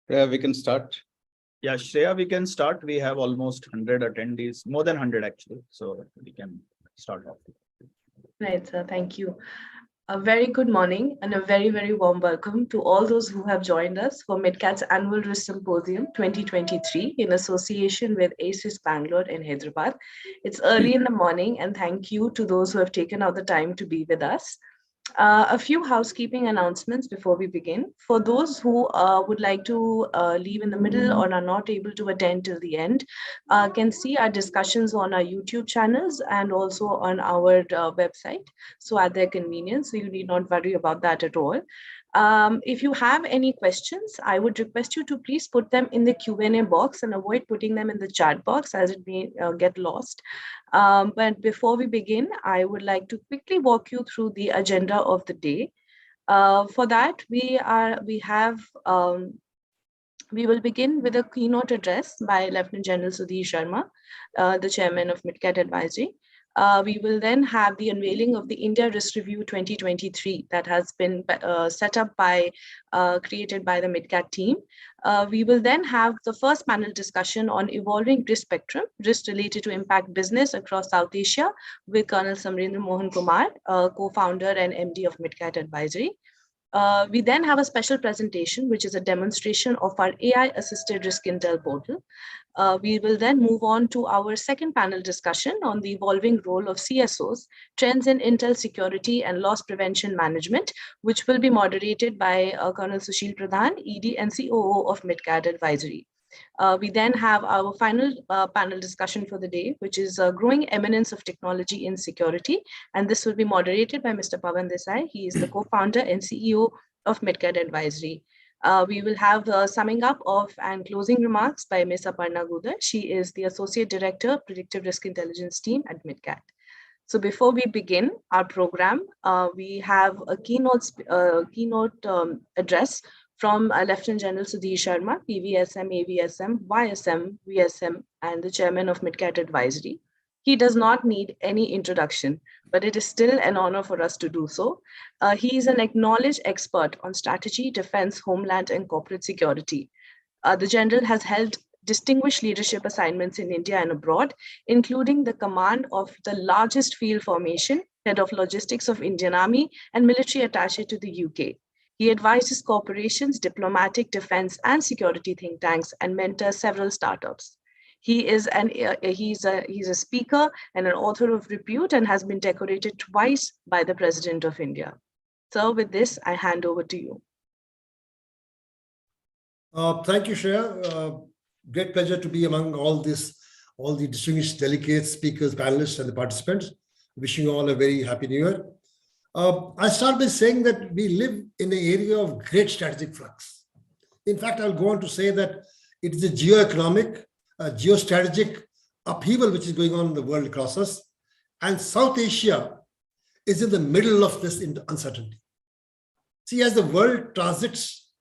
Yeah, we can start. Yeah, Shreya, we can start. We have almost 100 attendees, more than 100 actually. So we can start off. Right, sir. Thank you. A very good morning and a very, very warm welcome to all those who have joined us for MitKat's Annual Risk Symposium 2023 in association with ACES Bangalore and Hyderabad. It's early in the morning, and thank you to those who have taken out the time to be with us. A few housekeeping announcements before we begin. For those who would like to leave in the middle or are not able to attend till the end, can see our discussions on our YouTube channels and also on our website. So at their convenience, so you need not worry about that at all. If you have any questions, I would request you to please put them in the Q&A box and avoid putting them in the chat box as it may get lost. But before we begin, I would like to quickly walk you through the agenda of the day. For that, we will begin with a keynote address by Lieutenant General Sudhir Sharma, the chairman of MitKat Advisory. We will then have the unveiling of the India Risk Review 2023 that has been set up created by the MitKat team. We will then have the first panel discussion on evolving risk spectrum, risk related to impact business across South Asia with Colonel Samrendra Mohan Kumar, co-founder and MD of MitKat Advisory. We then have a special presentation, which is a demonstration of our AI-assisted risk intel portal. We will then move on to our second panel discussion on the evolving role of CSOS, trends in intel security and loss prevention management, which will be moderated by Colonel Sushil Pradhan, ED and COO of MitKat Advisory. We then have our final panel discussion for the day, which is growing eminence of technology in security. And this will be moderated by Mr. Pawan Desai. He is the co-founder and CEO of MitKat Advisory. We will have summing up of and closing remarks by Ms. Aparna Gudar. She is the Associate Director, Predictive Risk Intelligence Team at MitKat. So before we begin our program, we have a keynote address from Lieutenant General Sudhir Sharma, PVSM, AVSM, YSM, VSM, and the Chairman of MitKat Advisory. He does not need any introduction, but it is still an honor for us to do so. He is an acknowledged expert on strategy, defense, homeland, and corporate security. The General has held distinguished leadership assignments in India and abroad, including the command of the largest field formation, head of logistics of Indian Army, and military attaché to the UK. He advises corporations, diplomatic, defense, and security think tanks, and mentors several startups. He's a speaker and an author of repute and has been decorated twice by the President of India. So with this, I hand over to you. Thank you, Shreya. Great pleasure to be among all the distinguished delegates, speakers, panelists, and the participants. Wishing you all a very happy New Year. I start by saying that we live in an area of great strategic flux. In fact, I'll go on to say that it is a geoeconomic, geostrategic upheaval which is going on in the world across us. And South Asia is in the middle of this uncertainty. See, as the world transits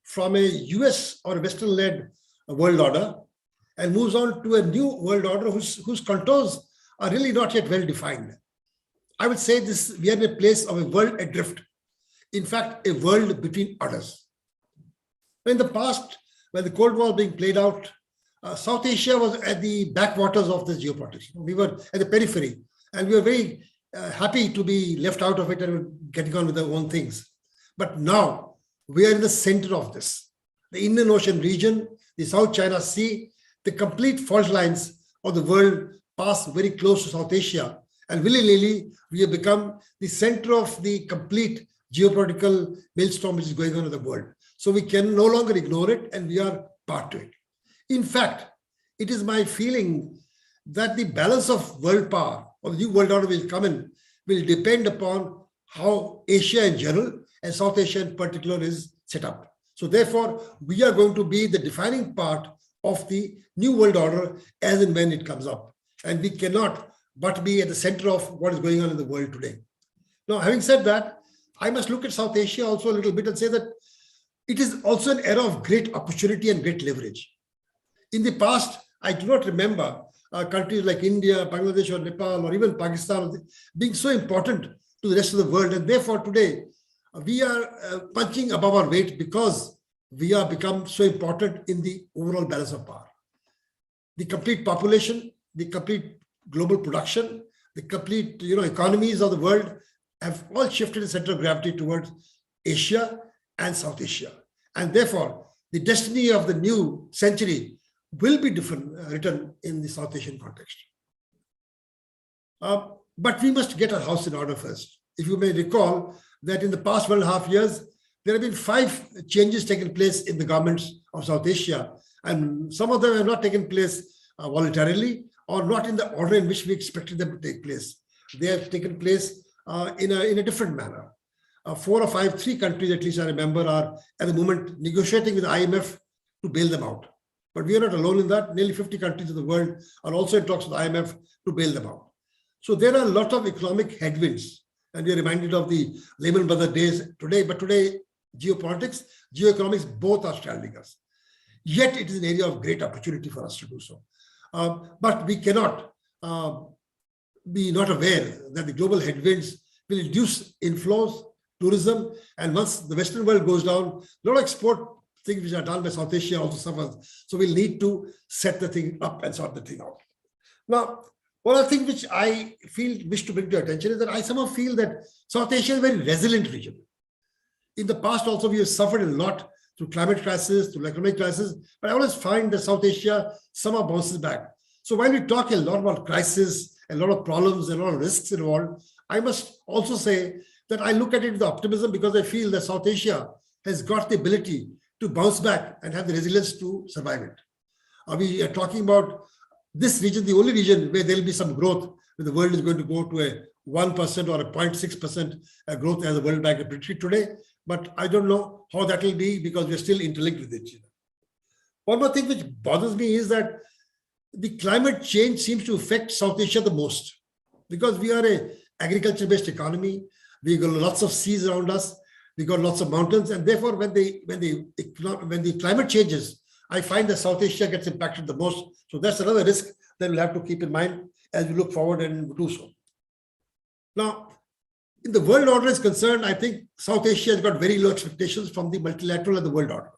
from a US or Western-led world order and moves on to a new world order whose contours are really not yet well defined. I would say we are in a place of a world adrift. In fact, a world between orders. In the past, when the Cold War was being played out, South Asia was at the backwaters of this geopolitics. We were at the periphery, and we were very happy to be left out of it and getting on with our own things. But now, we are in the center of this. The Indian Ocean region, the South China Sea, the complete fault lines of the world pass very close to South Asia. And willy-nilly, we have become the center of the complete geopolitical maelstrom which is going on in the world. So we can no longer ignore it, and we are part to it. In fact, it is my feeling that the balance of world power, or the new world order will come in, will depend upon how Asia in general, and South Asia in particular, is set up. So therefore, we are going to be the defining part of the new world order as and when it comes up. And we cannot but be at the center of what is going on in the world today. Now, having said that, I must look at South Asia also a little bit and say that it is also an era of great opportunity and great leverage. In the past, I do not remember countries like India, Bangladesh, or Nepal, or even Pakistan being so important to the rest of the world. And therefore, today, we are punching above our weight because we have become so important in the overall balance of power. The complete population, the complete global production, the complete economies of the world have all shifted the center of gravity towards Asia and South Asia. And therefore, the destiny of the new century will be written in the South Asian context. But we must get our house in order first. If you may recall that in the past 1.5 years, there have been 5 changes taken place in the governments of South Asia, and some of them have not taken place voluntarily or not in the order in which we expected them to take place. They have taken place in a different manner. 4 or 5, 3 countries at least I remember are at the moment negotiating with the IMF to bail them out. But we are not alone in that. Nearly 50 countries in the world are also in talks with the IMF to bail them out. So there are a lot of economic headwinds, and we are reminded of the Lehman Brothers days today. But today, geopolitics, geoeconomics, both are stranding us. Yet it is an area of great opportunity for us to do so. But we cannot be not aware that the global headwinds will reduce inflows, tourism, and once the Western world goes down, a lot of export things which are done by South Asia also suffers. So we'll need to set the thing up and sort the thing out. Now, one of the things which I wish to bring to your attention is that I somehow feel that South Asia is a very resilient region. In the past also, we have suffered a lot through climate crisis, through economic crisis, but I always find that South Asia somehow bounces back. So while we talk a lot about crisis, a lot of problems, and a lot of risks involved, I must also say that I look at it with optimism because I feel that South Asia has got the ability to bounce back and have the resilience to survive it. We are talking about this region, the only region where there will be some growth, where the world is going to go to a 1% or a 0.6% growth as the World Bank predicted today. But I don't know how that will be because we're still interlinked with it. One more thing which bothers me is that the climate change seems to affect South Asia the most because we are a agriculture-based economy. We've got lots of seas around us. We've got lots of mountains. And therefore, when the climate changes, I find that South Asia gets impacted the most. So that's another risk that we'll have to keep in mind as we look forward and do so. Now, in the world order is concerned, I think South Asia has got very low expectations from the multilateral and the world order.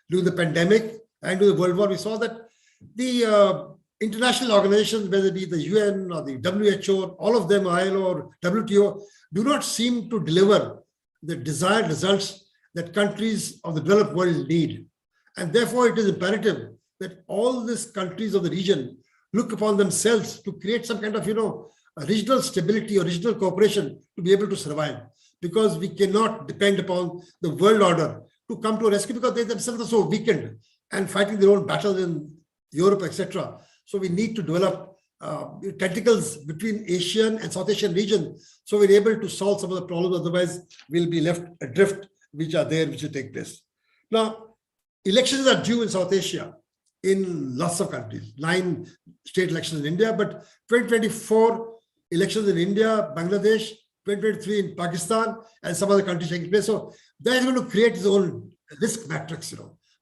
During the pandemic and during the World War, we saw that the international organizations, whether it be the UN or the WHO, all of them, ILO or WTO, do not seem to deliver the desired results that countries of the developed world need. And therefore, it is imperative that all these countries of the region look upon themselves to create some kind of, regional stability or regional cooperation to be able to survive. Because we cannot depend upon the world order to come to a rescue because they themselves are so weakened and fighting their own battles in Europe, etc. So we need to develop tentacles between Asian and South Asian region so we're able to solve some of the problems. Otherwise, we'll be left adrift, which will take place. Now, elections are due in South Asia in lots of countries, 9 state elections in India, but 2024 elections in India, Bangladesh, 2023 in Pakistan, and some other countries taking place. So that is going to create its own risk matrix,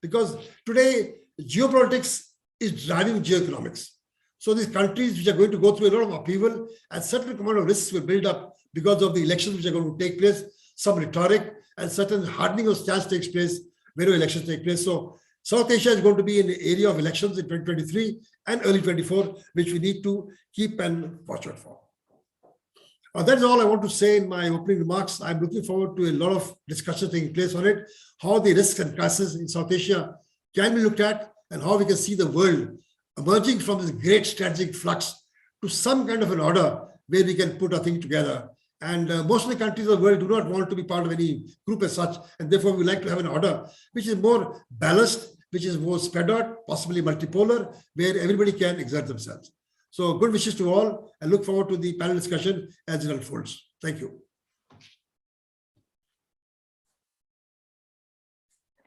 because today geopolitics is driving geoeconomics. So these countries which are going to go through a lot of upheaval and certain amount of risks will build up because of the elections which are going to take place, some rhetoric and certain hardening of stance takes place wherever elections take place. So South Asia is going to be in the area of elections in 2023 and early 24, which we need to keep and watch out for. That is all I want to say in my opening remarks. I'm looking forward to a lot of discussion taking place on it, how the risks and crises in South Asia can be looked at, and how we can see the world emerging from this great strategic flux to some kind of an order where we can put a thing together. And most of the countries of the world do not want to be part of any group as such, and therefore we like to have an order which is more balanced, which is more spread out, possibly multipolar, where everybody can exert themselves. So good wishes to all, and look forward to the panel discussion as it unfolds. Thank you.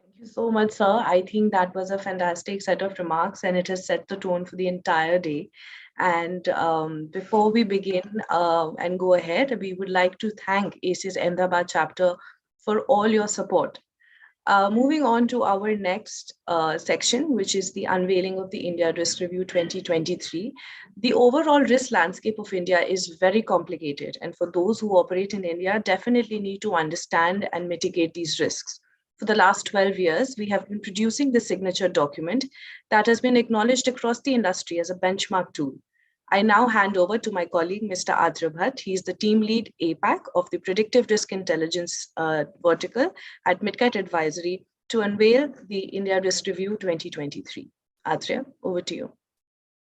Thank you so much, sir. I think that was a fantastic set of remarks, and it has set the tone for the entire day. And before we begin and go ahead, we would like to thank ACE's Ahmedabad chapter for all your support. Moving on to our next section, which is the unveiling of the India Risk Review 2023. The overall risk landscape of India is very complicated. And for those who operate in India, definitely need to understand and mitigate these risks. For the last 12 years, we have been producing this signature document that has been acknowledged across the industry as a benchmark tool. I now hand over to my colleague, Mr. Adra Bhatt. He is the team lead APAC of the Predictive Risk Intelligence vertical at MitKat Advisory to unveil the India Risk Review 2023. Adria, over to you.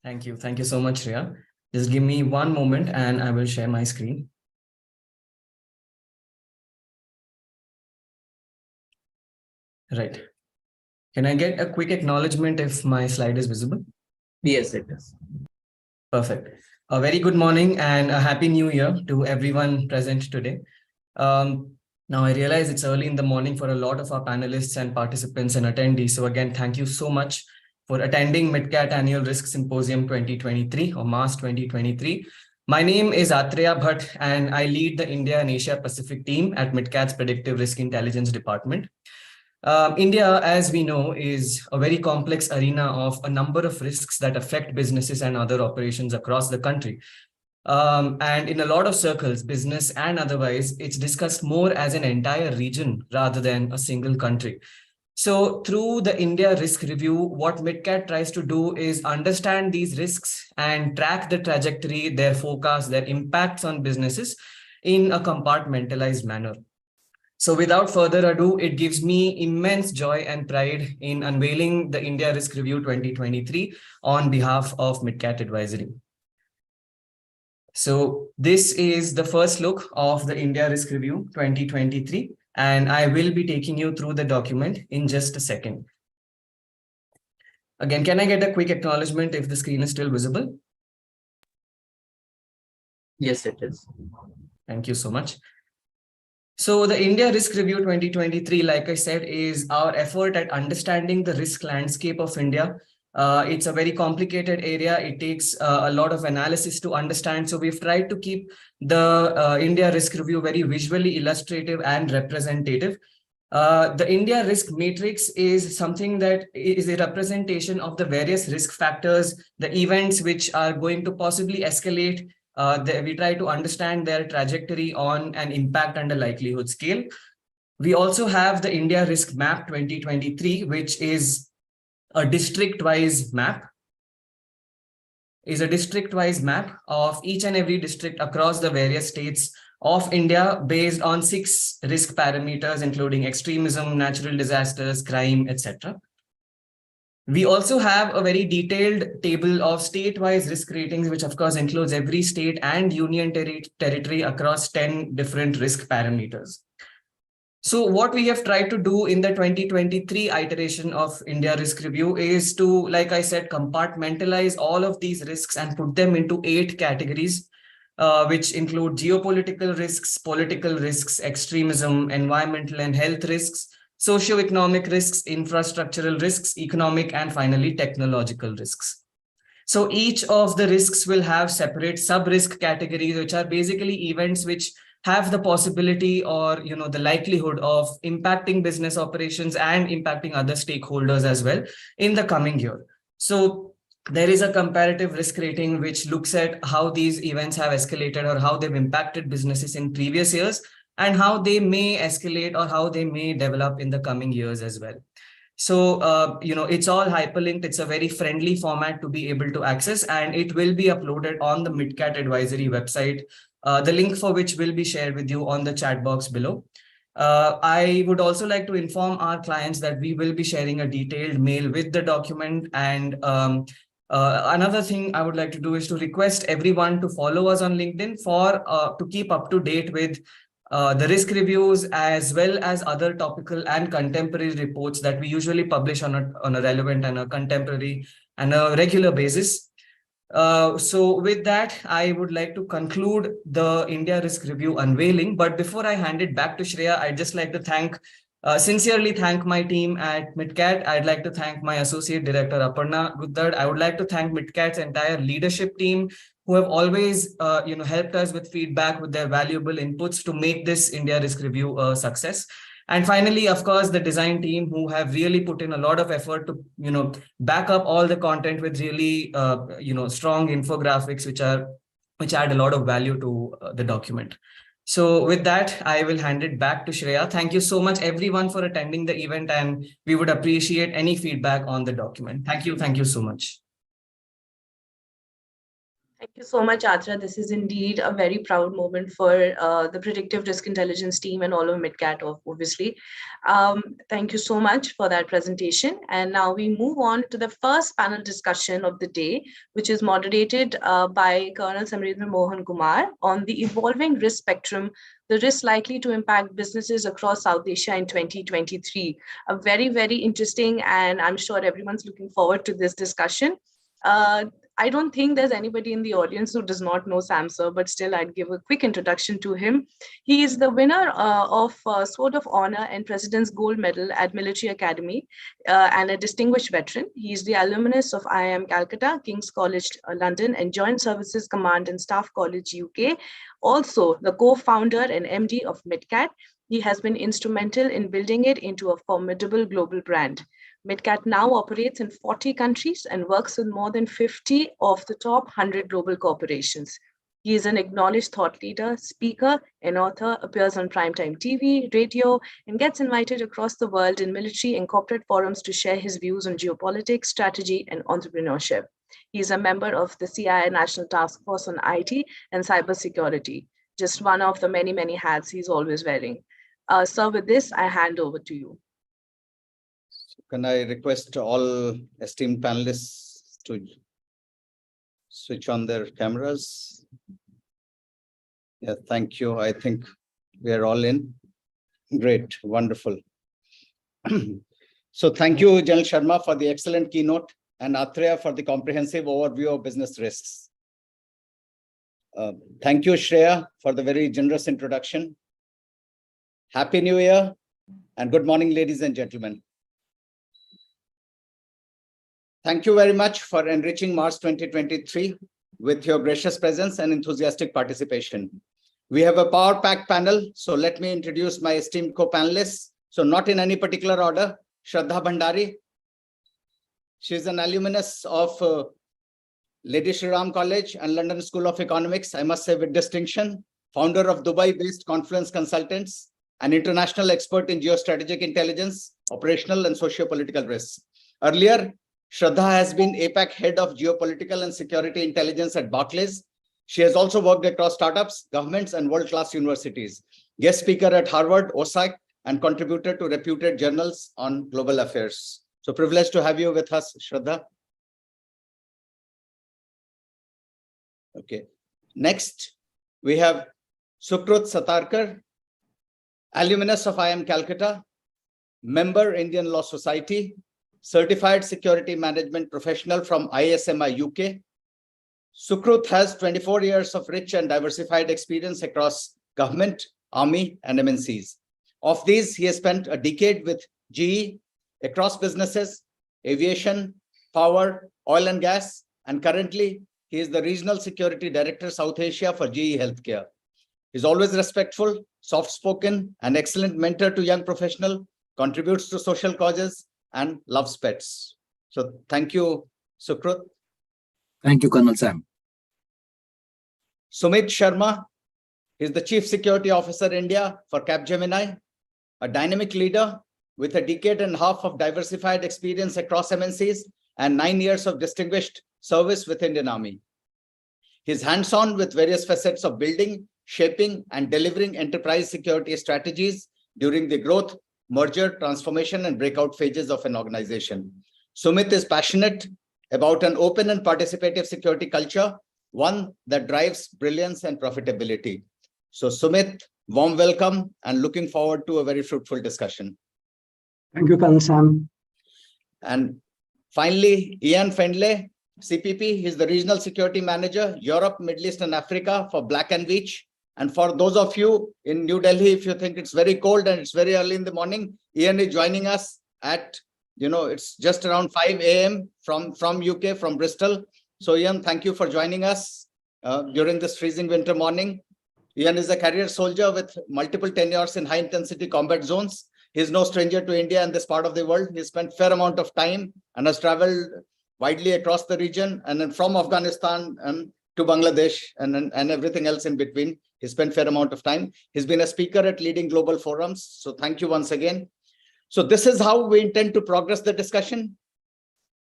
Thank you. Thank you so much, Shreya. Just give me one moment and I will share my screen. Right. Can I get a quick acknowledgement if my slide is visible? Yes, it is. Perfect. A very good morning and a happy new year to everyone present today. Now I realize it's early in the morning for a lot of our panelists and participants and attendees. So again, thank you so much for attending MitKat Annual Risk Symposium 2023 or MAS 2023. My name is Atreya Bhatt and I lead the India and Asia Pacific team at MitKat's Predictive Risk Intelligence Department. India, as we know, is a very complex arena of a number of risks that affect businesses and other operations across the country. And in a lot of circles, business and otherwise, it's discussed more as an entire region rather than a single country. So through the India Risk Review, what MitKat tries to do is understand these risks and track the trajectory, their forecast, their impacts on businesses in a compartmentalized manner. So without further ado, it gives me immense joy and pride in unveiling the India Risk Review 2023 on behalf of MitKat Advisory. So this is the first look of the India Risk Review 2023, and I will be taking you through the document in just a second. Again, can I get a quick acknowledgement if the screen is still visible? Yes, it is. Thank you so much. So the India Risk Review 2023, like I said, is our effort at understanding the risk landscape of India. It's a very complicated area. It takes a lot of analysis to understand. So we've tried to keep the India Risk Review very visually illustrative and representative. The India Risk Matrix is something that is a representation of the various risk factors, the events which are going to possibly escalate. We try to understand their trajectory on an impact and a likelihood scale. We also have the India Risk Map 2023, which is a district-wise map. Is a district-wise map of each and every district across the various states of India based on 6 risk parameters, including extremism, natural disasters, crime, etc. We also have a very detailed table of state-wise risk ratings, which of course includes every state and union territory across 10 different risk parameters. So what we have tried to do in the 2023 iteration of India Risk Review is to, like I said, compartmentalize all of these risks and put them into 8 categories, which include geopolitical risks, political risks, extremism, environmental and health risks, socioeconomic risks, infrastructural risks, economic, and finally, technological risks. So each of the risks will have separate sub-risk categories, which are basically events which have the possibility or the likelihood of impacting business operations and impacting other stakeholders as well in the coming year. So there is a comparative risk rating which looks at how these events have escalated or how they've impacted businesses in previous years, and how they may escalate or how they may develop in the coming years as well. So, it's all hyperlinked. It's a very friendly format to be able to access, and it will be uploaded on the MitKat Advisory website, the link for which will be shared with you on the chat box below. I would also like to inform our clients that we will be sharing a detailed mail with the document. And another thing I would like to do is to request everyone to follow us on LinkedIn to keep up to date with the risk reviews, as well as other topical and contemporary reports that we usually publish on a relevant and a contemporary and a regular basis. So with that, I would like to conclude the India Risk Review unveiling. But before I hand it back to Shreya, I'd just like to sincerely thank my team at MitKat. I'd like to thank my Associate Director, Aparna Guddad. I would like to thank MitKat's entire leadership team, who have always helped us with feedback, with their valuable inputs to make this India Risk Review a success. And finally, of course, the design team, who have really put in a lot of effort to back up all the content with really strong infographics which add a lot of value to the document. So with that, I will hand it back to Shreya. Thank you so much, everyone, for attending the event, and we would appreciate any feedback on the document. Thank you. Thank you so much. Thank you so much, Atra. This is indeed a very proud moment for the predictive risk intelligence team and all of MitKat, obviously. Thank you so much for that presentation. And now we move on to the first panel discussion of the day, which is moderated by Colonel Samrendra Mohan Kumar on the evolving risk spectrum, the risks likely to impact businesses across South Asia in 2023. A very, very interesting, and I'm sure everyone's looking forward to this discussion. I don't think there's anybody in the audience who does not know Sam sir, but still I'd give a quick introduction to him. He is the winner of Sword of Honor and President's Gold Medal at Military Academy and a distinguished veteran. He is the alumnus of IIM Calcutta, King's College London, and Joint Services Command and Staff College UK. Also the co-founder and MD of MitKat. He has been instrumental in building it into a formidable global brand. MitKat now operates in 40 countries and works with more than 50 of the top 100 global corporations. He is an acknowledged thought leader, speaker, and author, appears on primetime TV, radio, and gets invited across the world in military and corporate forums to share his views on geopolitics, strategy, and entrepreneurship. He is a member of the CIA National Task Force on IT and Cybersecurity, just one of the many, many hats he's always wearing. Sir, with this, I hand over to you. Can I request all esteemed panelists to switch on their cameras? Yeah, thank you. I think we are all in. Great, wonderful. So thank you, General Sharma, for the excellent keynote, and Atreya for the comprehensive overview of business risks. Thank you, Shreya, for the very generous introduction. Happy New Year and good morning, ladies and gentlemen. Thank you very much for enriching March 2023 with your gracious presence and enthusiastic participation. We have a power-packed panel, so let me introduce my esteemed co-panelists. So not in any particular order, Shraddha Bhandari. She is an alumnus of Lady Shri Ram College and London School of Economics, I must say with distinction, founder of Dubai-based Confluence Consultants, an international expert in geostrategic intelligence, operational and socio-political risks. Earlier, Shraddha has been APAC head of geopolitical and security intelligence at Barclays. She has also worked across startups, governments, and world-class universities, guest speaker at Harvard, OSAC, and contributor to reputed journals on global affairs. So privileged to have you with us, Shraddha. Okay. Next, we have Sukrut Satarkar, alumnus of IIM Calcutta, member Indian Law Society, certified security management professional from ISMI UK. Sukrut has 24 years of rich and diversified experience across government, army, and MNCs. Of these, he has spent a decade with GE across businesses, aviation, power, oil and gas, and currently he is the Regional Security Director, South Asia for GE Healthcare. He's always respectful, soft-spoken, and excellent mentor to young professionals, contributes to social causes, and loves pets. So thank you, Sukrut. Thank you, Colonel Sam. Sumit Sharma is the Chief Security Officer India for Capgemini, a dynamic leader with a decade and a half of diversified experience across MNCs and 9 years of distinguished service with Indian Army. He's hands-on with various facets of building, shaping, and delivering enterprise security strategies during the growth, merger, transformation, and breakout phases of an organization. Sumit is passionate about an open and participative security culture, one that drives brilliance and profitability. So Sumit, warm welcome and looking forward to a very fruitful discussion. Thank you, Colonel Sam. And finally, Ian Fendley, CPP, he's the Regional Security Manager, Europe, Middle East, and Africa for Black & Veatch. And for those of you in New Delhi, if you think it's very cold and it's very early in the morning, Ian is joining us at, it's just around 5 a.m. from UK, from Bristol. So Ian, thank you for joining us during this freezing winter morning. Ian is a career soldier with multiple tenures in high-intensity combat zones. He's no stranger to India and this part of the world. He spent a fair amount of time and has traveled widely across the region and then from Afghanistan to Bangladesh and everything else in between. He spent a fair amount of time. He's been a speaker at leading global forums. So thank you once again. So this is how we intend to progress the discussion.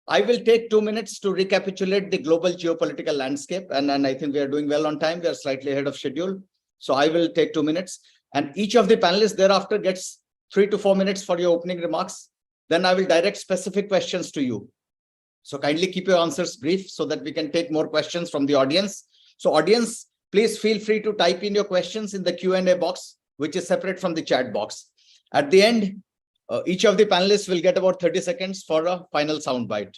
I will take 2 minutes to recapitulate the global geopolitical landscape. And I think we are doing well on time. We are slightly ahead of schedule. So I will take 2 minutes. And each of the panelists thereafter gets 3 to 4 minutes for your opening remarks. Then I will direct specific questions to you. So kindly keep your answers brief so that we can take more questions from the audience. So audience, please feel free to type in your questions in the Q&A box, which is separate from the chat box. At the end, each of the panelists will get about 30 seconds for a final soundbite.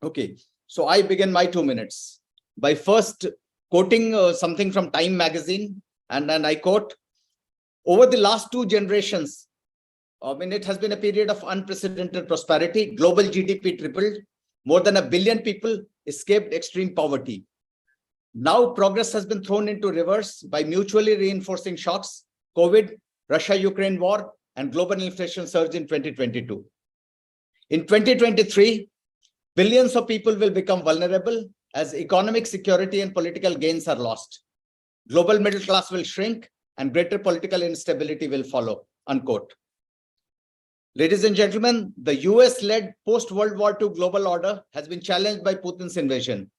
Okay, so I begin my 2 minutes by first quoting something from Time magazine, and then I quote, over the last 2 generations, it has been a period of unprecedented prosperity. Global GDP tripled. More than 1 billion people escaped extreme poverty. Now progress has been thrown into reverse by mutually reinforcing shocks, COVID, Russia-Ukraine war, and global inflation surge in 2022. In 2023, billions of people will become vulnerable as economic security and political gains are lost. Global middle class will shrink and greater political instability will follow, unquote. Ladies and gentlemen, the US-led post-World War II global order has been challenged by Putin's invasion.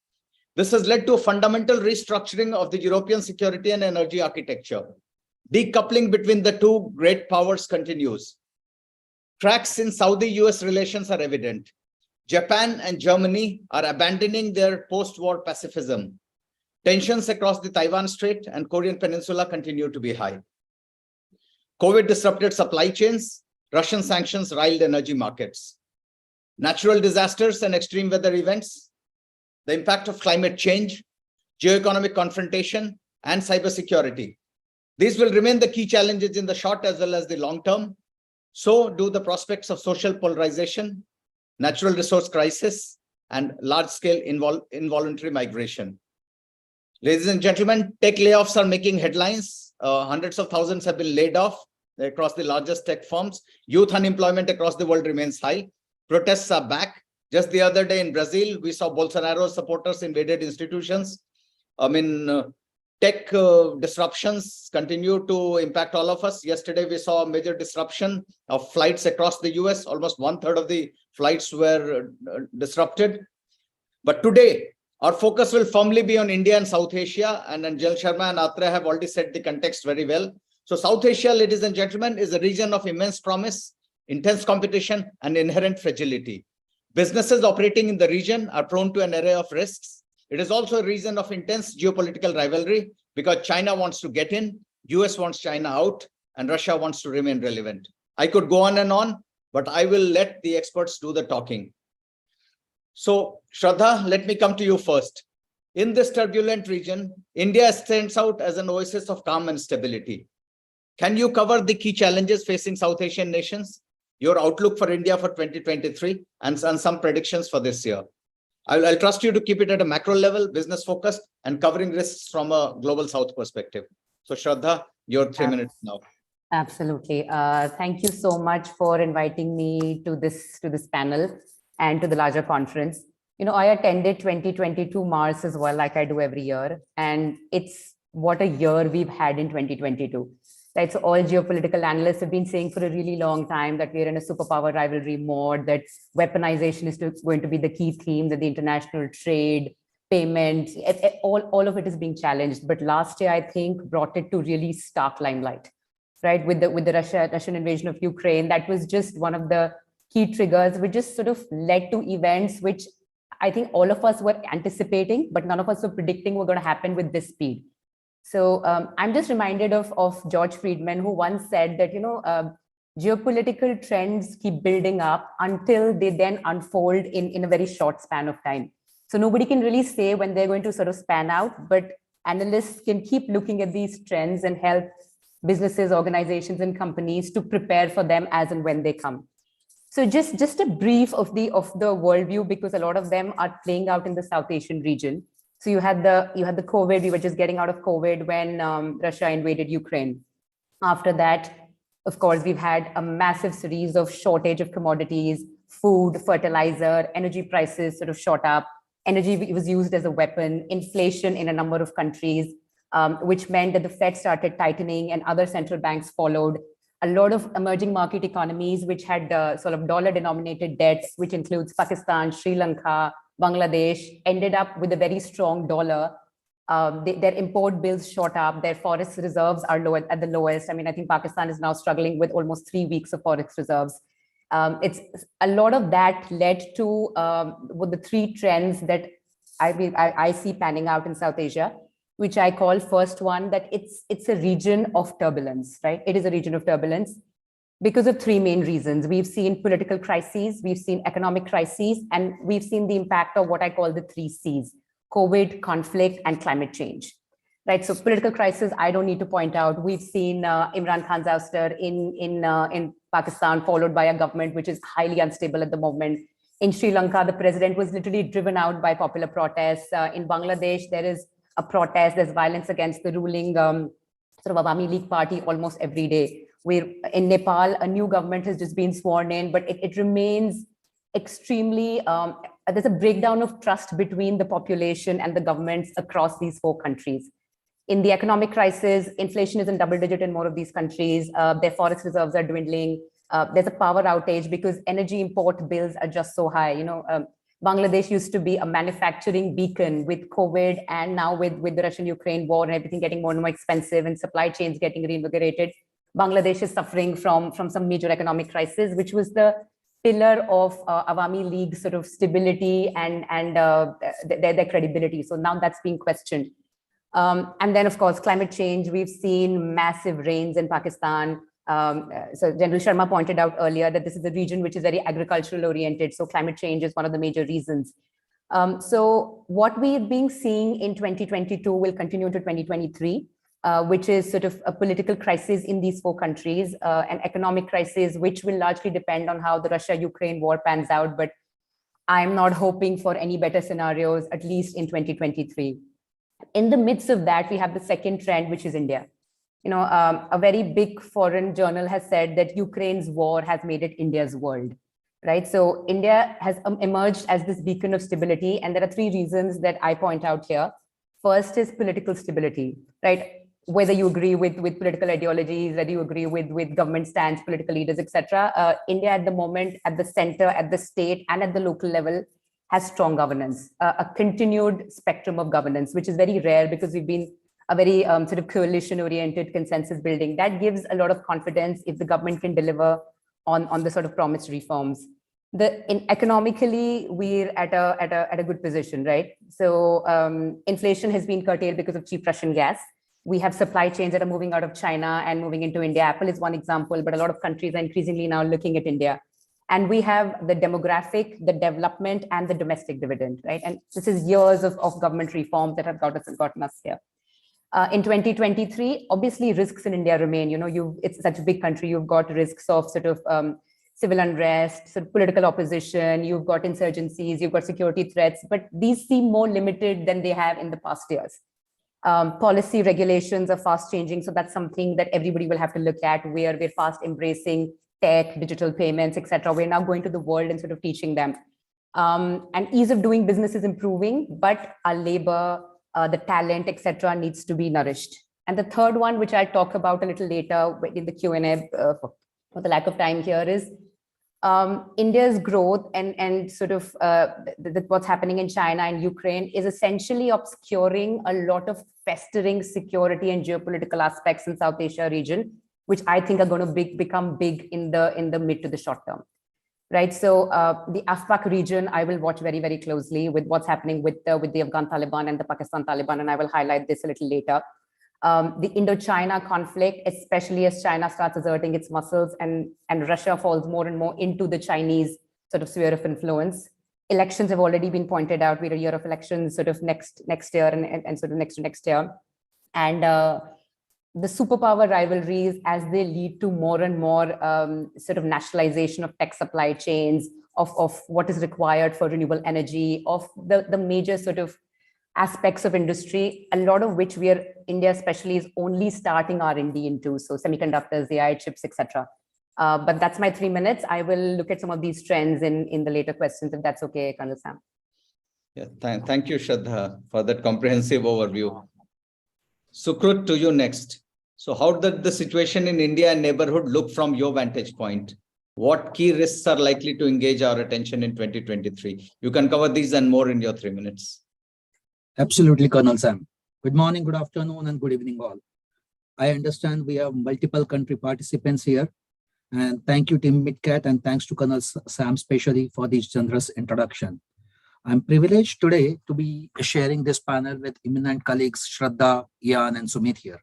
This has led to a fundamental restructuring of the European security and energy architecture. Decoupling between the two great powers continues. Cracks in Saudi-US relations are evident. Japan and Germany are abandoning their post-war pacifism. Tensions across the Taiwan Strait and Korean Peninsula continue to be high. COVID disrupted supply chains. Russian sanctions riled energy markets. Natural disasters and extreme weather events, the impact of climate change, geoeconomic confrontation, and cybersecurity. These will remain the key challenges in the short as well as the long term. So do the prospects of social polarization, natural resource crisis, and large-scale involuntary migration. Ladies and gentlemen, tech layoffs are making headlines. Hundreds of thousands have been laid off across the largest tech firms. Youth unemployment across the world remains high. Protests are back. Just the other day in Brazil, we saw Bolsonaro supporters invaded institutions. Tech disruptions continue to impact all of us. Yesterday, we saw a major disruption of flights across the US. Almost 1/3 of the flights were disrupted. But today, our focus will firmly be on India and South Asia. And Anjal Sharma and Atre have already set the context very well. So South Asia, ladies and gentlemen, is a region of immense promise, intense competition, and inherent fragility. Businesses operating in the region are prone to an array of risks. It is also a region of intense geopolitical rivalry because China wants to get in, US wants China out, and Russia wants to remain relevant. I could go on and on, but I will let the experts do the talking. So Shraddha, let me come to you first. In this turbulent region, India stands out as an oasis of calm and stability. Can you cover the key challenges facing South Asian nations, your outlook for India for 2023, and some predictions for this year? I'll trust you to keep it at a macro level, business focused, and covering risks from a global South perspective. So Shraddha, your 3 minutes now. Absolutely. Thank you so much for inviting me to this panel and to the larger conference. I attended 2022 Mars as well, like I do every year. And it's what a year we've had in 2022. Right, so all geopolitical analysts have been saying for a really long time that we're in a superpower rivalry mode, that weaponization is going to be the key theme, that the international trade, payment, all of it is being challenged. But last year, I think, brought it to really stark limelight, right? With the Russian invasion of Ukraine, that was just one of the key triggers, which just sort of led to events which I think all of us were anticipating, but none of us were predicting were going to happen with this speed. So I'm just reminded of George Friedman, who once said that, geopolitical trends keep building up until they then unfold in a very short span of time. So nobody can really say when they're going to sort of span out, but analysts can keep looking at these trends and help businesses, organizations, and companies to prepare for them as and when they come. So just a brief of the worldview, because a lot of them are playing out in the South Asian region. So you had the COVID, we were just getting out of COVID when Russia invaded Ukraine. After that, of course, we've had a massive series of shortage of commodities, food, fertilizer, energy prices sort of shot up. Energy was used as a weapon, inflation in a number of countries, which meant that the Fed started tightening and other central banks followed. A lot of emerging market economies, which had sort of dollar-denominated debts, which includes Pakistan, Sri Lanka, Bangladesh, ended up with a very strong dollar. Their import bills shot up. Their forex reserves are low at the lowest. I mean, I think Pakistan is now struggling with almost 3 weeks of forex reserves. It's a lot of that led to with the three trends that I see panning out in South Asia, which I call first one, that it's a region of turbulence, right? It is a region of turbulence because of three main reasons. We've seen political crises, we've seen economic crises, and we've seen the impact of what I call the three C's: COVID, conflict, and climate change, right? So political crisis, I don't need to point out. We've seen Imran Khan's ouster in Pakistan, followed by a government which is highly unstable at the moment. In Sri Lanka, the president was literally driven out by popular protests. In Bangladesh, there is a protest, there's violence against the ruling sort of Awami League party almost every day. We're in Nepal, a new government has just been sworn in, but it remains extremely, there's a breakdown of trust between the population and the governments across these four countries. In the economic crisis, inflation is in double digit in more of these countries. Their forex reserves are dwindling. There's a power outage because energy import bills are just so high. You know, Bangladesh used to be a manufacturing beacon. With COVID and now with the Russian-Ukraine war and everything getting more and more expensive and supply chains getting reinvigorated, Bangladesh is suffering from some major economic crisis, which was the pillar of Awami League sort of stability and their credibility. So now that's being questioned. And then, of course, climate change. We've seen massive rains in Pakistan. So General Sharma pointed out earlier that this is a region which is very agricultural oriented. So climate change is one of the major reasons. So what we've been seeing in 2022 will continue into 2023, which is sort of a political crisis in these four countries, an economic crisis, which will largely depend on how the Russia-Ukraine war pans out. But I'm not hoping for any better scenarios, at least in 2023. In the midst of that, we have the second trend, which is India. You know, a very big foreign journal has said that Ukraine's war has made it India's world, right? So India has emerged as this beacon of stability. And there are three reasons that I point out here. First is political stability, right? Whether you agree with political ideologies, whether you agree with government stance, political leaders, etc. India at the moment, at the center, at the state, and at the local level, has strong governance, a continued spectrum of governance, which is very rare because we've been a very sort of coalition-oriented consensus building. That gives a lot of confidence if the government can deliver on the sort of promised reforms. Economically, we're at a good position, right? So inflation has been curtailed because of cheap Russian gas. We have supply chains that are moving out of China and moving into India. Apple is one example, but a lot of countries are increasingly now looking at India. And we have the demographic, the development, and the domestic dividend, right? And this is years of government reforms that have gotten us here. In 2023, obviously risks in India remain. You know, it's such a big country. You've got risks of sort of civil unrest, sort of political opposition. You've got insurgencies. You've got security threats. But these seem more limited than they have in the past years. Policy regulations are fast changing, so that's something that everybody will have to look at. Where we're fast embracing tech, digital payments, etc. We're now going to the world and sort of teaching them. And ease of doing business is improving, but our labor, the talent, etc., needs to be nourished. And the third one, which I'll talk about a little later in the Q&A for the lack of time here, is India's growth and sort of what's happening in China and Ukraine is essentially obscuring a lot of festering security and geopolitical aspects in South Asia region, which I think are going to become big in the mid to the short term, right? So the AFPAC region, I will watch very, very closely with what's happening with the Afghan Taliban and the Pakistan Taliban, and I will highlight this a little later. The Indo-China conflict, especially as China starts asserting its muscles and Russia falls more and more into the Chinese sort of sphere of influence. Elections have already been pointed out. We're a year of elections sort of next year and sort of next to next year. And the superpower rivalries, as they lead to more and more sort of nationalization of tech supply chains, of what is required for renewable energy, of the major sort of aspects of industry, a lot of which India especially is only starting R&D into, so semiconductors, AI chips, etc. But that's my 3 minutes. I will look at some of these trends in the later questions, if that's okay, Colonel Sam. Yeah, thank you, Shraddha, for that comprehensive overview. Sukrut, to you next. So how did the situation in India and neighborhood look from your vantage point? What key risks are likely to engage our attention in 2023? You can cover these and more in your 3 minutes. Absolutely, Colonel Sam. Good morning, good afternoon, and good evening all. I understand we have multiple country participants here. And thank you, Team MitKat, and thanks to Colonel Sam specially for this generous introduction. I'm privileged today to be sharing this panel with eminent colleagues Shraddha, Ian, and Sumit here.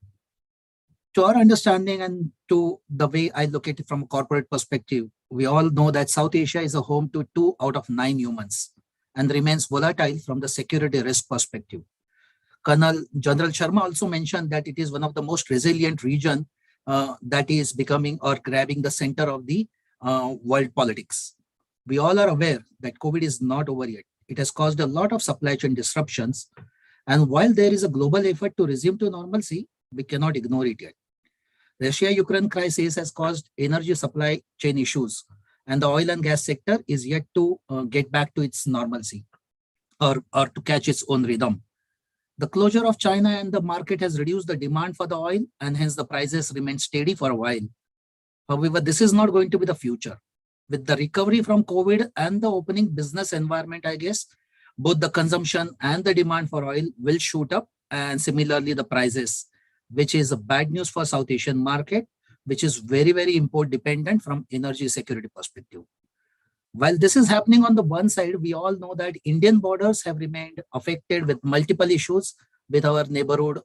To our understanding and to the way I look at it from a corporate perspective, we all know that South Asia is a home to 2 out of 9 humans and remains volatile from the security risk perspective. Colonel General Sharma also mentioned that it is one of the most resilient region that is becoming or grabbing the center of the world politics. We all are aware that COVID is not over yet. It has caused a lot of supply chain disruptions. And while there is a global effort to resume to normalcy, we cannot ignore it yet. Russia-Ukraine crisis has caused energy supply chain issues, and the oil and gas sector is yet to get back to its normalcy or to catch its own rhythm. The closure of China and the market has reduced the demand for the oil, and hence the prices remain steady for a while. However, this is not going to be the future. With the recovery from COVID and the opening business environment, I guess, both the consumption and the demand for oil will shoot up, and similarly the prices, which is a bad news for South Asian market, which is very, very import dependent from energy security perspective. While this is happening on the one side, we all know that Indian borders have remained affected with multiple issues with our neighborhood,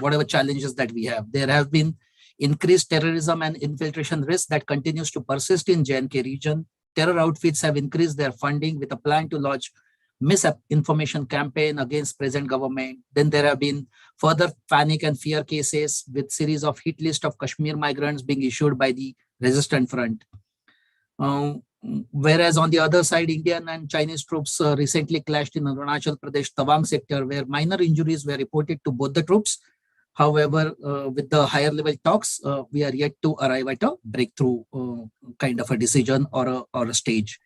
whatever challenges that we have. There have been increased terrorism and infiltration risk that continues to persist in J&K region. Terror outfits have increased their funding with a plan to launch misinformation campaign against present government. Then there have been further panic and fear cases with series of hit list of Kashmir migrants being issued by the resistant front. Whereas on the other side, Indian and Chinese troops recently clashed in Arunachal Pradesh Tawang sector, where minor injuries were reported to both the troops. However, with the higher level talks, we are yet to arrive at a breakthrough kind of a decision or a stage.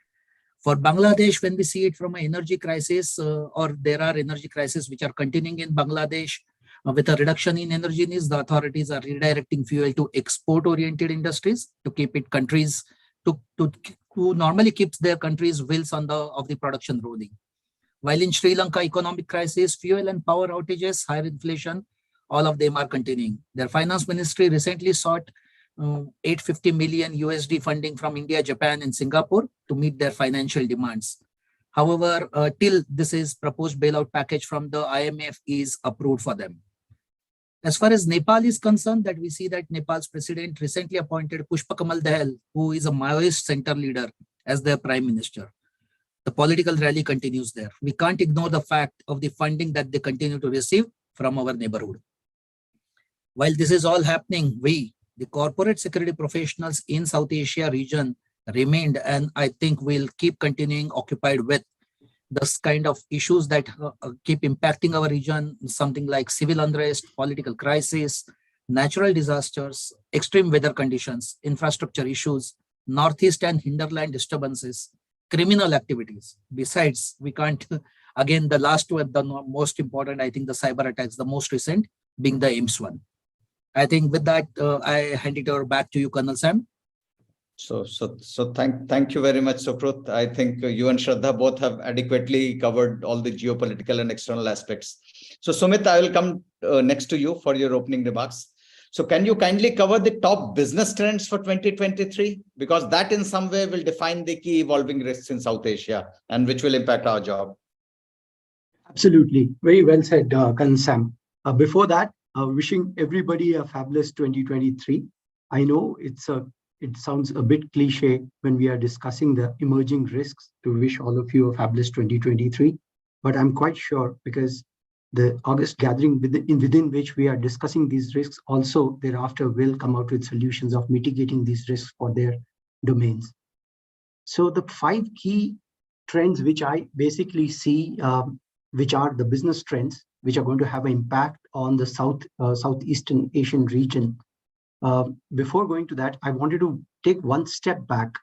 For Bangladesh, when we see it from an energy crisis, or there are energy crises which are continuing in Bangladesh, with a reduction in energy needs, the authorities are redirecting fuel to export-oriented industries to keep it countries who normally keeps their countries' wheels of the production rolling. While in Sri Lanka economic crisis, fuel and power outages, higher inflation, all of them are continuing. Their finance ministry recently sought $850 million USD funding from India, Japan, and Singapore to meet their financial demands. However, till this is proposed bailout package from the IMF is approved for them. As far as Nepal is concerned, that we see that Nepal's president recently appointed Pushpa Kamal Dahal, who is a Maoist center leader, as their prime minister. The political rally continues there. We can't ignore the fact of the funding that they continue to receive from our neighborhood. While this is all happening, we, the corporate security professionals in South Asia region, remained, and I think will keep continuing occupied with this kind of issues that keep impacting our region, something like civil unrest, political crisis, natural disasters, extreme weather conditions, infrastructure issues, northeast and hinterland disturbances, criminal activities. Besides, we can't, again, the last one, the most important, I think the cyber attacks, the most recent being the AIMS one. I think with that, I hand it over back to you, Colonel Sam. So thank you very much, Sukrut. I think you and Shraddha both have adequately covered all the geopolitical and external aspects. So Sumit, I will come next to you for your opening remarks. So can you kindly cover the top business trends for 2023? Because that in some way will define the key evolving risks in South Asia and which will impact our job. Absolutely. Very well said, Colonel Sam. Before that, wishing everybody a fabulous 2023. I know it sounds a bit cliche when we are discussing the emerging risks to wish all of you a fabulous 2023, but I'm quite sure because the August gathering within which we are discussing these risks also thereafter will come out with solutions of mitigating these risks for their domains. So the 5 key trends which I basically see, which are the business trends, which are going to have an impact on the Southeastern Asian region. Before going to that, I wanted to take one step back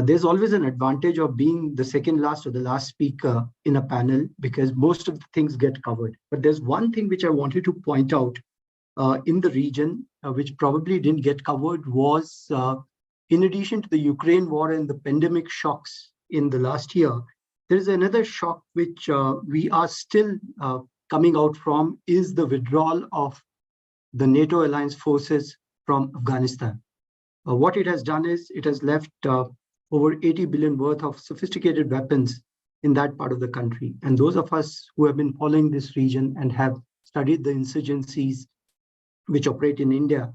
there's always an advantage of being the second last or the last speaker in a panel because most of the things get covered. But there's one thing which I wanted to point out in the region, which probably didn't get covered, was in addition to the Ukraine war and the pandemic shocks in the last year, there is another shock which we are still coming out from, is the withdrawal of the NATO alliance forces from Afghanistan. What it has done is it has left over 80 billion worth of sophisticated weapons in that part of the country. And those of us who have been following this region and have studied the insurgencies which operate in India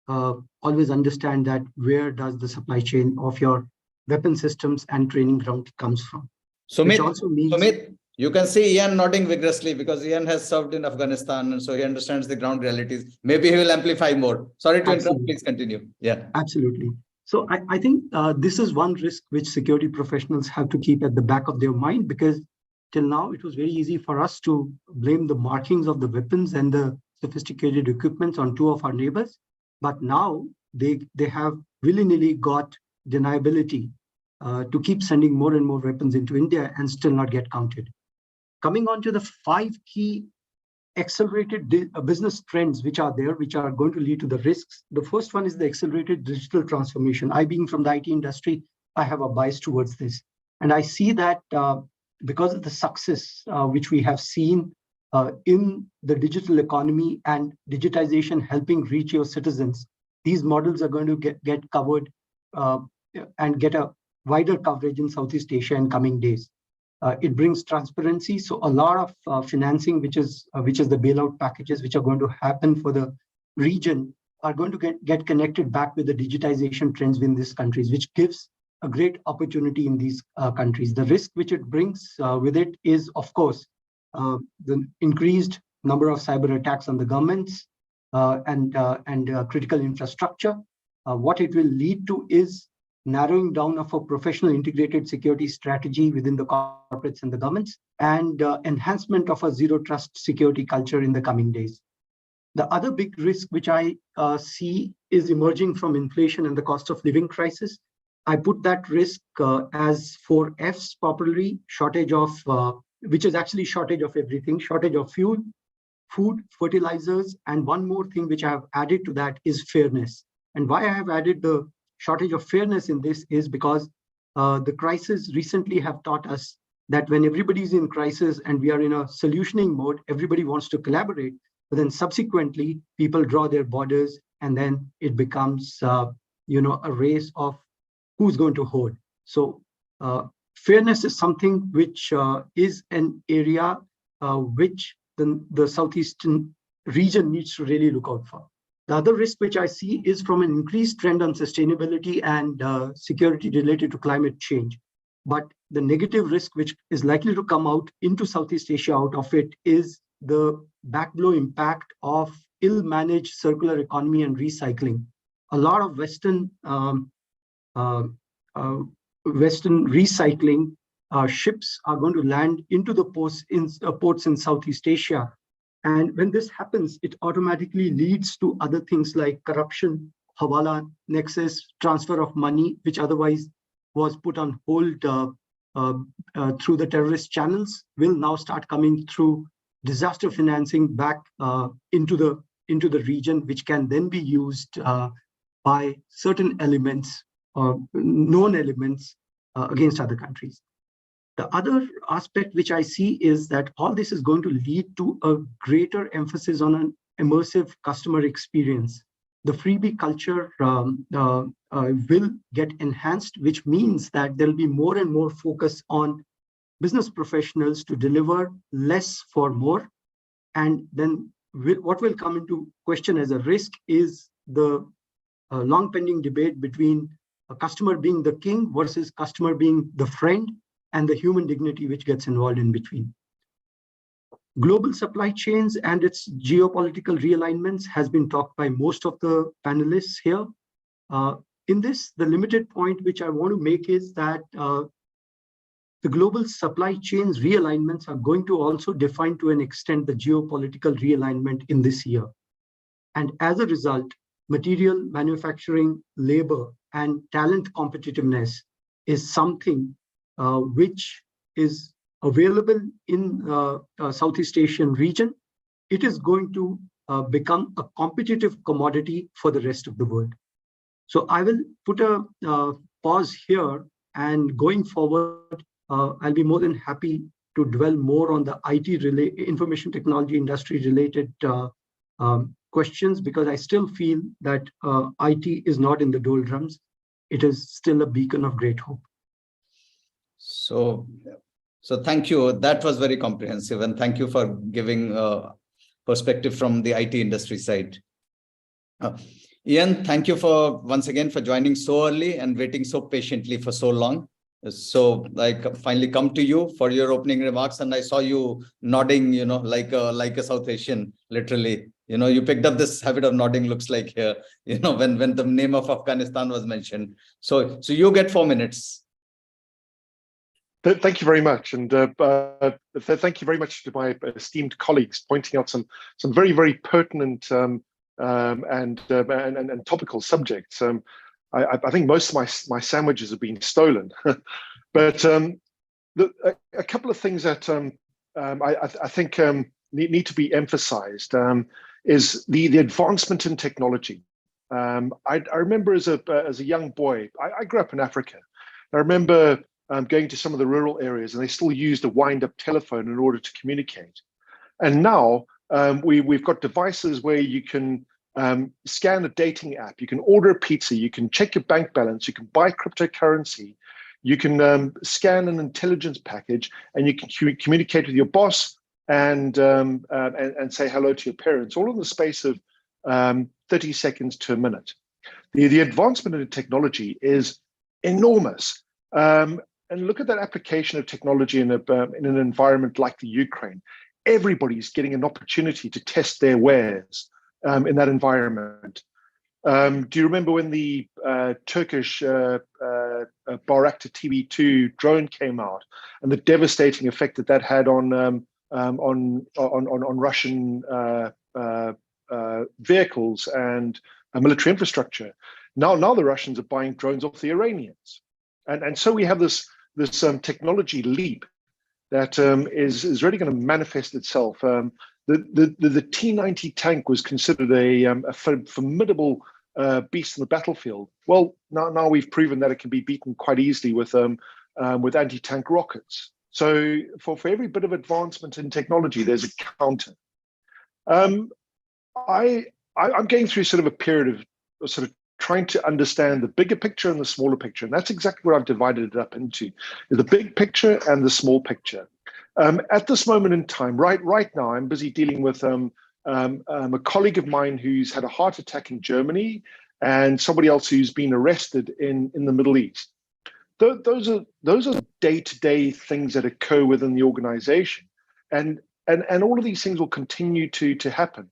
always understand that where does the supply chain of your weapon systems and training ground comes from. Sumit, also means, Sumit, you can see Ian nodding vigorously because Ian has served in Afghanistan and so he understands the ground realities. Maybe he will amplify more. Sorry to interrupt, please continue. Yeah. Absolutely. So I think this is one risk which security professionals have to keep at the back of their mind, because till now it was very easy for us to blame the markings of the weapons and the sophisticated equipment on two of our neighbors. But now they have willy-nilly got deniability to keep sending more and more weapons into India and still not get counted. Coming on to the 5 key accelerated business trends which are there, which are going to lead to the risks. The first one is the accelerated digital transformation. I, being from the IT industry, I have a bias towards this. And I see that because of the success which we have seen in the digital economy and digitization helping reach your citizens, these models are going to get covered and get a wider coverage in Southeast Asia in coming days. It brings transparency. So a lot of financing, which is the bailout packages, which are going to happen for the region, are going to get connected back with the digitization trends in these countries, which gives a great opportunity in these countries. The risk which it brings with it is, of course, the increased number of cyber attacks on the governments and critical infrastructure. What it will lead to is narrowing down of a professional integrated security strategy within the corporates and the governments, and enhancement of a zero trust security culture in the coming days. The other big risk which I see is emerging from inflation and the cost of living crisis. I put that risk as 4 Fs popularly: shortage of, which is actually shortage of everything, shortage of fuel, food, fertilizers, and one more thing which I have added to that is fairness. And why I have added the shortage of fairness in this is because the crisis recently have taught us that when everybody is in crisis and we are in a solutioning mode, everybody wants to collaborate, but then subsequently people draw their borders and then it becomes a race of who's going to hold. So fairness is something which is an area which the Southeastern region needs to really look out for. The other risk which I see is from an increased trend on sustainability and security related to climate change. But the negative risk which is likely to come out into Southeast Asia out of it is the backblow impact of ill-managed circular economy and recycling. A lot of Western recycling ships are going to land into the ports in Southeast Asia. And when this happens, it automatically leads to other things like corruption, hawala, nexus, transfer of money, which otherwise was put on hold through the terrorist channels, will now start coming through disaster financing back into the region, which can then be used by certain elements or known elements against other countries. The other aspect which I see is that all this is going to lead to a greater emphasis on an immersive customer experience. The freebie culture will get enhanced, which means that there'll be more and more focus on business professionals to deliver less for more. And then what will come into question as a risk is the long pending debate between a customer being the king versus customer being the friend, and the human dignity which gets involved in between. Global supply chains and its geopolitical realignments has been talked by most of the panelists here. In this, the limited point which I want to make is that the global supply chains realignments are going to also define to an extent the geopolitical realignment in this year. And as a result, material, manufacturing, labor, and talent competitiveness is something which is available in Southeast Asian region. It is going to become a competitive commodity for the rest of the world. So I will put a pause here, and going forward, I'll be more than happy to dwell more on the information technology industry related questions, because I still feel that IT is not in the doldrums. It is still a beacon of great hope. So thank you. That was very comprehensive, and thank you for giving perspective from the IT industry side. Ian, thank you once again for joining so early and waiting so patiently for so long. So like finally come to you for your opening remarks, and I saw you nodding, like a South Asian, literally. You picked up this habit of nodding, looks like here, when the name of Afghanistan was mentioned. So you get 4 minutes. Thank you very much, and thank you very much to my esteemed colleagues pointing out some very, very pertinent and topical subjects. I think most of my sandwiches have been stolen, but a couple of things that I think need to be emphasized is the advancement in technology. I remember as a young boy, I grew up in Africa. I remember going to some of the rural areas, and they still used a wind-up telephone in order to communicate. And now we've got devices where you can scan a dating app, you can order a pizza, you can check your bank balance, you can buy cryptocurrency, you can scan an intelligence package, and you can communicate with your boss and say hello to your parents, all in the space of 30 seconds to a minute. The advancement in technology is enormous. And look at that application of technology in an environment like the Ukraine. Everybody's getting an opportunity to test their wares in that environment. Do you remember when the Turkish Bayraktar TB2 drone came out, and the devastating effect that had on Russian vehicles and military infrastructure? Now the Russians are buying drones off the Iranians, and so we have this technology leap that is really going to manifest itself. The T-90 tank was considered a formidable beast in the battlefield. Well, now we've proven that it can be beaten quite easily with anti-tank rockets. So for every bit of advancement in technology, there's a counter. I'm going through sort of a period of sort of trying to understand the bigger picture and the smaller picture. And that's exactly what I've divided it up into, the big picture and the small picture. At this moment in time, right now, I'm busy dealing with a colleague of mine who's had a heart attack in Germany, and somebody else who's been arrested in the Middle East. Those are day-to-day things that occur within the organization. And all of these things will continue to happen.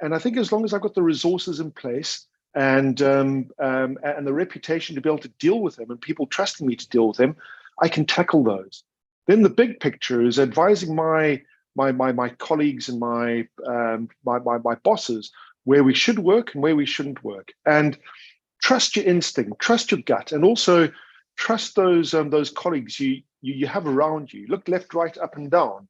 And I think as long as I've got the resources in place and the reputation to be able to deal with them, and people trusting me to deal with them, I can tackle those. Then the big picture is advising my colleagues and my bosses where we should work and where we shouldn't work. And trust your instinct, trust your gut, and also trust those colleagues you have around you. Look left, right, up, and down.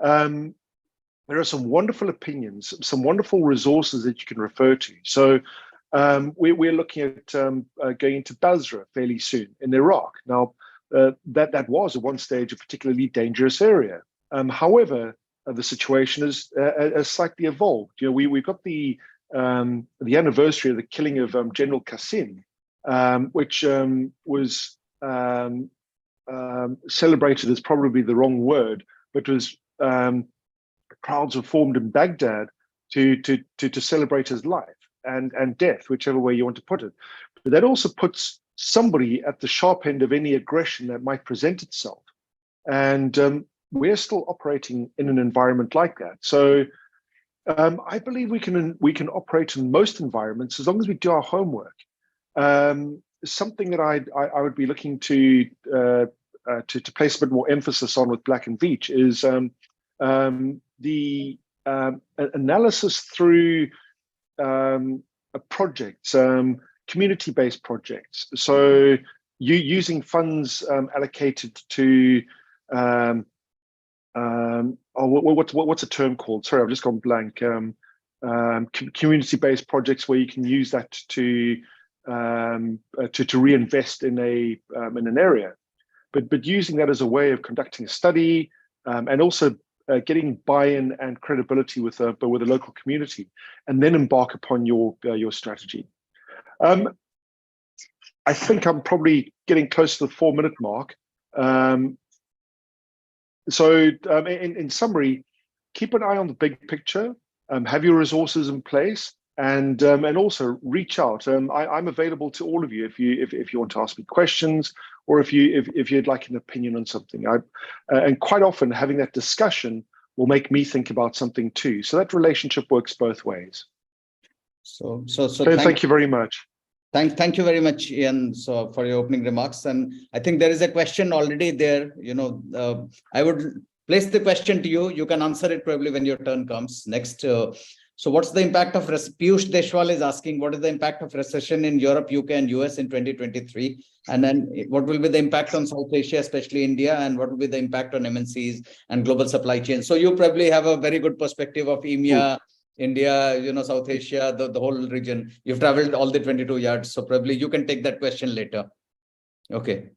There are some wonderful opinions, some wonderful resources that you can refer to. So we're looking at going into Basra fairly soon in Iraq. Now, that was at one stage a particularly dangerous area. However, the situation has slightly evolved. We've got the anniversary of the killing of General Qasim, which was celebrated is probably the wrong word, but was crowds were formed in Baghdad to celebrate his life and death, whichever way you want to put it. But that also puts somebody at the sharp end of any aggression that might present itself. And we're still operating in an environment like that. So I believe we can operate in most environments as long as we do our homework. Something that I would be looking to place a bit more emphasis on with Black and Veatch is the analysis through projects, community-based projects. So using funds allocated to what's a term called? Sorry, I've just gone blank. Community-based projects where you can use that to reinvest in an area, but using that as a way of conducting a study and also getting buy-in and credibility with the local community, and then embark upon your strategy. I think I'm probably getting close to the 4-minute mark. So in summary, keep an eye on the big picture, have your resources in place, and also reach out. I'm available to all of you if you want to ask me questions, or if you'd like an opinion on something. And quite often having that discussion will make me think about something too. So that relationship works both ways. So thank you very much. Thank you very much, Ian, for your opening remarks. And I think there is a question already there. I would place the question to you. You can answer it probably when your turn comes next. So what's the impact of Piyush Deshwal is asking, what is the impact of recession in Europe, UK, and US in 2023? And then what will be the impact on South Asia, especially India, and what will be the impact on MNCs and global supply chain? So you probably have a very good perspective of EMEA, India, South Asia, the whole region. You've traveled all the 22 yards, so probably you can take that question later. Okay.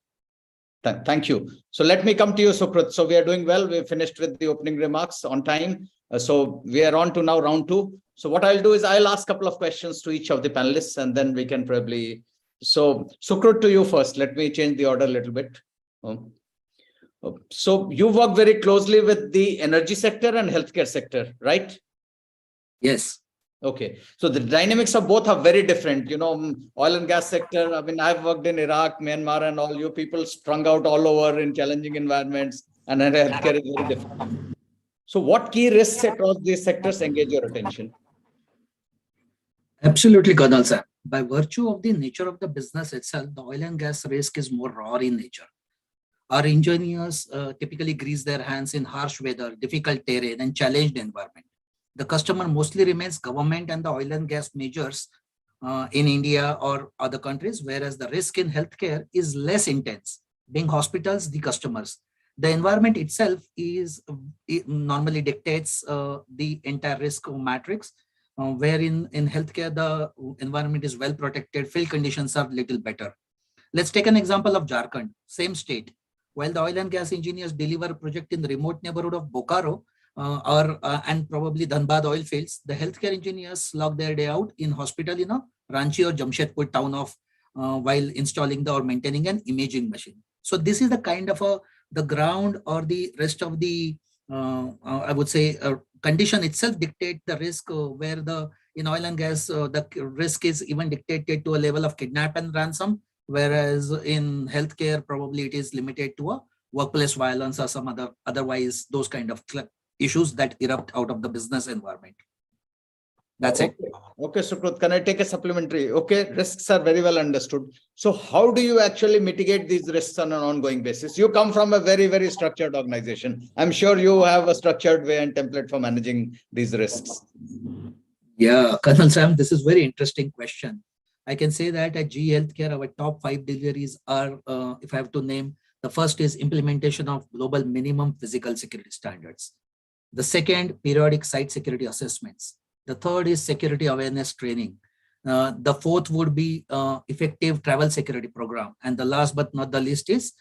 Thank you. So let me come to you, Sukrut. So we are doing well. We finished with the opening remarks on time. So we are on to now round 2. So what I'll do is I'll ask a couple of questions to each of the panelists, and then we can probably... So Sukrut, to you first. Let me change the order a little bit. So you work very closely with the energy sector and healthcare sector, right? Yes. Okay, so the dynamics of both are very different. Oil and gas sector, I mean, I've worked in Iraq, Myanmar, and all. You people strung out all over in challenging environments, and healthcare is very different. So what key risks across these sectors engage your attention? Absolutely, Colonel Sam. By virtue of the nature of the business itself, the oil and gas risk is more raw in nature. Our engineers typically grease their hands in harsh weather, difficult terrain, and challenged environment. The customer mostly remains government and the oil and gas majors in India or other countries, whereas the risk in healthcare is less intense, being hospitals, the customers. The environment itself it normally dictates the entire risk matrix, wherein in healthcare, the environment is well protected, field conditions are little better. Let's take an example of Jharkhand, same state. While the oil and gas engineers deliver a project in the remote neighborhood of Bokaro, and probably Dhanbad oil fields, the healthcare engineers slog their day out in hospital in a Ranchi or Jamshedpur town of while installing or maintaining an imaging machine. So this is the kind of the ground or the rest of the I would say condition itself dictate the risk, where in oil and gas the risk is even dictated to a level of kidnap and ransom, whereas in healthcare probably it is limited to a workplace violence or some otherwise those kind of issues that erupt out of the business environment. That's it. Okay, Sukrut, can I take a supplementary? Okay, risks are very well understood. So how do you actually mitigate these risks on an ongoing basis? You come from a very, very structured organization. I'm sure you have a structured way and template for managing these risks. Yeah, Colonel Sam, this is very interesting question. I can say that at GE Healthcare, our top 5 deliveries are, if I have to name, the first is implementation of global minimum physical security standards. The second, periodic site security assessments. The third is security awareness training. The fourth would be effective travel security program. And the last but not the least is,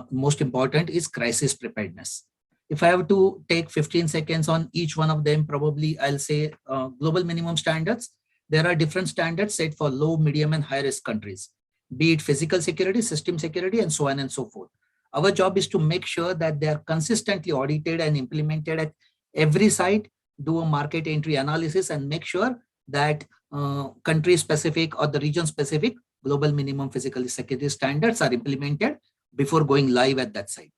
most important is crisis preparedness. If I have to take 15 seconds on each one of them, probably I'll say global minimum standards. There are different standards set for low, medium, and high risk countries, be it physical security, system security, and so on and so forth. Our job is to make sure that they are consistently audited and implemented at every site, do a market entry analysis, and make sure that country specific or the region specific global minimum physical security standards are implemented before going live at that site.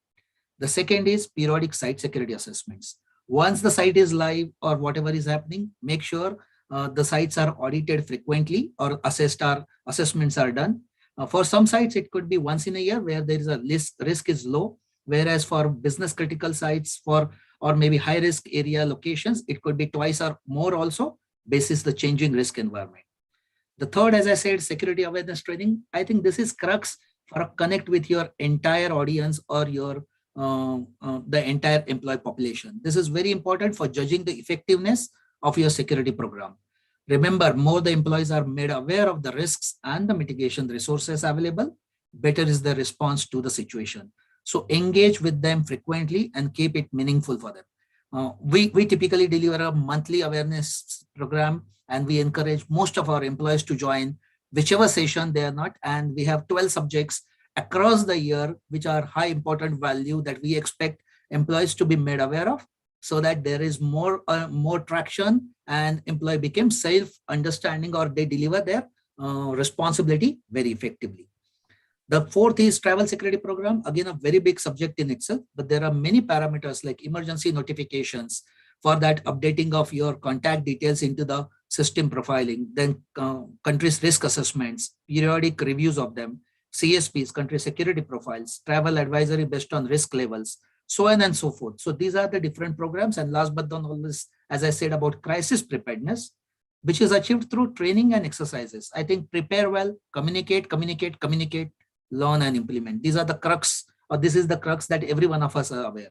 The second is periodic site security assessments. Once the site is live or whatever is happening, make sure the sites are audited frequently or assessments are done. For some sites, it could be once in a year where there is a risk is low, whereas for business critical sites or maybe high risk area locations, it could be twice or more also, basis the changing risk environment. The third, as I said, security awareness training. I think this is crux for a connect with your entire audience or your the entire employee population. This is very important for judging the effectiveness of your security program. Remember, more the employees are made aware of the risks and the mitigation resources available, better is the response to the situation. So engage with them frequently and keep it meaningful for them. We typically deliver a monthly awareness program, and we encourage most of our employees to join whichever session they are not. And we have 12 subjects across the year, which are high important value that we expect employees to be made aware of, so that there is more traction and employee become self-understanding, or they deliver their responsibility very effectively. The fourth is travel security program. Again, a very big subject in itself, but there are many parameters like emergency notifications, for that updating of your contact details into the system profiling, then country's risk assessments, periodic reviews of them, CSPs, country security profiles, travel advisory based on risk levels, so on and so forth. So these are the different programs. And last but not least, as I said about crisis preparedness, which is achieved through training and exercises. I think prepare well, communicate, learn and implement. These are the crux, or this is the crux that every one of us are aware.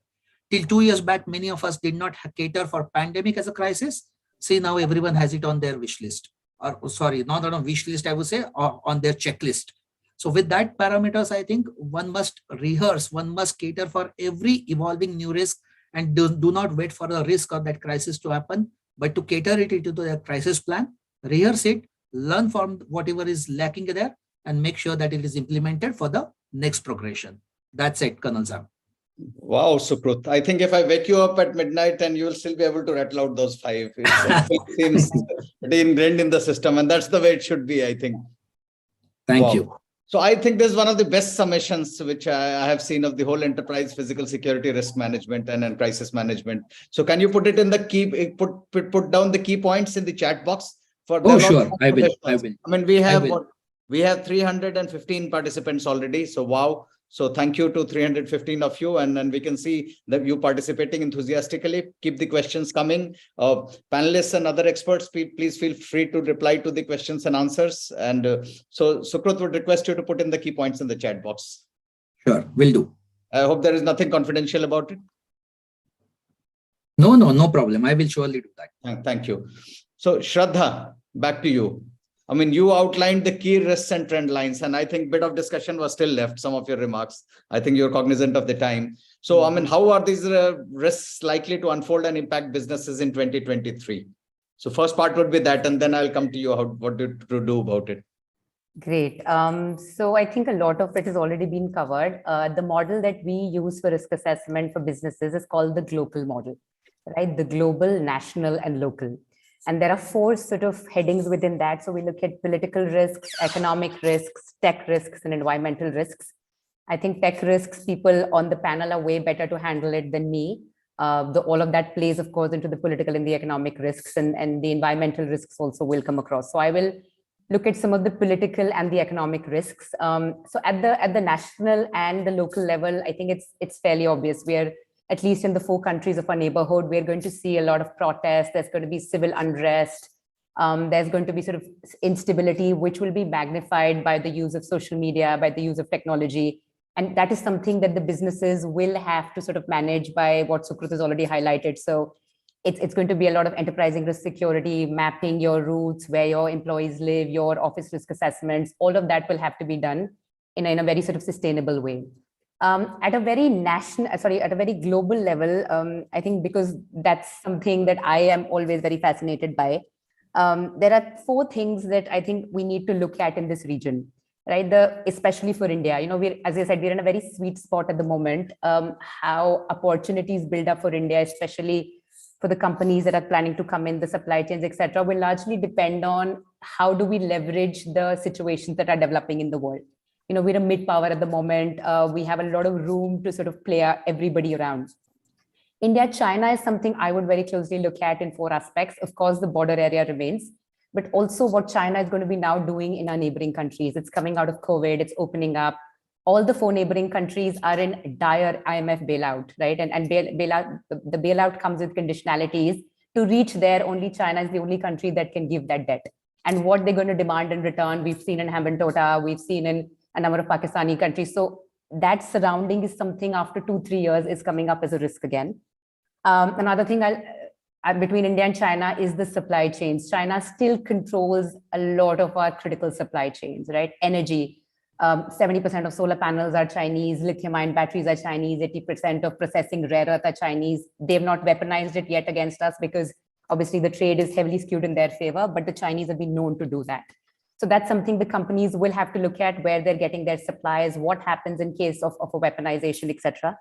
Till 2 years back, many of us did not cater for pandemic as a crisis. See, now everyone has it on their wish list, or sorry, not on a wish list, I would say, or on their checklist. So with that parameters, I think one must rehearse, one must cater for every evolving new risk, and do not wait for the risk or that crisis to happen, but to cater it into the crisis plan, rehearse it, learn from whatever is lacking there, and make sure that it is implemented for the next progression. That's it, Colonel Sam. Wow, Sukrut. I think if I wake you up at midnight and you will still be able to rattle out those 5. It seems ingrained in the system, and that's the way it should be, I think. Thank you. So I think this is one of the best summations which I have seen of the whole enterprise physical security, risk management, and crisis management. So can you put it in the key, put down the key points in the chat box for? Oh, sure. I will. I mean, we have 315 participants already. So wow. So thank you to 315 of you, and then we can see that you participating enthusiastically. Keep the questions coming. Panelists and other experts, please feel free to reply to the questions and answers. And so Sukrut would request you to put in the key points in the chat box. Sure, will do. I hope there is nothing confidential about it. No problem. I will surely do that. Thank you. So Shraddha, back to you. I mean, you outlined the key risks and trend lines, and I think a bit of discussion was still left, some of your remarks. I think you're cognizant of the time. So, I mean, how are these risks likely to unfold and impact businesses in 2023? So first part would be that, and then I'll come to you, what to do about it. Great. So I think a lot of it has already been covered. The model that we use for risk assessment for businesses is called the global model, right? The global, national, and local. And there are 4 sort of headings within that. So we look at political risks, economic risks, tech risks, and environmental risks. I think tech risks, people on the panel are way better to handle it than me. All of that plays, of course, into the political and the economic risks, and the environmental risks also will come across. So I will look at some of the political and the economic risks. So at the national and the local level, I think it's fairly obvious. We are, at least in the 4 countries of our neighborhood, we're going to see a lot of protests. There's going to be civil unrest. There's going to be sort of instability, which will be magnified by the use of social media, by the use of technology. And that is something that the businesses will have to sort of manage by what Sukrut has already highlighted. So it's going to be a lot of enterprising risk security, mapping your routes, where your employees live, your office risk assessments. All of that will have to be done in a very sort of sustainable way. At a very global level, I think because that's something that I am always very fascinated by. There are 4 things that I think we need to look at in this region, right? Especially for India, as I said, we're in a very sweet spot at the moment. How opportunities build up for India, especially for the companies that are planning to come in, the supply chains, etc., will largely depend on how do we leverage the situations that are developing in the world. We're a mid-power at the moment. We have a lot of room to sort of play everybody around. India, China is something I would very closely look at in 4 aspects. Of course, the border area remains, but also what China is going to be now doing in our neighboring countries. It's coming out of COVID, it's opening up. All the 4 neighboring countries are in dire IMF bailout, right? And the bailout comes with conditionalities. To reach there, only China is the only country that can give that debt. And what they're going to demand in return, we've seen in Hambantota, we've seen in a number of Pakistani countries. So that surrounding is something after 2-3 years is coming up as a risk again. Another thing between India and China is the supply chains. China still controls a lot of our critical supply chains, right? Energy. 70% of solar panels are Chinese, lithium-ion batteries are Chinese, 80% of processing rare earth are Chinese. They've not weaponized it yet against us because obviously the trade is heavily skewed in their favor, but the Chinese have been known to do that. So that's something the companies will have to look at, where they're getting their supplies, what happens in case of a weaponization, etc.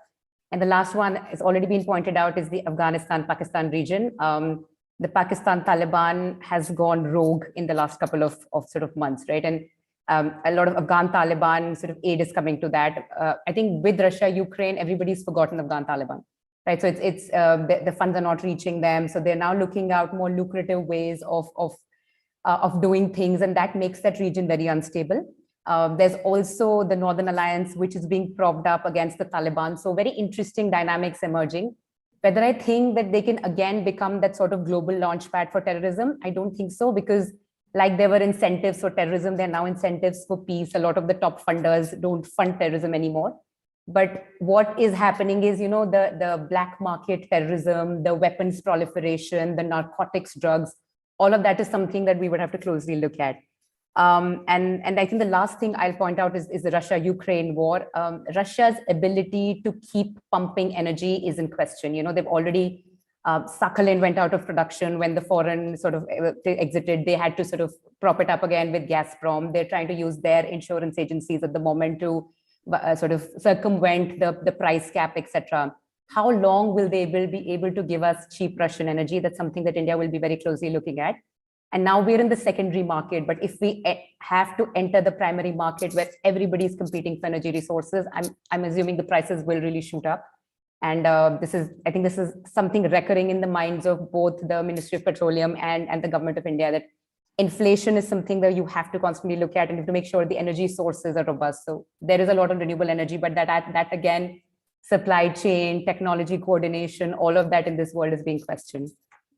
And the last one has already been pointed out is the Afghanistan-Pakistan region. The Pakistan Taliban has gone rogue in the last couple of sort of months, right? And a lot of Afghan Taliban sort of aid is coming to that. I think with Russia, Ukraine, everybody's forgotten Afghan Taliban, right? So the funds are not reaching them. So they're now looking out more lucrative ways of doing things, and that makes that region very unstable. There's also the Northern Alliance, which is being propped up against the Taliban. So very interesting dynamics emerging. Whether I think that they can again become that sort of global launchpad for terrorism, I don't think so, because like there were incentives for terrorism, there are now incentives for peace. A lot of the top funders don't fund terrorism anymore. But what is happening is, you know, the black market terrorism, the weapons proliferation, the narcotics, drugs, all of that is something that we would have to closely look at. And I think the last thing I'll point out is the Russia-Ukraine war. Russia's ability to keep pumping energy is in question. You know, they've already, Sakhalin went out of production when the foreign sort of exited. They had to sort of prop it up again with Gazprom. They're trying to use their insurance agencies at the moment to sort of circumvent the price cap, etc. How long will they be able to give us cheap Russian energy? That's something that India will be very closely looking at. And now we're in the secondary market, but if we have to enter the primary market where everybody's competing for energy resources, I'm assuming the prices will really shoot up. And I think this is something recurring in the minds of both the Ministry of Petroleum and the government of India, that inflation is something that you have to constantly look at, and you have to make sure the energy sources are robust. So there is a lot of renewable energy, but that again, supply chain, technology coordination, all of that in this world is being questioned.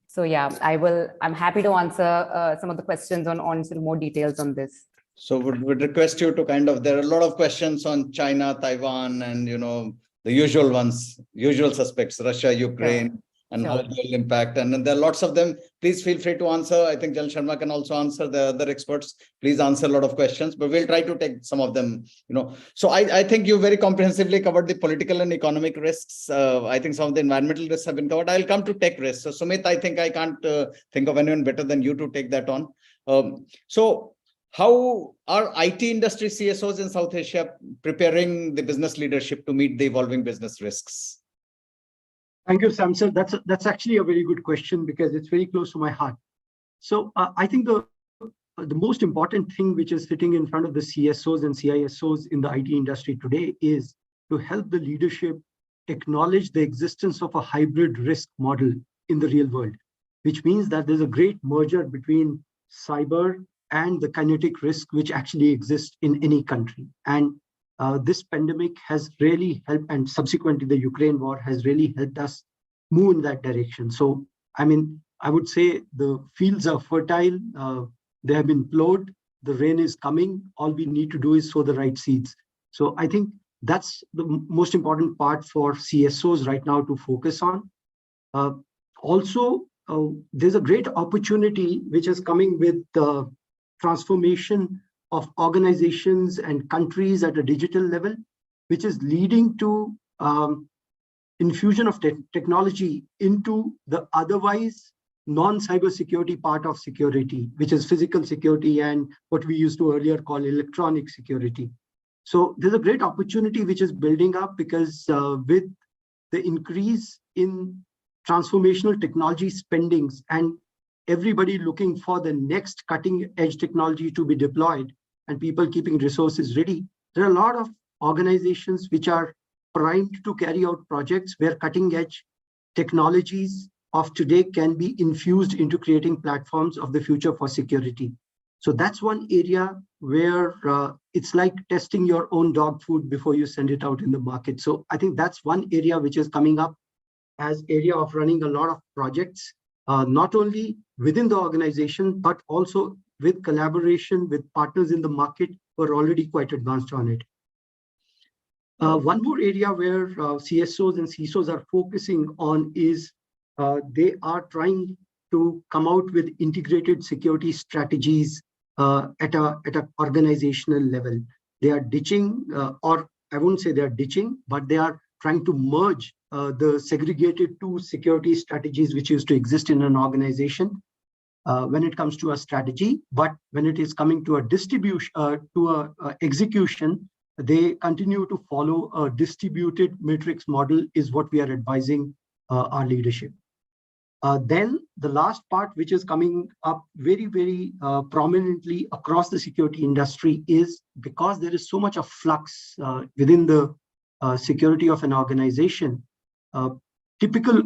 So yeah, I'm happy to answer some of the questions on sort of more details on this. So would request you to there are a lot of questions on China, Taiwan, and, you know, the usual ones, usual suspects, Russia, Ukraine, and how it will impact. And there are lots of them. Please feel free to answer. I think Jal Sharma can also answer. The other experts, please answer a lot of questions, but we'll try to take some of them, you know. So I think you very comprehensively covered the political and economic risks. I think some of the environmental risks have been covered. I'll come to tech risks. So Sumit, I think I can't think of anyone better than you to take that on. So how are IT industry CSOs in South Asia preparing the business leadership to meet the evolving business risks? Thank you, Sam sir. That's actually a very good question because it's very close to my heart. So I think the most important thing which is sitting in front of the CSOs and CISOs in the IT industry today is to help the leadership acknowledge the existence of a hybrid risk model in the real world, which means that there's a great merger between cyber and the kinetic risk which actually exists in any country. And this pandemic has really helped, and subsequently the Ukraine war has really helped us move in that direction. So, I mean, I would say the fields are fertile, they have been plowed, the rain is coming, all we need to do is sow the right seeds. So I think that's the most important part for CSOs right now to focus on. Also, there's a great opportunity which is coming with the transformation of organizations and countries at a digital level, which is leading to infusion of technology into the otherwise non-cybersecurity part of security, which is physical security and what we used to earlier call electronic security. So there's a great opportunity which is building up because with the increase in transformational technology spendings and everybody looking for the next cutting edge technology to be deployed and people keeping resources ready, there are a lot of organizations which are primed to carry out projects where cutting edge technologies of today can be infused into creating platforms of the future for security. So that's one area where it's like testing your own dog food before you send it out in the market. So I think that's one area which is coming up as area of running a lot of projects, not only within the organization, but also with collaboration with partners in the market who are already quite advanced on it. One more area where CSOs and CSOs are focusing on is they are trying to come out with integrated security strategies at a organizational level. They are ditching, or I won't say they are ditching, but they are trying to merge the segregated two security strategies which used to exist in an organization when it comes to a strategy. But when it is coming to a distribution, execution, they continue to follow a distributed matrix model is what we are advising our leadership. Then the last part, which is coming up very, very prominently across the security industry, is because there is so much of flux within the security of an organization. Typical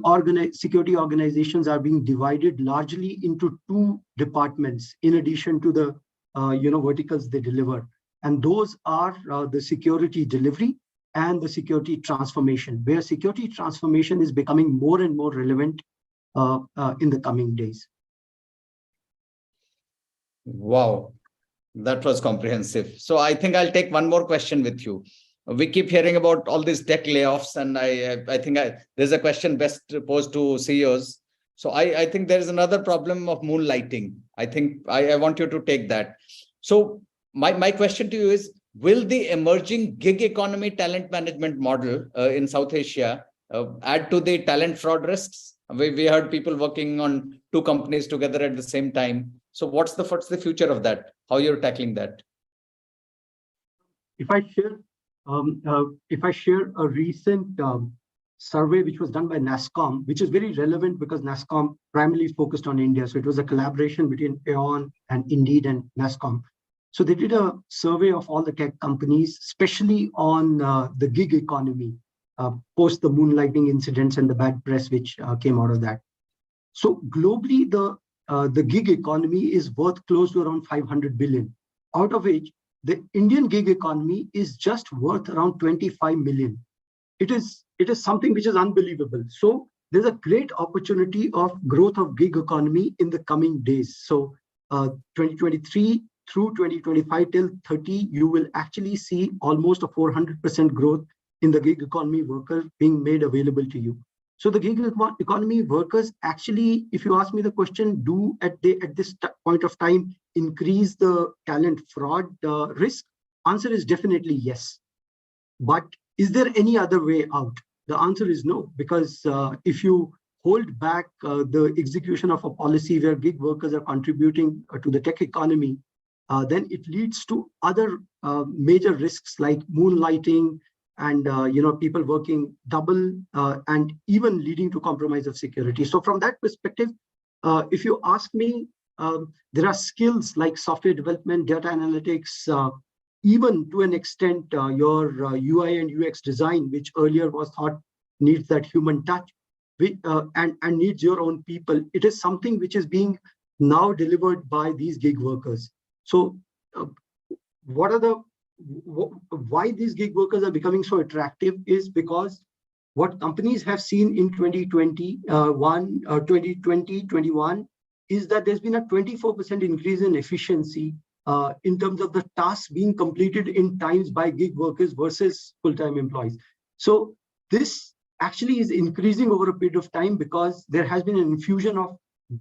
security organizations are being divided largely into two departments in addition to the verticals they deliver. And those are the security delivery and the security transformation, where security transformation is becoming more and more relevant in the coming days. Wow, that was comprehensive. So I think I'll take one more question with you. We keep hearing about all these tech layoffs, and I think there's a question best posed to CEOs. So I think there is another problem of moonlighting. I think I want you to take that. So my question to you is, will the emerging gig economy talent management model in South Asia add to the talent fraud risks? We heard people working on two companies together at the same time. So what's the future of that? How you're tackling that? If I share a recent survey which was done by NASSCOM, which is very relevant because NASSCOM primarily focused on India. So it was a collaboration between Aon and Indeed and NASSCOM. So they did a survey of all the tech companies, especially on the gig economy, post the moonlighting incidents and the bad press which came out of that. So globally, the gig economy is worth close to around 500 billion, out of which the Indian gig economy is just worth around 25 million. It is something which is unbelievable. So there's a great opportunity of growth of gig economy in the coming days. So 2023 through 2025 till 30, you will actually see almost a 400% growth in the gig economy workers being made available to you. So the gig economy workers actually, if you ask me the question, do at this point of time increase the talent fraud risk? Answer is definitely yes. But is there any other way out? The answer is no, because if you hold back the execution of a policy where gig workers are contributing to the tech economy, then it leads to other major risks like moonlighting and people working double and even leading to compromise of security. So from that perspective, if you ask me, there are skills like software development, data analytics, even to an extent your UI and UX design, which earlier was thought needs that human touch and needs your own people. It is something which is being now delivered by these gig workers. So why these gig workers are becoming so attractive is because what companies have seen in 2021 is that there's been a 24% increase in efficiency in terms of the tasks being completed in times by gig workers versus full-time employees. So this actually is increasing over a period of time because there has been an infusion of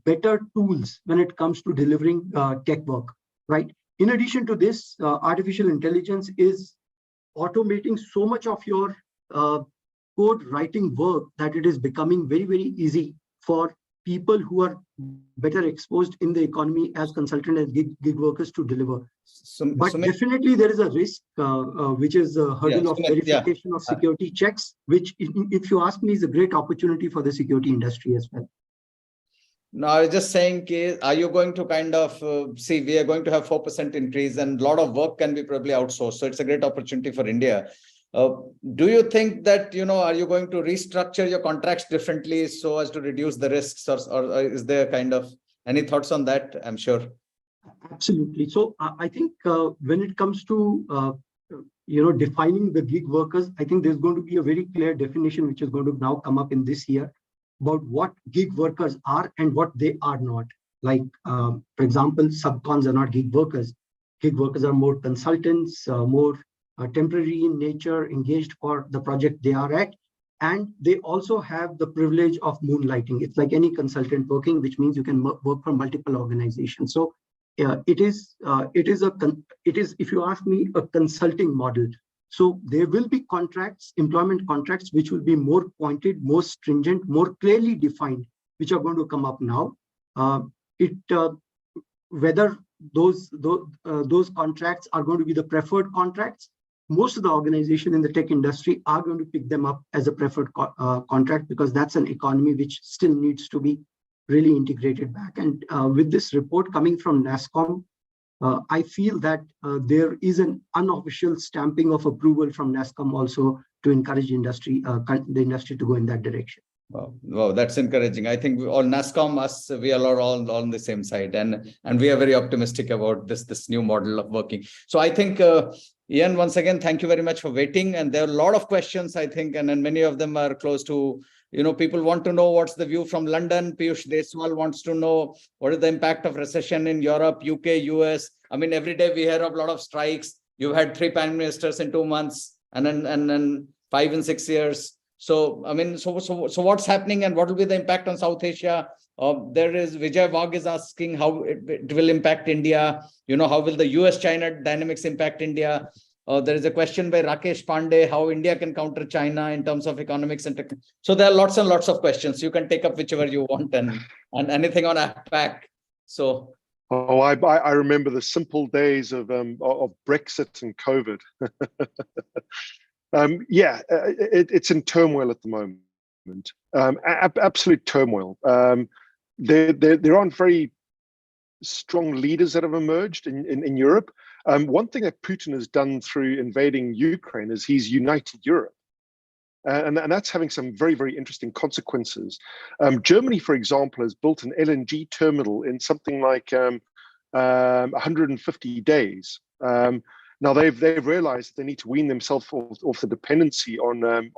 better tools when it comes to delivering tech work, right? In addition to this, artificial intelligence is automating so much of your code writing work that it is becoming very, very easy for people who are better exposed in the economy as consultant and gig workers to deliver. But definitely there is a risk, which is a hurdle of verification of security checks, which if you ask me is a great opportunity for the security industry as well. No, I was just saying, are you going to kind of see, we are going to have 4% increase and a lot of work can be probably outsourced. So it's a great opportunity for India. Do you think that, are you going to restructure your contracts differently so as to reduce the risks or is there kind of any thoughts on that? I'm sure. Absolutely. So I think when it comes to, defining the gig workers, I think there's going to be a very clear definition which is going to now come up in this year about what gig workers are and what they are not. Like, for example, subcons are not gig workers. Gig workers are more consultants, more temporary in nature, engaged for the project they are at. And they also have the privilege of moonlighting. It's like any consultant working, which means you can work for multiple organizations. So it is, if you ask me, a consulting model. So there will be contracts, employment contracts, which will be more pointed, more stringent, more clearly defined, which are going to come up now. Whether those contracts are going to be the preferred contracts, most of the organizations in the tech industry are going to pick them up as a preferred contract, because that's an economy which still needs to be really integrated back. And with this report coming from NASSCOM, I feel that there is an unofficial stamping of approval from NASSCOM also to encourage industry, the industry to go in that direction. Wow, that's encouraging. I think all NASSCOM, us, we are all on the same side, and we are very optimistic about this new model of working. So I think, Ian, once again, thank you very much for waiting. And there are a lot of questions, I think, and many of them are close to, people want to know what's the view from London. Piyush Deswal wants to know what is the impact of recession in Europe, UK, US. I mean, every day we hear of a lot of strikes. You've had 3 prime ministers in 2 months, and then 5 in 6 years. So, I mean, so what's happening, and what will be the impact on South Asia? There is Vijay Wagh is asking how it will impact India. How will the US-China dynamics impact India? There is a question by Rakesh Pandey, how India can counter China in terms of economics and tech. So there are lots and lots of questions. You can take up whichever you want, and anything on APAC. So. Oh, I remember the simple days of Brexit and COVID. It's in turmoil at the moment. Absolute turmoil. There aren't very strong leaders that have emerged in Europe. One thing that Putin has done through invading Ukraine is he's united Europe. And that's having some very, very interesting consequences. Germany, for example, has built an LNG terminal in something like 150 days. Now they've realized that they need to wean themselves off the dependency on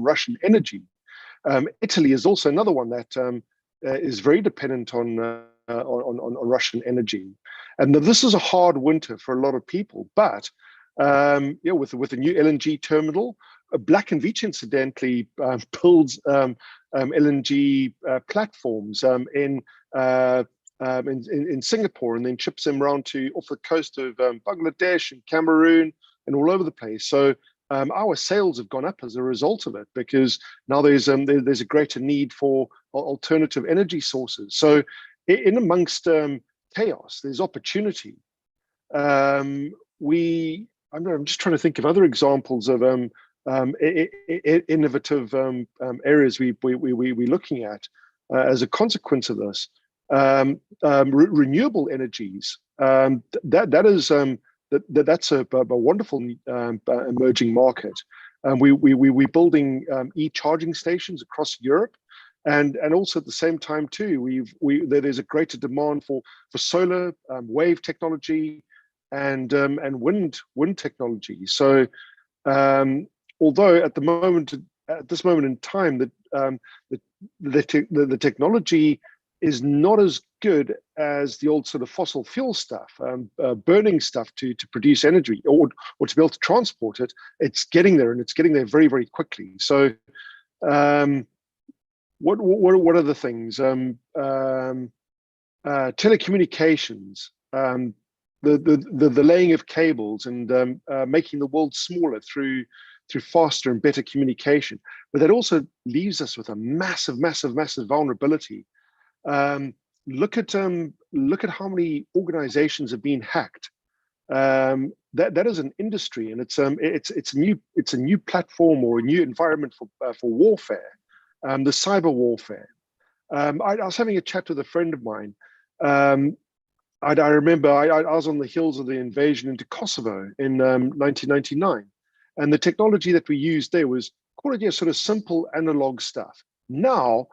Russian energy. Italy is also another one that is very dependent on Russian energy, and this is a hard winter for a lot of people. But with the new LNG terminal, Black & Veatch incidentally builds LNG platforms in Singapore, and then ships them around off the coast of Bangladesh and Cameroon and all over the place. So our sales have gone up as a result of it, because now there's a greater need for alternative energy sources. So in amongst chaos, there's opportunity. I'm just trying to think of other examples of innovative areas we're looking at as a consequence of this. Renewable energies, that's a wonderful emerging market. We're building e-charging stations across Europe, and also at the same time too, there's a greater demand for solar, wave technology, and wind technology. So although at this moment in time, the technology is not as good as the old sort of fossil fuel stuff, burning stuff to produce energy or to be able to transport it. It's getting there, and it's getting there very, very quickly. So what are the things? Telecommunications, the laying of cables, and making the world smaller through faster and better communication. But that also leaves us with a massive vulnerability. Look at how many organizations have been hacked. That is an industry, and it's a new platform or a new environment for warfare, the cyber warfare. I was having a chat with a friend of mine. I remember I was on the heels of the invasion into Kosovo in 1999, and the technology that we used there was sort of simple analog stuff. Now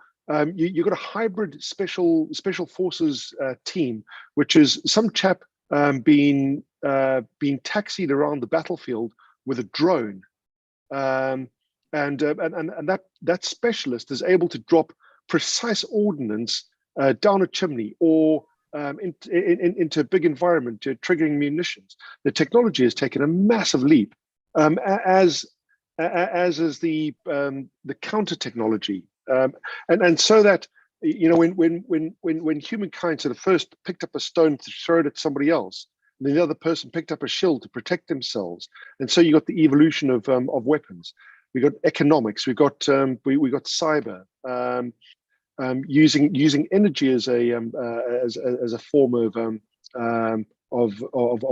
you've got a hybrid special forces team, which is some chap being taxied around the battlefield with a drone, and that specialist is able to drop precise ordnance down a chimney or into a big environment, triggering munitions. The technology has taken a massive leap, as is the counter technology, and so that, you know, when humankind sort of first picked up a stone to throw it at somebody else, and then the other person picked up a shield to protect themselves, and so you got the evolution of weapons. We got economics. We got cyber. Using energy as a form of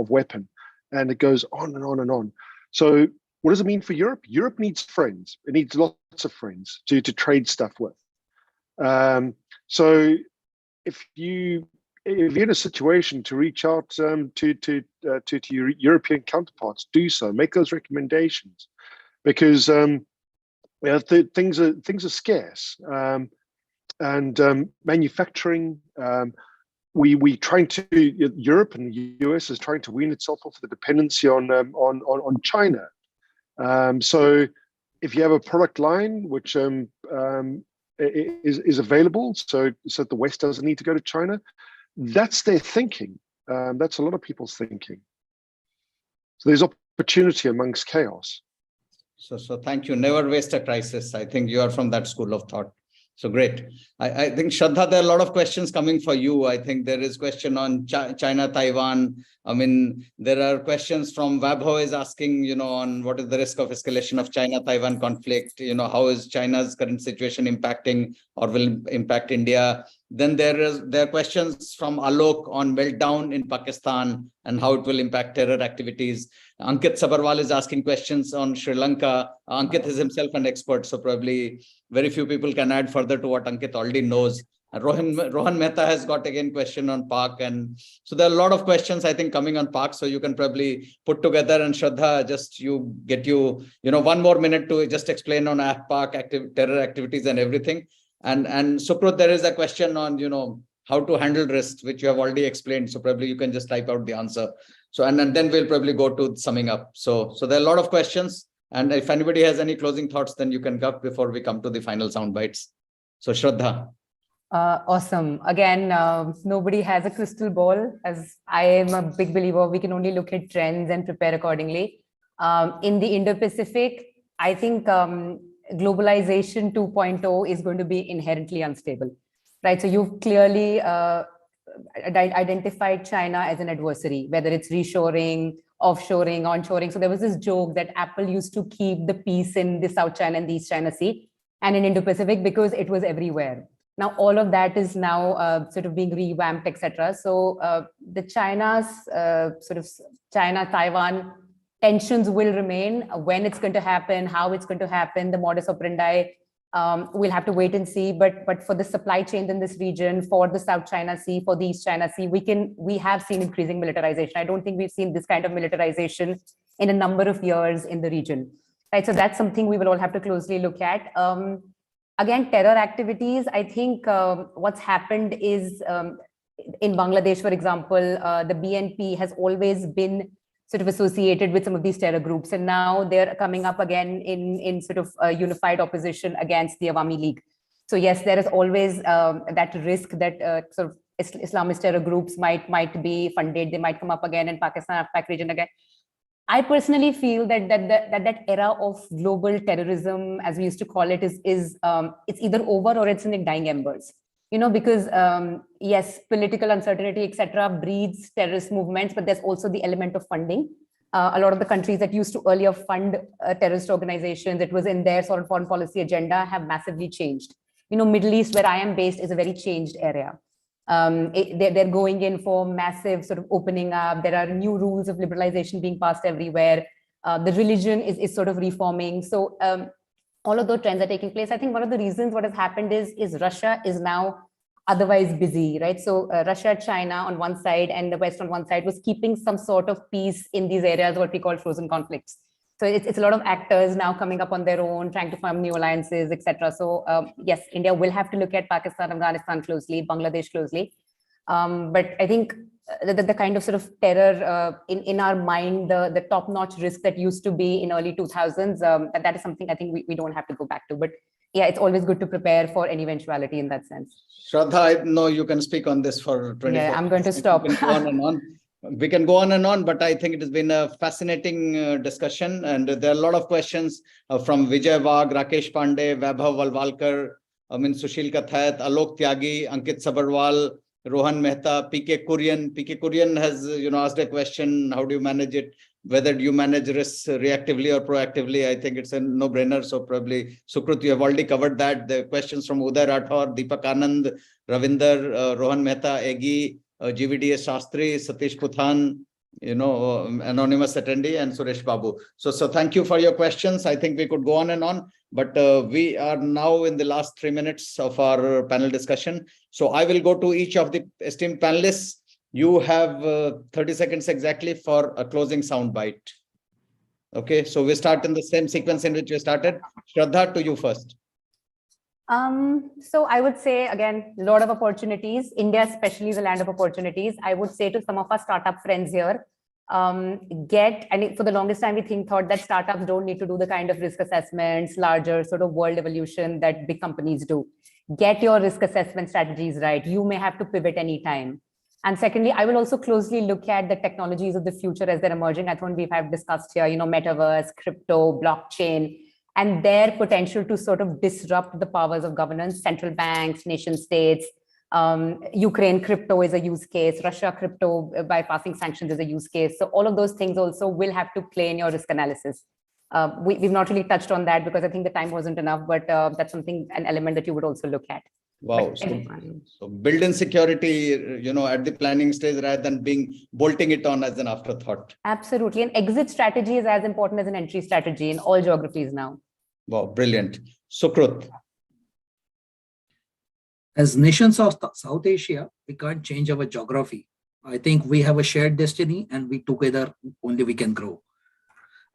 weapon, and it goes on and on and on. So what does it mean for Europe? Europe needs friends. It needs lots of friends to trade stuff with. So if you're in a situation to reach out to your European counterparts, do so. Make those recommendations, because things are scarce. And manufacturing, we trying to, Europe and the US is trying to wean itself off the dependency on China. So if you have a product line which is available, so the West doesn't need to go to China, that's their thinking. That's a lot of people's thinking. So there's opportunity amongst chaos. So thank you. Never waste a crisis. I think you are from that school of thought. So great. I think, Shraddha, there are a lot of questions coming for you. I think there is question on China, Taiwan. I mean, there are questions from Wabho is asking, you know, on what is the risk of escalation of China-Taiwan conflict? You know, how is China's current situation impacting or will impact India? Then there are questions from Alok on meltdown in Pakistan and how it will impact terror activities. Ankit Sabarwal is asking questions on Sri Lanka. Ankit is himself an expert, so probably very few people can add further to what Ankit already knows. Rohan Mehta has got again question on Pak, and so there are a lot of questions I think coming on Pak. So you can probably put together, and Shraddha, just you know 1 more minute to just explain on Pak terror activities and everything. And Sukrut, there is a question on, you know, how to handle risks, which you have already explained. So probably you can just type out the answer. So and then we'll probably go to summing up. So there are a lot of questions, and if anybody has any closing thoughts, then you can go before we come to the final sound bites. So Shraddha. Awesome. Again, nobody has a crystal ball. As I am a big believer, we can only look at trends and prepare accordingly. In the Indo-Pacific, I think globalization 2.0 is going to be inherently unstable, right? So you've clearly identified China as an adversary, whether it's reshoring, offshoring, onshoring. So there was this joke that Apple used to keep the peace in the South China and the East China Sea and in Indo-Pacific because it was everywhere. Now, all of that is now sort of being revamped, etc. So the China-Taiwan tensions will remain. When it's going to happen, how it's going to happen, the modus operandi, we'll have to wait and see. But for the supply chain in this region, for the South China Sea, for the East China Sea, we have seen increasing militarization. I don't think we've seen this kind of militarization in a number of years in the region, right? So that's something we will all have to closely look at. Again, terror activities, I think what's happened is in Bangladesh, for example, the BNP has always been sort of associated with some of these terror groups. And now they're coming up again in sort of unified opposition against the Awami League. So yes, there is always that risk that sort of Islamist terror groups might be funded. They might come up again in Pakistan, AFPAC region again. I personally feel that era of global terrorism, as we used to call it, is it's either over or it's in dying embers. You know, because yes, political uncertainty, etc., breeds terrorist movements, but there's also the element of funding. A lot of the countries that used to earlier fund terrorist organizations, it was in their sort of foreign policy agenda, have massively changed. You know, Middle East, where I am based, is a very changed area. They're going in for massive sort of opening up. There are new rules of liberalization being passed everywhere. The religion is sort of reforming. So all of those trends are taking place. I think one of the reasons what has happened is Russia is now otherwise busy, right? So Russia, China on one side and the West on one side was keeping some sort of peace in these areas, what we call frozen conflicts. So it's a lot of actors now coming up on their own, trying to form new alliances, etc. So yes, India will have to look at Pakistan, Afghanistan closely, Bangladesh closely. But I think the kind of sort of terror in our mind, the top-notch risk that used to be in early 2000s, that is something I think we don't have to go back to. But yeah, it's always good to prepare for any eventuality in that sense. Shraddha, I know you can speak on this for 24 Yeah, I'm going to minutes. stop. We can go on and on. We can go on and on, but I think it has been a fascinating discussion. And there are a lot of questions from Vijay Wagh, Rakesh Pandey, Vaibhav Valvalkar, Sushil Kathayat, Alok Tyagi, Ankit Sabarwal, Rohan Mehta, PK Kurian. PK Kurian has asked a question, how do you manage it? Whether you manage risks reactively or proactively, I think it's a no-brainer. So probably, Sukrut, you have already covered that. The questions from Uday Rathor, Deepak Anand, Ravinder, Rohan Mehta, Egi, GVDS Shastri, Satish Puthan, anonymous attendee, and Suresh Babu. So thank you for your questions. I think we could go on and on, but we are now in the last 3 minutes of our panel discussion. So I will go to each of the esteemed panelists. You have 30 seconds exactly for a closing soundbite. Okay, so we start in the same sequence in which we started. Shraddha, to you first. So I would say, again, a lot of opportunities. India especially is a land of opportunities. I would say to some of our startup friends here, for the longest time, we thought that startups don't need to do the kind of risk assessments, larger sort of world evolution that big companies do. Get your risk assessment strategies right. You may have to pivot anytime. And secondly, I will also closely look at the technologies of the future as they're emerging. I think we have discussed here, metaverse, crypto, blockchain, and their potential to sort of disrupt the powers of governance, central banks, nation states. Ukraine crypto is a use case. Russia crypto bypassing sanctions is a use case. So all of those things also will have to play in your risk analysis. We've not really touched on that because I think the time wasn't enough, but that's an element that you would also look at. Wow. So build in security, at the planning stage rather than bolting it on as an afterthought. Absolutely. An exit strategy is as important as an entry strategy in all geographies now. Wow, brilliant. Sukrut. As nations of South Asia, we can't change our geography. I think we have a shared destiny and together only we can grow.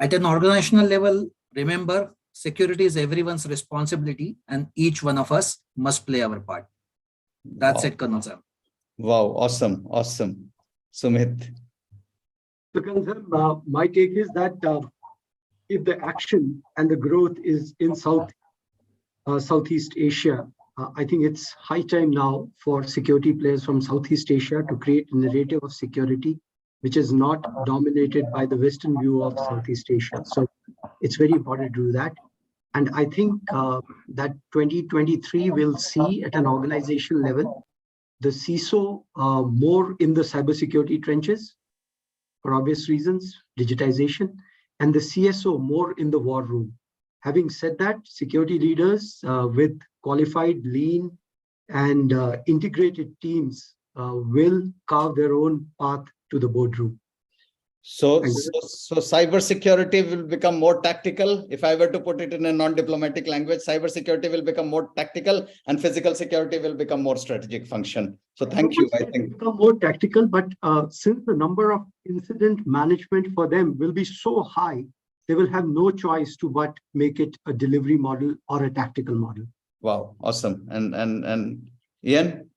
At an organizational level, remember, security is everyone's responsibility and each one of us must play our part. That's it, Colonel Sam. Wow, awesome. Awesome. Sumit. So, Colonel, my take is that if the action and the growth is in Southeast Asia, I think it's high time now for security players from Southeast Asia to create a narrative of security which is not dominated by the Western view of Southeast Asia. So it's very important to do that. And I think that 2023 will see at an organization level, the CISO more in the cybersecurity trenches for obvious reasons, digitization, and the CSO more in the war room. Having said that, security leaders with qualified, lean, and integrated teams will carve their own path to the boardroom. So cybersecurity will become more tactical. If I were to put it in a non-diplomatic language, cybersecurity will become more tactical and physical security will become more strategic function. So thank you. I think become more tactical, but since the number of incident management for them will be so high, they will have no choice to but make it a delivery model or a tactical model. Wow, awesome. And Ian?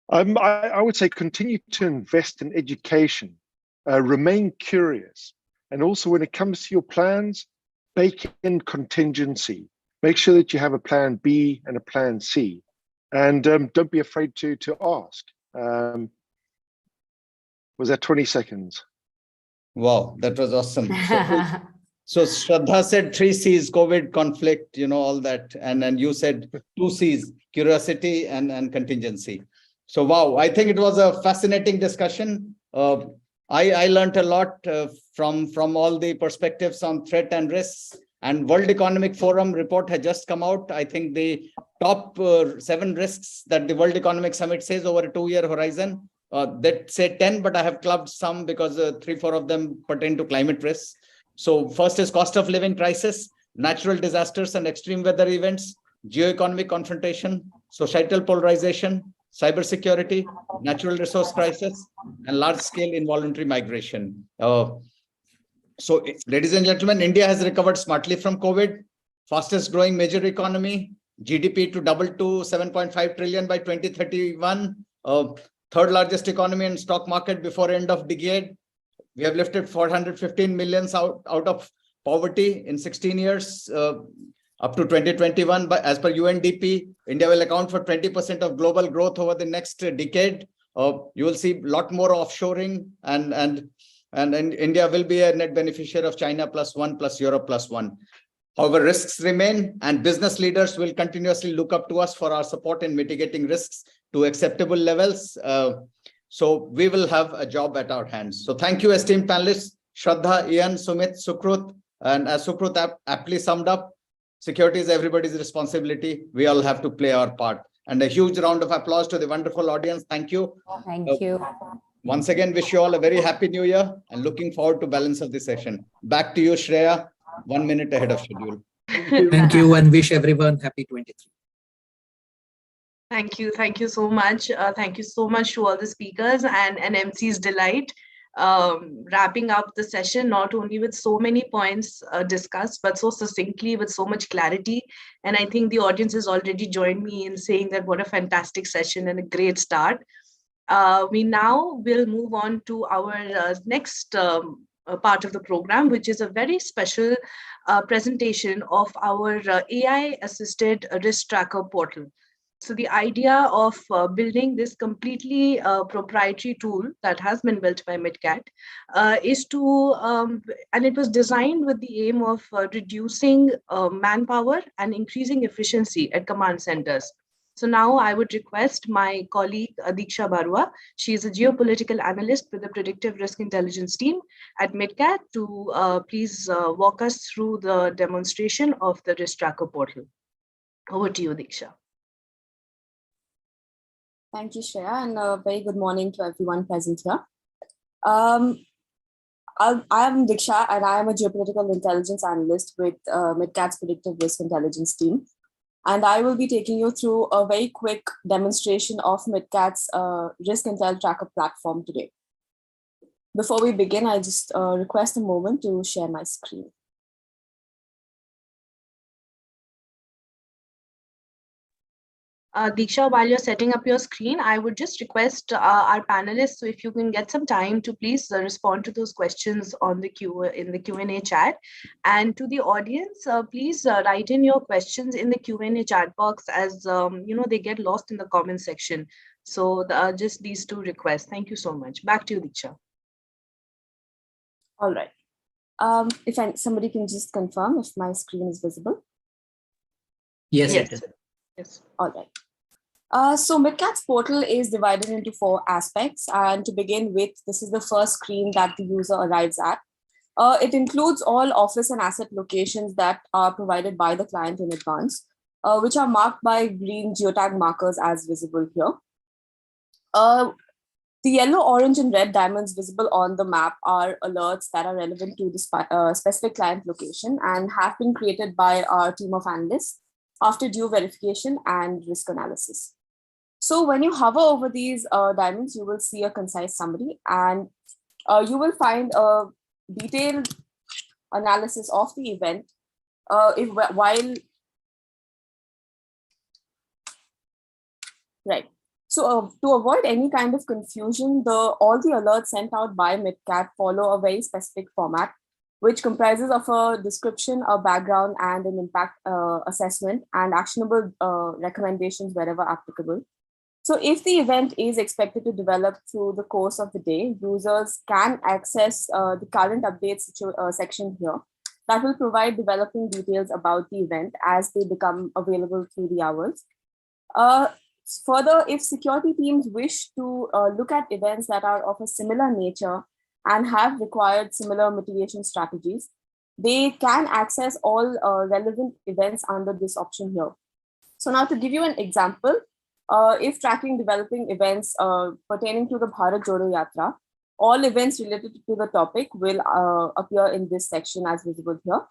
I would say continue to invest in education, remain curious. And also when it comes to your plans, bake in contingency. Make sure that you have a plan B and a plan C. And don't be afraid to ask. Was that 20 seconds? Wow, that was awesome. So Shraddha said 3 C's, COVID, conflict, all that. And you said 2 C's, curiosity and contingency. So, wow, I think it was a fascinating discussion. I learned a lot from all the perspectives on threat and risks. And World Economic Forum report had just come out. I think the top 7 risks that the World Economic Summit says over a 2-year horizon, that say 10, but I have clubbed some because 3-4 of them pertain to climate risks. So first is cost of living crisis, natural disasters and extreme weather events, geoeconomic confrontation, societal polarization, cybersecurity, natural resource crisis, and large-scale involuntary migration. So, ladies and gentlemen, India has recovered smartly from COVID, fastest growing major economy, GDP to double to 7.5 trillion by 2031, third largest economy and stock market before end of decade. We have lifted 415 millions out of poverty in 16 years. Up to 2021, but as per UNDP, India will account for 20% of global growth over the next decade. You will see a lot more offshoring, and India will be a net beneficiary of China +1 plus Europe +1. However, risks remain, and business leaders will continuously look up to us for our support in mitigating risks to acceptable levels. So we will have a job at our hands. So thank you, esteemed panelists, Shraddha, Ian, Sumit, Sukrut, and as Sukrut aptly summed up, security is everybody's responsibility. We all have to play our part. And a huge round of applause to the wonderful audience. Thank you. Thank you. Once again, wish you all a very happy new year and looking forward to balance of the session. Back to you, Shreya, 1 minute ahead of schedule. Thank you, and wish everyone happy 23. Thank you. Thank you so much. Thank you so much to all the speakers and MC's delight. Wrapping up the session, not only with so many points discussed, but so succinctly with so much clarity. And I think the audience has already joined me in saying that what a fantastic session and a great start. We now will move on to our next part of the program, which is a very special presentation of our AI-assisted risk tracker portal. So the idea of building this completely proprietary tool that has been built by MitKat is to, and it was designed with the aim of reducing manpower and increasing efficiency at command centers. So now I would request my colleague Diksha Barua. She is a geopolitical analyst with the predictive risk intelligence team at MitKat to please walk us through the demonstration of the risk tracker portal. Over to you, Diksha. Thank you, Shreya, and a very good morning to everyone present here. I am Diksha, and I am a geopolitical intelligence analyst with MitKat's predictive risk intelligence team. And I will be taking you through a very quick demonstration of MitKat's risk intel tracker platform today. Before we begin, I just request a moment to share my screen. Diksha, while you're setting up your screen, I would just request our panelists, so if you can get some time to please respond to those questions on the in the Q&A chat. And to the audience, please write in your questions in the Q&A chat box, as you know, they get lost in the comment section. So just these two requests. Thank you so much. Back to you, Diksha. All right. If somebody can just confirm if my screen is visible. Yes, Yes. it is. Yes. All right. So MitKat's portal is divided into 4 aspects. And to begin with, this is the first screen that the user arrives at. It includes all office and asset locations that are provided by the client in advance, which are marked by green geotag markers as visible here. The yellow, orange, and red diamonds visible on the map are alerts that are relevant to the specific client location and have been created by our team of analysts after due verification and risk analysis. So when you hover over these diamonds, you will see a concise summary, and you will find a detailed analysis of the event right. So to avoid any kind of confusion, all the alerts sent out by MitKat follow a very specific format, which comprises of a description, a background, and an impact assessment, and actionable recommendations wherever applicable. So if the event is expected to develop through the course of the day, users can access the current updates section here that will provide developing details about the event as they become available through the hours. Further, if security teams wish to look at events that are of a similar nature and have required similar mitigation strategies, they can access all relevant events under this option here. So now, to give you an example, if tracking developing events pertaining to the Bharat Jodo Yatra, all events related to the topic will appear in this section as visible here.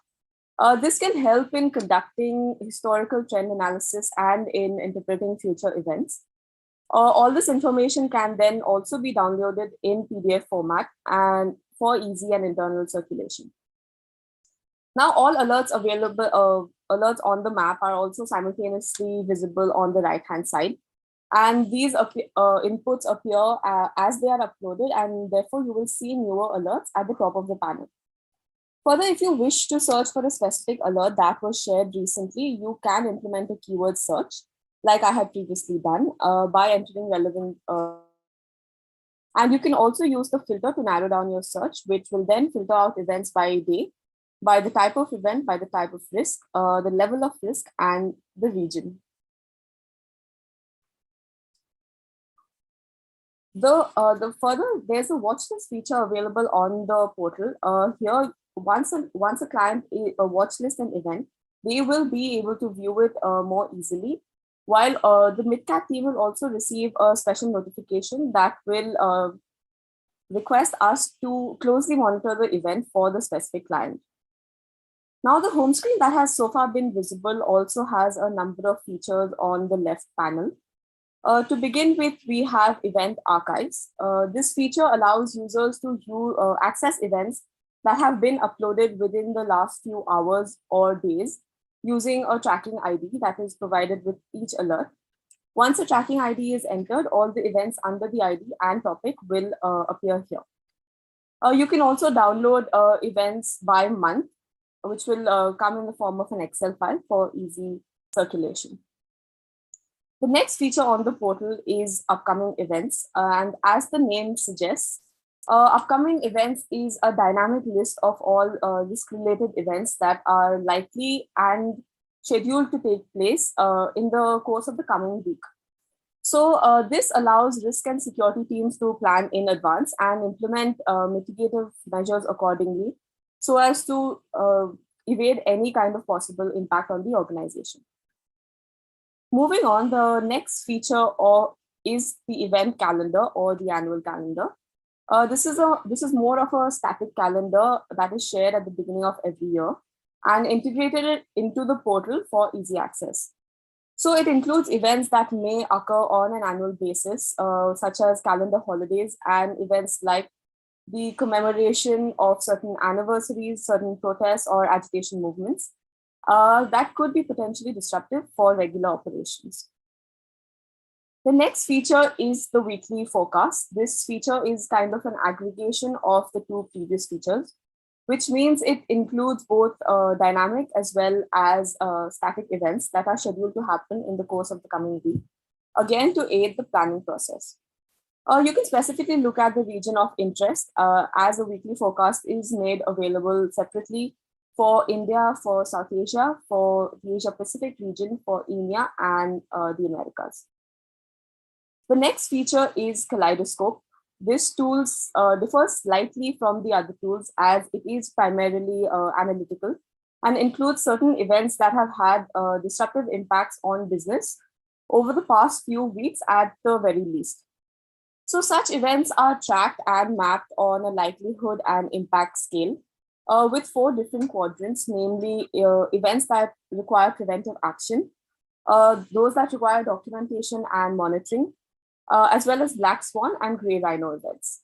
This can help in conducting historical trend analysis and in interpreting future events. All this information can then also be downloaded in PDF format and for easy and internal circulation. Now, all alerts available, alerts on the map are also simultaneously visible on the right-hand side. And these inputs appear as they are uploaded, and therefore you will see newer alerts at the top of the panel. Further, if you wish to search for a specific alert that was shared recently, you can implement a keyword search, like I had previously done, by entering relevant. And you can also use the filter to narrow down your search, which will then filter out events by day, by the type of event, by the type of risk, the level of risk, and the region. The further, there's a watch list feature available on the portal. Here, once a client watch list an event, they will be able to view it more easily. While the MitKat team will also receive a special notification that will request us to closely monitor the event for the specific client. Now, the home screen that has so far been visible also has a number of features on the left panel. To begin with, we have event archives. This feature allows users to access events that have been uploaded within the last few hours or days using a tracking ID that is provided with each alert. Once a tracking ID is entered, all the events under the ID and topic will appear here. You can also download events by month, which will come in the form of an Excel file for easy circulation. The next feature on the portal is upcoming events. And as the name suggests, upcoming events is a dynamic list of all risk-related events that are likely and scheduled to take place in the course of the coming week. So this allows risk and security teams to plan in advance and implement mitigative measures accordingly so as to evade any kind of possible impact on the organization. Moving on, the next feature is the event calendar or the annual calendar. This is more of a static calendar that is shared at the beginning of every year and integrated into the portal for easy access. So it includes events that may occur on an annual basis, such as calendar holidays and events like the commemoration of certain anniversaries, certain protests or agitation movements. That could be potentially disruptive for regular operations. The next feature is the weekly forecast. This feature is kind of an aggregation of the two previous features, which means it includes both dynamic as well as static events that are scheduled to happen in the course of the coming week, again to aid the planning process. You can specifically look at the region of interest as a weekly forecast is made available separately for India, for South Asia, for the Asia Pacific region, for EMEA, and the Americas. The next feature is Kaleidoscope. This tool differs slightly from the other tools as it is primarily analytical and includes certain events that have had disruptive impacts on business over the past few weeks at the very least. So such events are tracked and mapped on a likelihood and impact scale with 4 different quadrants, namely events that require preventive action, those that require documentation and monitoring, as well as black swan and gray rhino events.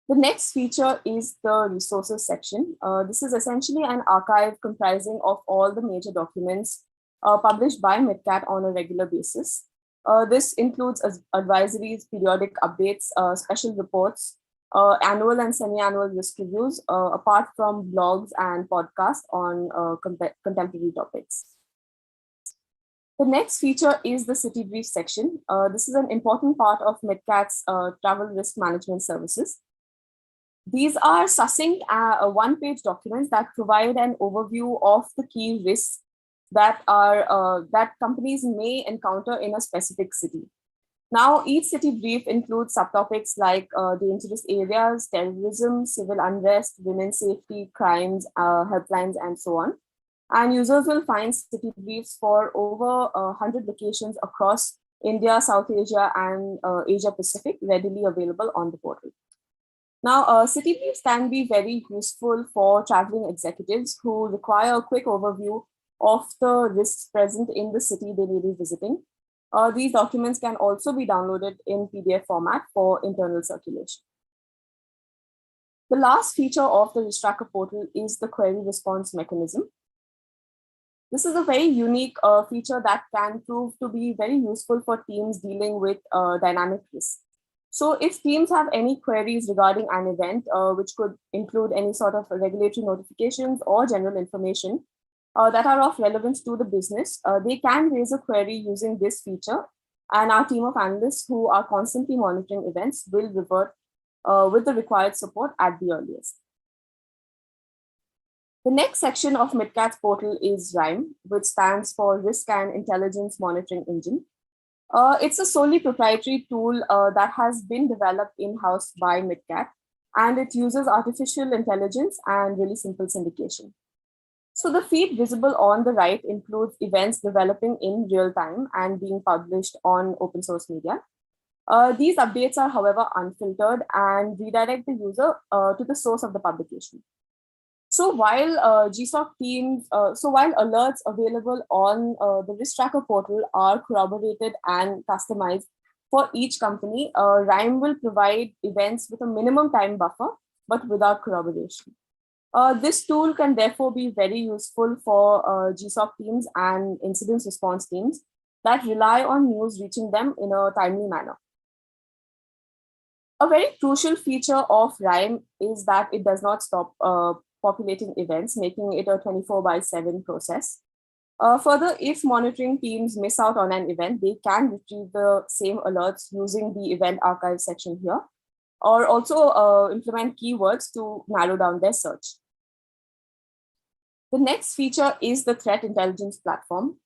The next feature is the resources section. This is essentially an archive comprising of all the major documents published by MitKat on a regular basis. This includes advisories, periodic updates, special reports, annual and semi-annual risk reviews, apart from blogs and podcasts on contemporary topics. The next feature is the city brief section. This is an important part of MitKat's travel risk management services. These are succinct one-page documents that provide an overview of the key risks that companies may encounter in a specific city. Now, each city brief includes subtopics like dangerous areas, terrorism, civil unrest, women's safety, crimes, helplines, and so on. And users will find city briefs for over 100 locations across India, South Asia, and Asia Pacific readily available on the portal. Now, city briefs can be very useful for traveling executives who require a quick overview of the risks present in the city they may be visiting. These documents can also be downloaded in PDF format for internal circulation. The last feature of the Risk Tracker portal is the query response mechanism. This is a very unique feature that can prove to be very useful for teams dealing with dynamic risk. So if teams have any queries regarding an event, which could include any sort of regulatory notifications or general information that are of relevance to the business, they can raise a query using this feature. And our team of analysts who are constantly monitoring events will revert with the required support at the earliest. The next section of MitKat's portal is RIME, which stands for Risk and Intelligence Monitoring Engine. It's a solely proprietary tool that has been developed in-house by MitKat, and it uses artificial intelligence and really simple syndication. So the feed visible on the right includes events developing in real time and being published on open source media. These updates are, however, unfiltered and redirect the user to the source of the publication. So while while alerts available on the risk tracker portal are corroborated and customized for each company, RIME will provide events with a minimum time buffer, but without corroboration. This tool can therefore be very useful for GSOC teams and incident response teams that rely on news reaching them in a timely manner. A very crucial feature of RIME is that it does not stop populating events, making it a 24/7 process. Further, if monitoring teams miss out on an event, they can retrieve the same alerts using the event archive section here, or also implement keywords to narrow down their search. The next feature is the threat intelligence platform.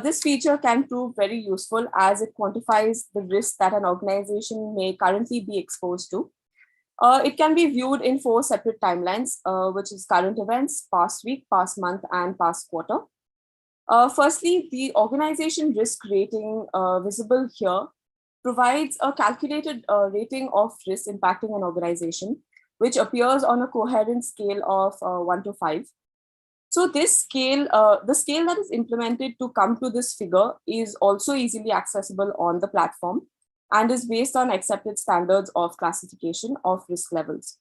This feature can prove very useful as it quantifies the risk that an organization may currently be exposed to. It can be viewed in 4 separate timelines, which is current events, past week, past month, and past quarter. Firstly, the organization risk rating visible here provides a calculated rating of risk impacting an organization, which appears on a coherent scale of 1 to 5. So this scale, the scale that is implemented to come to this figure is also easily accessible on the platform and is based on accepted standards of classification of risk levels.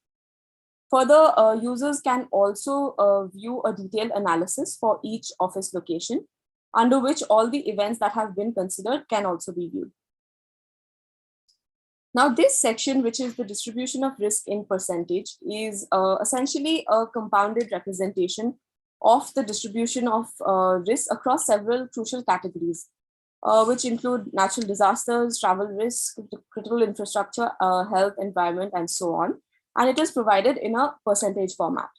Further, users can also view a detailed analysis for each office location, under which all the events that have been considered can also be viewed. Now, this section, which is the distribution of risk in percentage, is essentially a compounded representation of the distribution of risk across several crucial categories, which include natural disasters, travel risk, critical infrastructure, health, environment, and so on. And it is provided in a percentage format.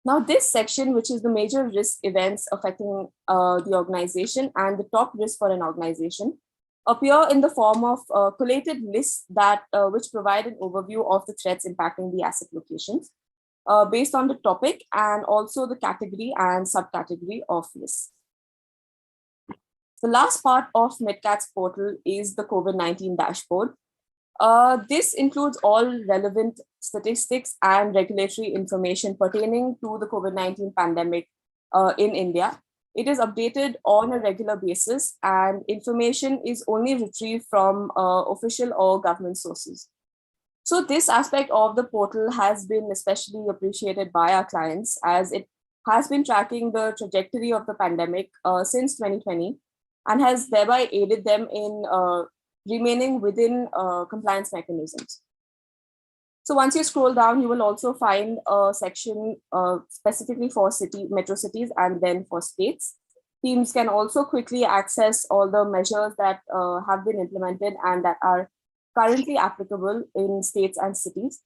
Now, this section, which is the major risk events affecting the organization and the top risk for an organization, appear in the form of collated lists that which provide an overview of the threats impacting the asset locations based on the topic and also the category and subcategory of risk. The last part of MitKat's portal is the COVID-19 dashboard. This includes all relevant statistics and regulatory information pertaining to the COVID-19 pandemic in India. It is updated on a regular basis and information is only retrieved from official or government sources. So this aspect of the portal has been especially appreciated by our clients as it has been tracking the trajectory of the pandemic since 2020 and has thereby aided them in remaining within compliance mechanisms. So once you scroll down, you will also find a section specifically for metro cities and then for states. Teams can also quickly access all the measures that have been implemented and that are currently applicable in states and cities.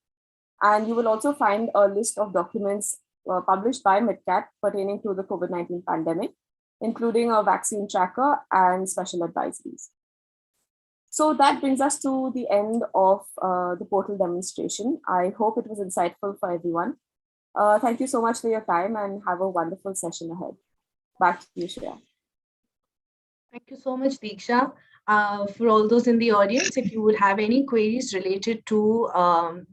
And you will also find a list of documents published by MitKat pertaining to the COVID-19 pandemic, including a vaccine tracker and special advisories. So that brings us to the end of the portal demonstration. I hope it was insightful for everyone. Thank you so much for your time and have a wonderful session ahead. Back to you, Shreya. Thank you so much, Diksha. For all those in the audience, if you would have any queries related to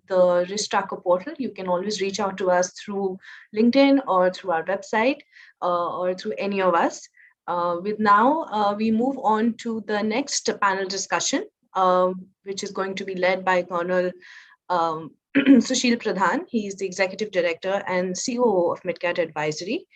the risk tracker portal, you can always reach out to us through LinkedIn or through our website or through any of us. We move on to the next panel discussion, which is going to be led by Colonel Sushil Pradhan. He is the Executive Director and COO of MitKat Advisory.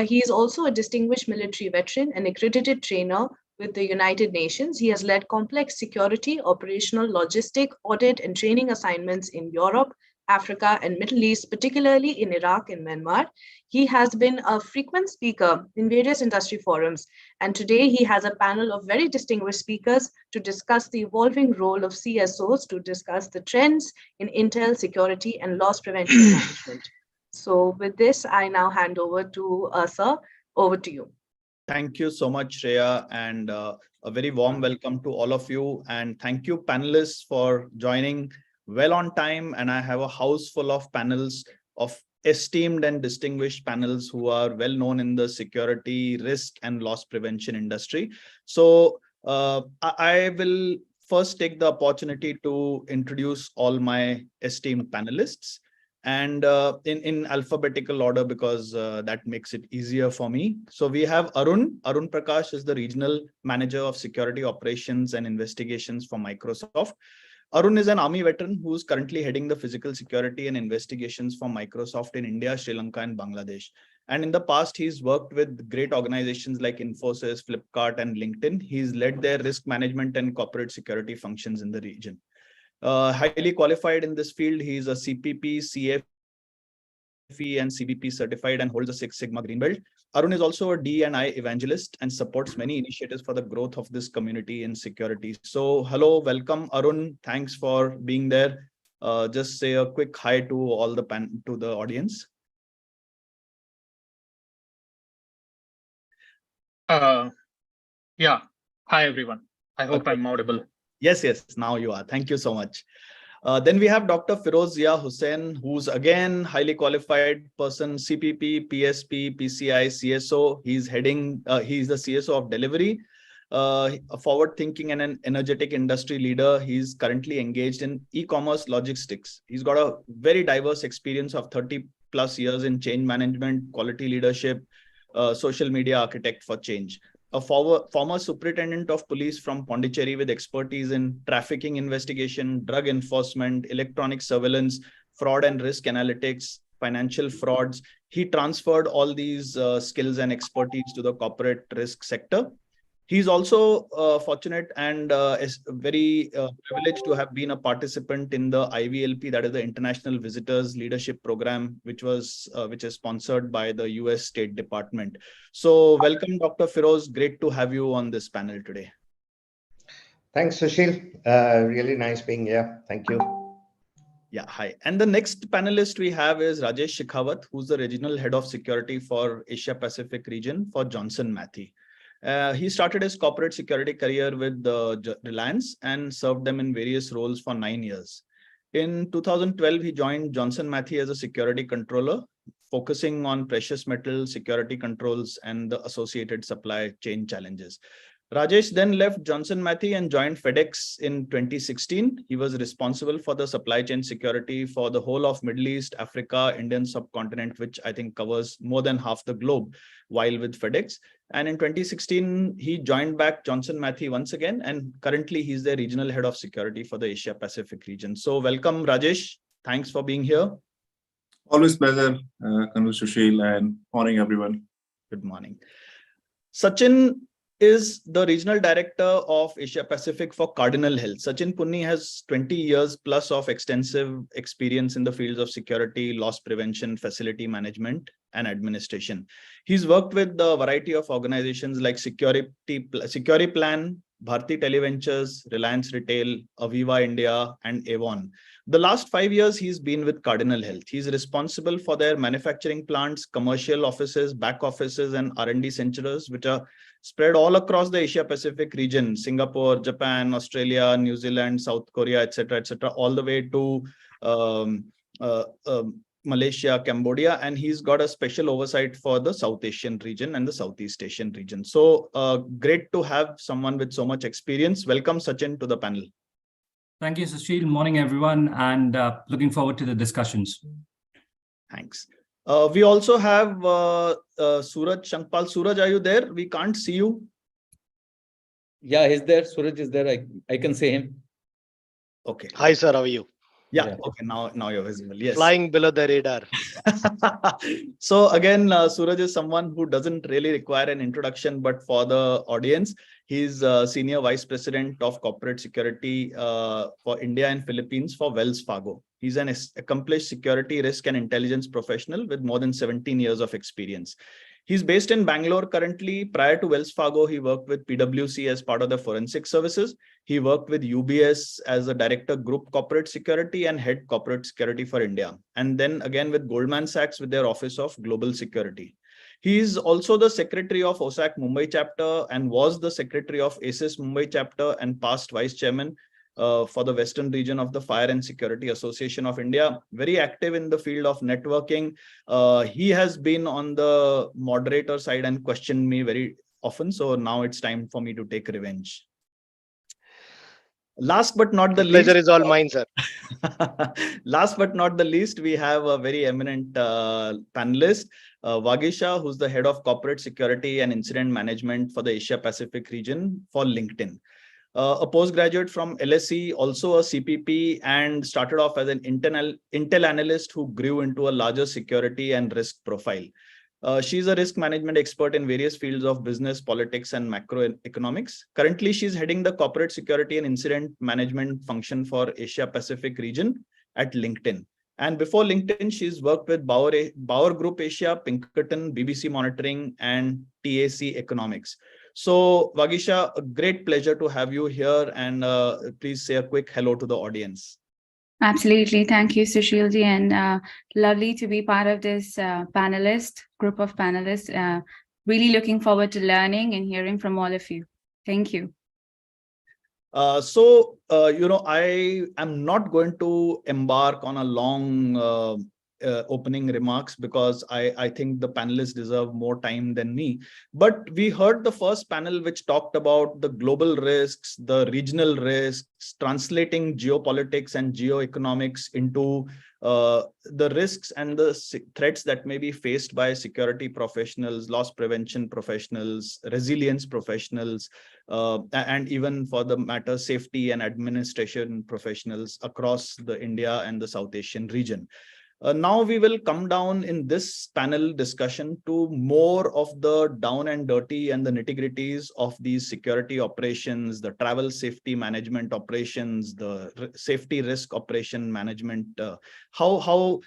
He is also a distinguished military veteran and accredited trainer with the United Nations. He has led complex security, operational, logistic, audit, and training assignments in Europe, Africa, and Middle East, particularly in Iraq and Myanmar. He has been a frequent speaker in various industry forums, and today he has a panel of very distinguished speakers to discuss the evolving role of CSOs, to discuss the trends in intel, security, and loss prevention management. So with this, I now hand over to Sir. Over to you. Thank you so much, Shreya, and a very warm welcome to all of you. And thank you, panelists, for joining well on time. And I have a house full of panels of esteemed and distinguished panels who are well known in the security, risk, and loss prevention industry. So I will first take the opportunity to introduce all my esteemed panelists, and in alphabetical order, because that makes it easier for me. So we have Arun. Arun Prakash is the Regional Manager of Security Operations and Investigations for Microsoft. Arun is an army veteran who's currently heading the physical security and investigations for Microsoft in India, Sri Lanka, and Bangladesh. And in the past, he's worked with great organizations like Infosys, Flipkart, and LinkedIn. He's led their risk management and corporate security functions in the region. Highly qualified in this field, he is a CPP, CFE, and CBP certified and holds a Six Sigma Green Belt. Arun is also a D&I evangelist and supports many initiatives for the growth of this community in security. So, hello, welcome, Arun. Thanks for being there. Just say a quick hi to all the audience. Yeah. Hi, everyone. I hope I'm audible. Yes, now you are. Thank you so much. Then we have Dr. Firoz Zia Hussain, who's again highly qualified person, CPP, PSP, PCI, CSO. He's the CSO of delivery, a forward-thinking and an energetic industry leader. He's currently engaged in e-commerce logistics. He's got a very diverse experience of 30+ years in change management, quality leadership, social media architect for change. A former superintendent of police from Pondicherry with expertise in trafficking investigation, drug enforcement, electronic surveillance, fraud and risk analytics, financial frauds. He transferred all these skills and expertise to the corporate risk sector. He's also fortunate and is very privileged to have been a participant in the IVLP, that is the International Visitors Leadership Program, which is sponsored by the US State Department. So welcome, Dr. Firoz. Great to have you on this panel today. Thanks, Sushil. Really nice being here. Thank you. Yeah, hi. And the next panelist we have is Rajesh Shekhawat, who's the Regional Head of Security for Asia Pacific region for Johnson Matthey. He started his corporate security career with Reliance and served them in various roles for 9 years. In 2012, he joined Johnson Matthey as a security controller, focusing on precious metal security controls and the associated supply chain challenges. Rajesh then left Johnson Matthey and joined FedEx in 2016. He was responsible for the supply chain security for the whole of Middle East, Africa, Indian subcontinent, which I think covers more than half the globe while with FedEx. And in 2016, he joined back Johnson Matthey once again, and currently he's the regional head of security for the Asia Pacific region. So welcome, Rajesh. Thanks for being here. Always pleasure, Colonel Sushil, and morning, everyone. Good morning. Sachin is the regional director of Asia Pacific for Cardinal Health. Sachin Punni has 20 years plus of extensive experience in the fields of security, loss prevention, facility management, and administration. He's worked with a variety of organizations like Security Plan, Bharti Televentures, Reliance Retail, Aviva India, and Avon. The last 5 years, he's been with Cardinal Health. He's responsible for their manufacturing plants, commercial offices, back offices, and R&D centers, which are spread all across the Asia Pacific region, Singapore, Japan, Australia, New Zealand, South Korea, etc., all the way to Malaysia, Cambodia, and he's got a special oversight for the South Asian region and the Southeast Asian region. So great to have someone with so much experience. Welcome, Sachin, to the panel. Thank you, Sushil. Morning, everyone, and looking forward to the discussions. Thanks. We also have Suraj Shankpal. Suraj, are you there? We can't see you. Yeah, he's there. Suraj is there. I can see him. Okay. Hi, sir. How are you? Yeah. Okay. Now you're visible. Yes. Flying below the radar. So again, Suraj is someone who doesn't really require an introduction, but for the audience, he's Senior Vice President of Corporate Security for India and Philippines for Wells Fargo. He's an accomplished security risk and intelligence professional with more than 17 years of experience. He's based in Bangalore currently. Prior to Wells Fargo, he worked with PwC as part of the forensic services. He worked with UBS as a director, group corporate security and head corporate security for India. And then again with Goldman Sachs with their office of global security. He is also the secretary of OSAC Mumbai chapter and was the secretary of ACIS Mumbai chapter and past vice chairman for the Western region of the Fire and Security Association of India. Very active in the field of networking. He has been on the moderator side and questioned me very often. So now it's time for me to take revenge. Last but not the least, pleasure is all mine, sir. Last but not the least, we have a very eminent panelist, Vagisha, who's the head of corporate security and incident management for the Asia Pacific region for LinkedIn. A postgraduate from LSE, also a CPP, and started off as an Intel analyst who grew into a larger security and risk profile. She's a risk management expert in various fields of business, politics, and macroeconomics. Currently, she's heading the corporate security and incident management function for Asia Pacific region at LinkedIn. And before LinkedIn, she's worked with Bauer Group Asia, Pinkerton, BBC Monitoring, and TAC Economics. So, Vagisha, a great pleasure to have you here, and please say a quick hello to the audience. Absolutely. Thank you, Sushilji, and lovely to be part of this group of panelists. Really looking forward to learning and hearing from all of you. Thank you. I am not going to embark on a long opening remarks because I think the panelists deserve more time than me. But we heard the first panel which talked about the global risks, the regional risks, translating geopolitics and geoeconomics into the risks and the threats that may be faced by security professionals, loss prevention professionals, resilience professionals, and even for the matter, safety and administration professionals across the India and the South Asian region. Now we will come down in this panel discussion to more of the down and dirty and the nitty-gritties of these security operations, the travel safety management operations, the safety risk operation management, how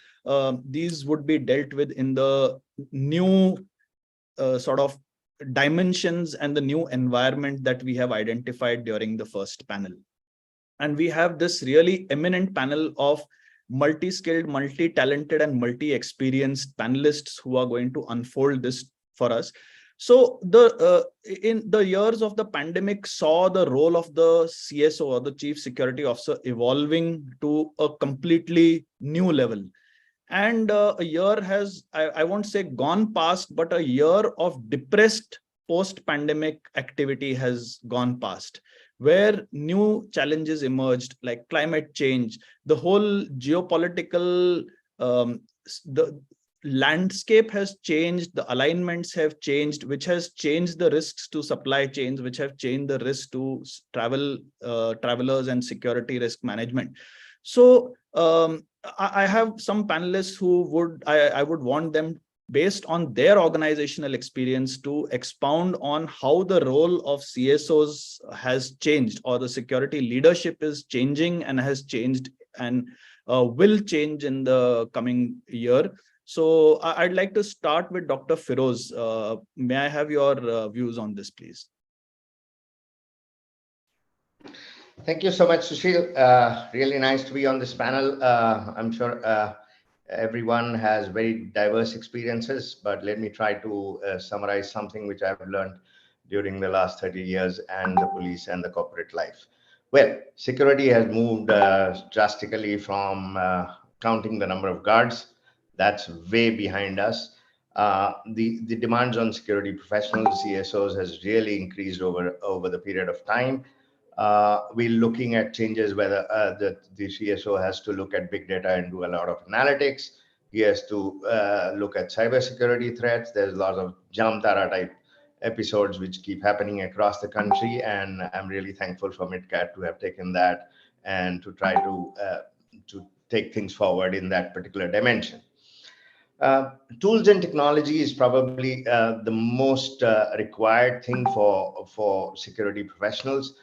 these would be dealt with in the new sort of dimensions and the new environment that we have identified during the first panel. And we have this really eminent panel of multi-skilled, multi-talented, and multi-experienced panelists who are going to unfold this for us. So in the years of the pandemic saw the role of the CSO or the Chief Security Officer evolving to a completely new level. And a year has, I won't say gone past, but a year of depressed post-pandemic activity has gone past, where new challenges emerged like climate change, the whole geopolitical, the landscape has changed, the alignments have changed, which has changed the risks to supply chains, which have changed the risk to travelers and security risk management. So I have some panelists who I would want them, based on their organizational experience, to expound on how the role of CSOs has changed, or the security leadership is changing and has changed and will change in the coming year. So I'd like to start with Dr. Feroz. May I have your views on this, please? Thank you so much, Sushil. Really nice to be on this panel. I'm sure everyone has very diverse experiences, but let me try to summarize something which I've learned during the last 30 years and the police and the corporate life. Well, security has moved drastically from counting the number of guards. That's way behind us. The demands on security professionals, CSOs, has really increased over the period of time. We're looking at changes whether the CSO has to look at big data and do a lot of analytics. He has to look at cybersecurity threats. There's a lot of Jamtara type episodes which keep happening across the country, and I'm really thankful for MitKat to have taken that and to try to take things forward in that particular dimension. Tools and technology is probably the most required thing for security professionals.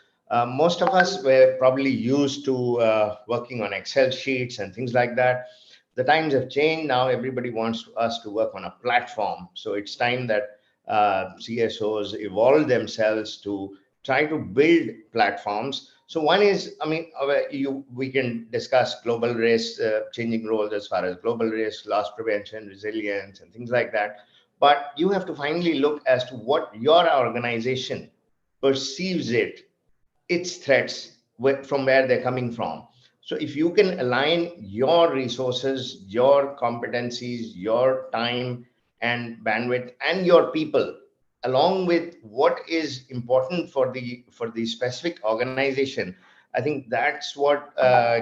Most of us were probably used to working on Excel sheets and things like that. The times have changed. Now everybody wants us to work on a platform. So it's time that CSOs evolve themselves to try to build platforms. So one is, I mean, we can discuss global risk, changing roles as far as global risk, loss prevention, resilience, and things like that. But you have to finally look as to what your organization perceives its threats from where they're coming from. So if you can align your resources, your competencies, your time and bandwidth, and your people, along with what is important for the specific organization, I think that's what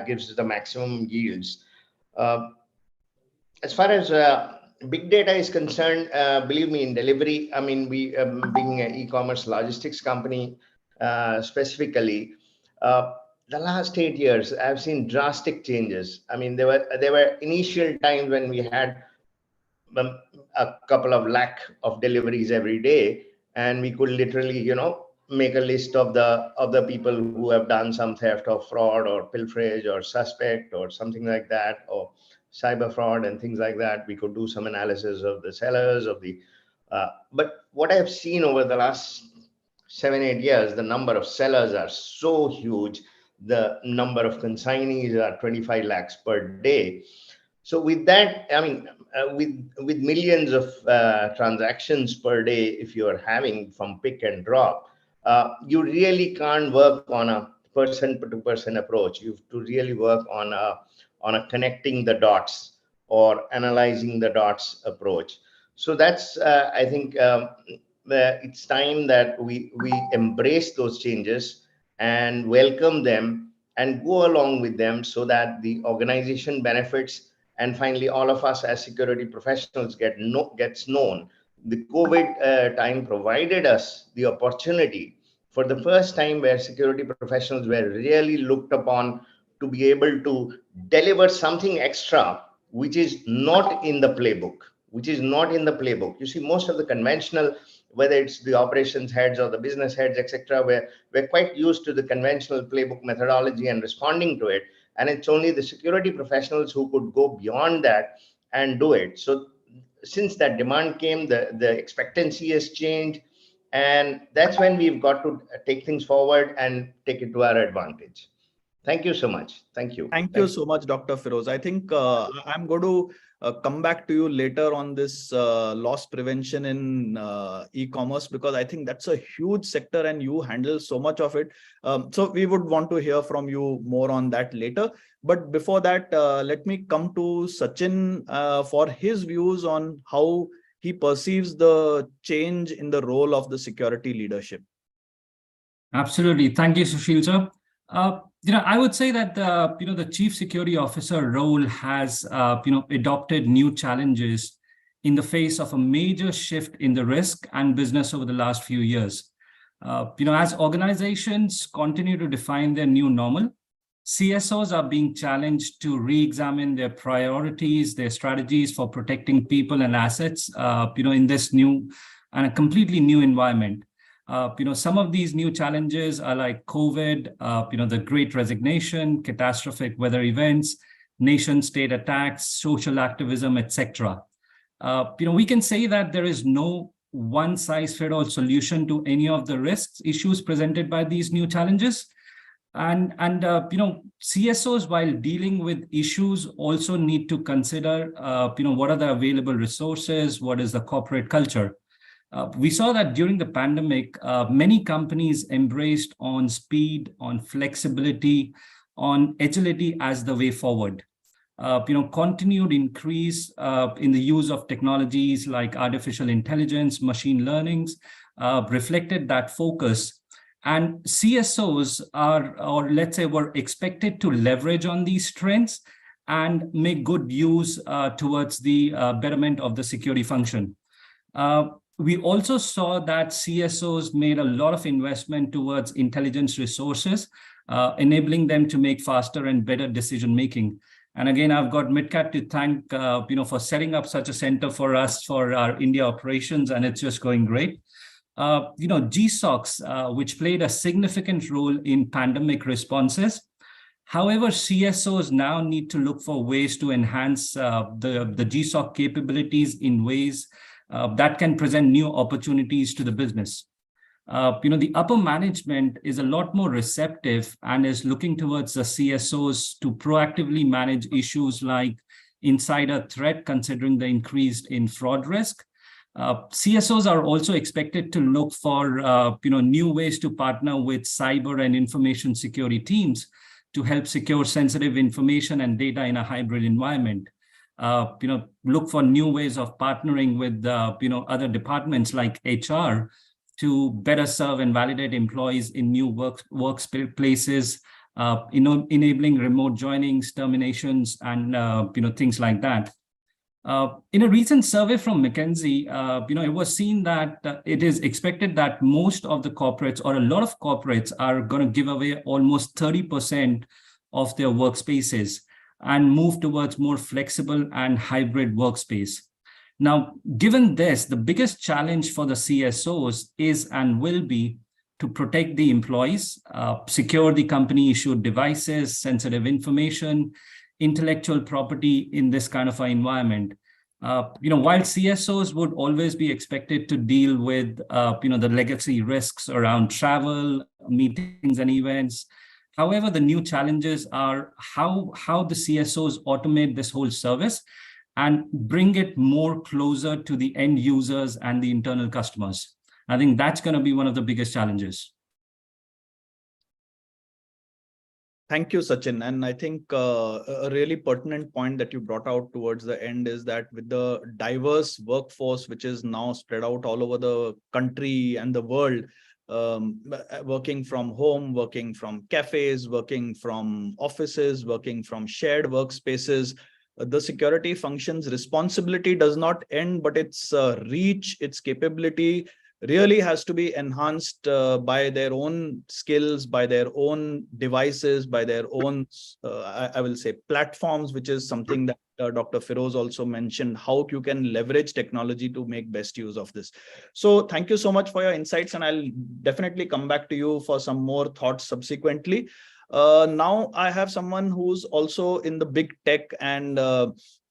gives the maximum yields. As far as big data is concerned, believe me, in delivery, I mean, we being an e-commerce logistics company specifically, the last 8 years, I've seen drastic changes. I mean, there were initial times when we had a couple of lakh of deliveries every day, and we could literally, make a list of the people who have done some theft or fraud or pilferage or suspect or something like that, or cyber fraud and things like that. We could do some analysis of the sellers of the. But what I've seen over the last 7-8 years, the number of sellers are so huge. The number of consignees are 25 lakhs per day. So with that, I mean, with millions of transactions per day, if you are having from pick and drop, you really can't work on a person-to-person approach. You have to really work on a connecting the dots or analyzing the dots approach. So that's, I think, it's time that we embrace those changes and welcome them and go along with them so that the organization benefits. And finally, all of us as security professionals gets known. The COVID time provided us the opportunity for the first time where security professionals were really looked upon to be able to deliver something extra, which is not in the playbook, You see, most of the conventional, whether it's the operations heads or the business heads, etc., we're quite used to the conventional playbook methodology and responding to it. And it's only the security professionals who could go beyond that and do it. So since that demand came, the expectancy has changed. And that's when we've got to take things forward and take it to our advantage. Thank you so much. Thank you. Thank you so much, Dr. Feroz. I think I'm going to come back to you later on this loss prevention in e-commerce, because I think that's a huge sector and you handle so much of it. So we would want to hear from you more on that later. But before that, let me come to Sachin for his views on how he perceives the change in the role of the security leadership. Absolutely. Thank you, Sushil sir. I would say that the chief security officer role has adopted new challenges in the face of a major shift in the risk and business over the last few years. As organizations continue to define their new normal, CSOs are being challenged to re-examine their priorities, their strategies for protecting people and assets, in this new and a completely new environment. Some of these new challenges are like COVID, the Great Resignation, catastrophic weather events, nation-state attacks, social activism, etc. We can say that there is no one-size-fits-all solution to any of the risks issues presented by these new challenges. And CSOs, while dealing with issues, also need to consider, what are the available resources, what is the corporate culture. We saw that during the pandemic, many companies embraced on speed, on flexibility, on agility as the way forward. Continued increase in the use of technologies like artificial intelligence, machine learnings, reflected that focus. And CSOs were expected to leverage on these trends and make good use towards the betterment of the security function. We also saw that CSOs made a lot of investment towards intelligence resources, enabling them to make faster and better decision-making. And again, I've got MitKat to thank, for setting up such a center for us for our India operations, and it's just going great. GSOCs, which played a significant role in pandemic responses. However, CSOs now need to look for ways to enhance the GSOC capabilities in ways that can present new opportunities to the business. The upper management is a lot more receptive and is looking towards the CSOs to proactively manage issues like insider threat, considering the increase in fraud risk. CSOs are also expected to look for new ways to partner with cyber and information security teams to help secure sensitive information and data in a hybrid environment. Look for new ways of partnering with other departments like HR to better serve and validate employees in new workplaces, enabling remote joinings, terminations, and things like that. In a recent survey from McKinsey, it was seen that it is expected that most of the corporates, or a lot of corporates, are going to give away almost 30% of their workspaces and move towards more flexible and hybrid workspace. Now, given this, the biggest challenge for the CSOs is and will be to protect the employees, secure the company-issued devices, sensitive information, intellectual property in this kind of an environment. While CSOs would always be expected to deal with, the legacy risks around travel, meetings, and events. However, the new challenges are how the CSOs automate this whole service and bring it more closer to the end users and the internal customers. I think that's going to be one of the biggest challenges. Thank you, Sachin. And I think a really pertinent point that you brought out towards the end is that with the diverse workforce, which is now spread out all over the country and the world, working from home, working from cafes, working from offices, working from shared workspaces, the security function's responsibility does not end, but its reach, its capability really has to be enhanced by their own skills, by their own devices, by their own, I will say, platforms, which is something that Dr. Feroz also mentioned, how you can leverage technology to make best use of this. So thank you so much for your insights, and I'll definitely come back to you for some more thoughts subsequently. Now I have someone who's also in the big tech, and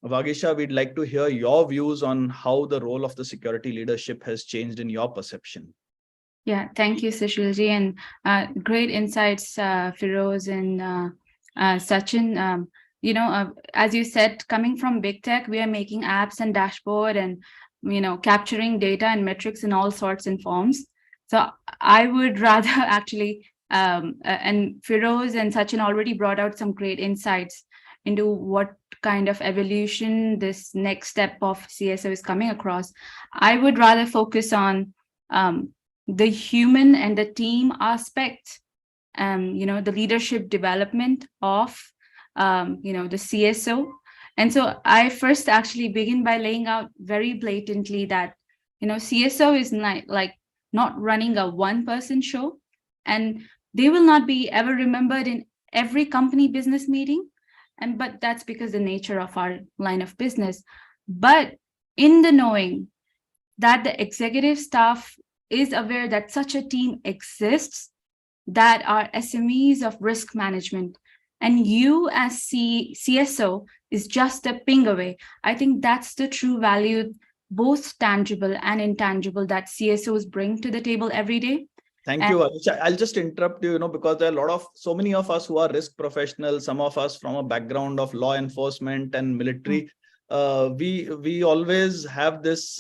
Vagisha, we'd like to hear your views on how the role of the security leadership has changed in your perception. Yeah, thank you, Sushilji, and great insights, Feroz and Sachin. As you said, coming from big tech, we are making apps and dashboard and capturing data and metrics in all sorts and forms. So I would rather actually, and Feroz and Sachin already brought out some great insights into what kind of evolution this next step of CSO is coming across. I would rather focus on the human and the team aspect, the leadership development of, the CSO. And so I first actually begin by laying out very blatantly that, CSO is not running a one-person show, and they will not be ever remembered in every company business meeting. But that's because the nature of our line of business. But in the knowing that the executive staff is aware that such a team exists, that are SMEs of risk management, and you as CSO is just a ping away. I think that's the true value, both tangible and intangible, that CSOs bring to the table every day. Thank you, Anisha. I'll just interrupt you, because there are so many of us who are risk professionals, some of us from a background of law enforcement and military. We always have this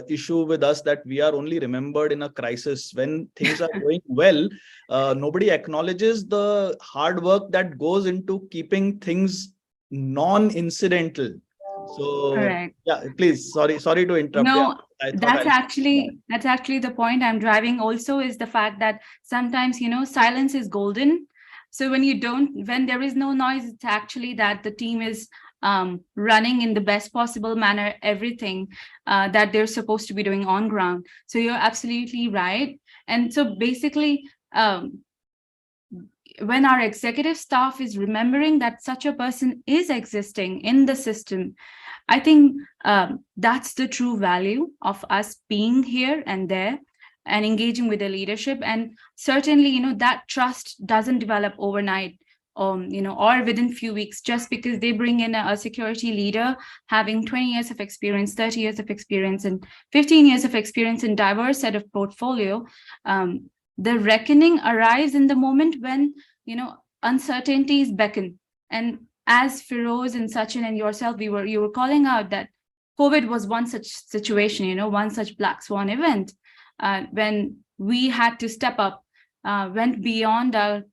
issue with us that we are only remembered in a crisis. When things are going well, nobody acknowledges the hard work that goes into keeping things non-incidental. So correct. Yeah, please, sorry to interrupt. No, yeah, that's actually the point I'm driving also, is the fact that sometimes, silence is golden. So when there is no noise, it's actually that the team is running in the best possible manner, everything that they're supposed to be doing on ground. So you're absolutely right. And so basically, when our executive staff is remembering that such a person is existing in the system, I think that's the true value of us being here and there and engaging with the leadership. And certainly, that trust doesn't develop overnight, or within few weeks, just because they bring in a security leader having 20 years of experience, 30 years of experience, and 15 years of experience in diverse set of portfolio. The reckoning arrives in the moment when, uncertainties beckon. And as Feroz and Sachin and yourself, you were calling out that COVID was one such situation, one such black swan event, when we had to step up, went beyond our,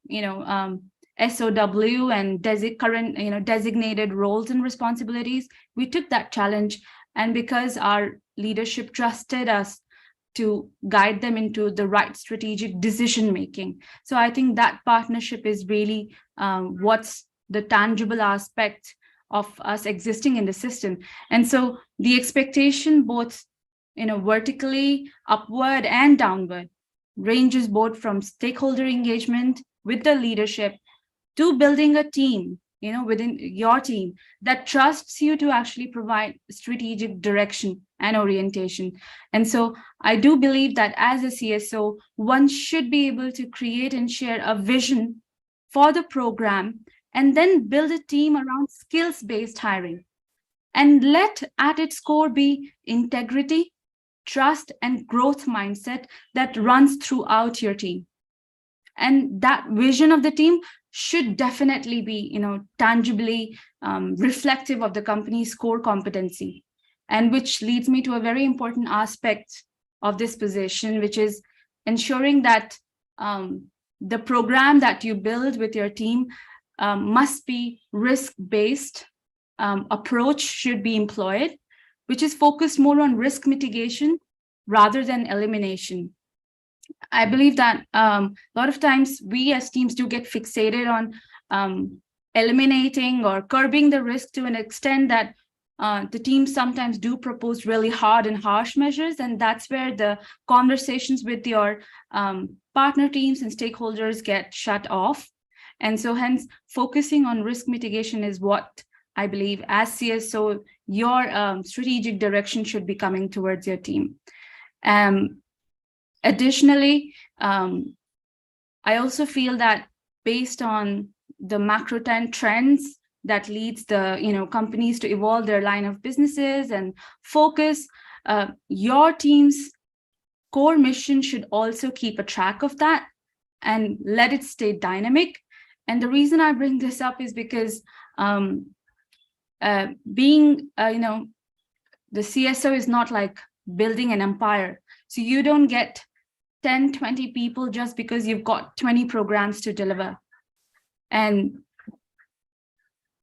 SOW and current, designated roles and responsibilities. We took that challenge, and because our leadership trusted us to guide them into the right strategic decision making. So I think that partnership is really what's the tangible aspect of us existing in the system. And so the expectation, both vertically, upward and downward, ranges both from stakeholder engagement with the leadership to building a team, within your team that trusts you to actually provide strategic direction and orientation. And so I do believe that as a CSO, one should be able to create and share a vision for the program and then build a team around skills-based hiring. And let at its core be integrity, trust, and growth mindset that runs throughout your team. And that vision of the team should definitely be, tangibly reflective of the company's core competency. And which leads me to a very important aspect of this position, which is ensuring that the program that you build with your team must be risk-based. Approach should be employed, which is focused more on risk mitigation rather than elimination. I believe that a lot of times we as teams do get fixated on eliminating or curbing the risk to an extent that the teams sometimes do propose really hard and harsh measures. And that's where the conversations with your partner teams and stakeholders get shut off. And so hence focusing on risk mitigation is what I believe as CSO, your strategic direction should be coming towards your team. Additionally, I also feel that based on the macro trends that leads the companies to evolve their line of businesses and focus, your team's core mission should also keep a track of that and let it stay dynamic. And the reason I bring this up is because being the CSO is not like building an empire. So you don't get 10, 20 people just because you've got 20 programs to deliver. And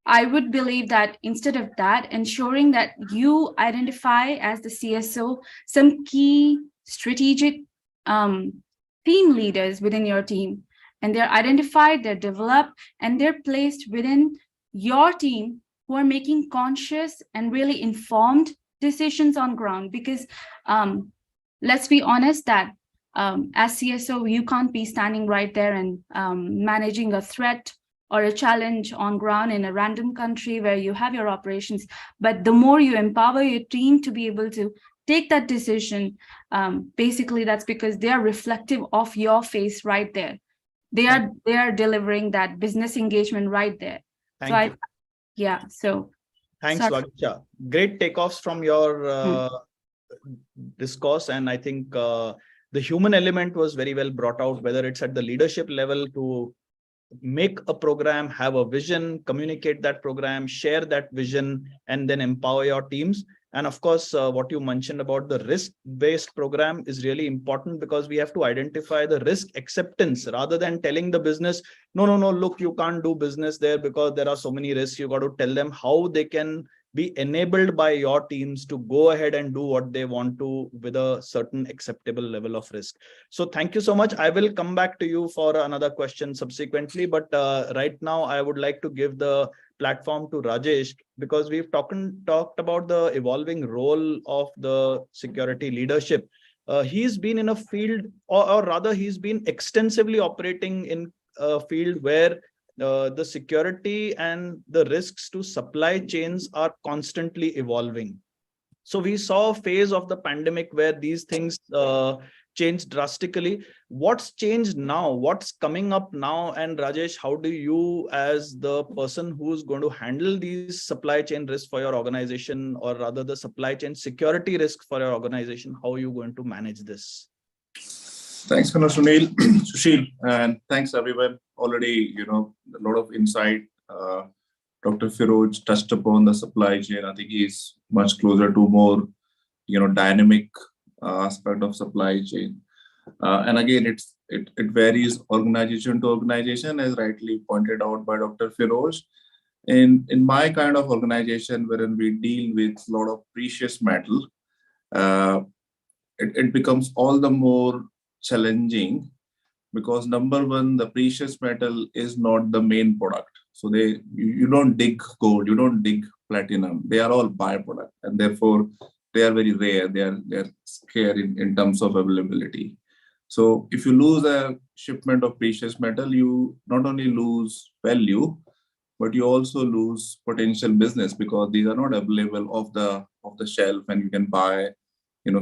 I would believe that instead of that, ensuring that you identify as the CSO some key strategic team leaders within your team, and they're identified, they're developed, and they're placed within your team who are making conscious and really informed decisions on ground. Because let's be honest that as CSO, you can't be standing right there and managing a threat or a challenge on ground in a random country where you have your operations. But the more you empower your team to be able to take that decision, basically that's because they are reflective of your face right there. They are delivering that business engagement right there. Thank you. So thanks, Vagisha. Great takeoffs from your discourse, and I think the human element was very well brought out, whether it's at the leadership level to make a program, have a vision, communicate that program, share that vision, and then empower your teams. And of course, what you mentioned about the risk-based program is really important, because we have to identify the risk acceptance rather than telling the business, no, look, you can't do business there because there are so many risks. You got to tell them how they can be enabled by your teams to go ahead and do what they want to with a certain acceptable level of risk. So thank you so much. I will come back to you for another question subsequently, but right now I would like to give the platform to Rajesh, because we've talked about the evolving role of the security leadership. He's been in a field, or rather he's been extensively operating in a field where the security and the risks to supply chains are constantly evolving. So we saw a phase of the pandemic where these things changed drastically. What's changed now? What's coming up now? And Rajesh, how do you, as the person who's going to handle these supply chain risks for your organization, or rather the supply chain security risk for your organization, how are you going to manage this? Thanks, Sunil, Sushil, and thanks everyone. Already, a lot of insight. Dr. Firoj touched upon the supply chain. I think he's much closer to more, dynamic aspect of supply chain. And again, it varies organization to organization, as rightly pointed out by Dr. Firoj. In my kind of organization, wherein we deal with a lot of precious metal, it becomes all the more challenging, because number one, the precious metal is not the main product. So you don't dig gold, you don't dig platinum. They are all byproduct, and therefore they are very rare. They're scarce in terms of availability. So if you lose a shipment of precious metal, you not only lose value, but you also lose potential business, because these are not available off the shelf, and you can buy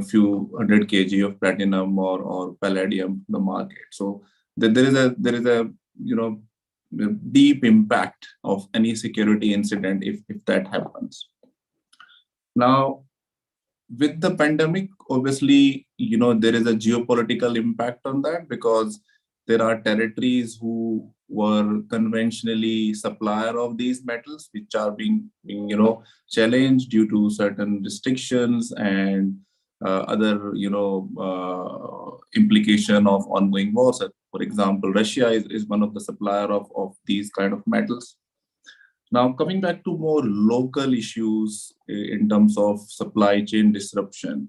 few 100 kg of platinum or palladium in the market. So there is a deep impact of any security incident if that happens. Now, with the pandemic, obviously, there is a geopolitical impact on that, because there are territories who were conventionally supplier of these metals, which are being challenged due to certain restrictions and other implication of ongoing wars. For example, Russia is one of the supplier of these kind of metals. Now, coming back to more local issues in terms of supply chain disruption,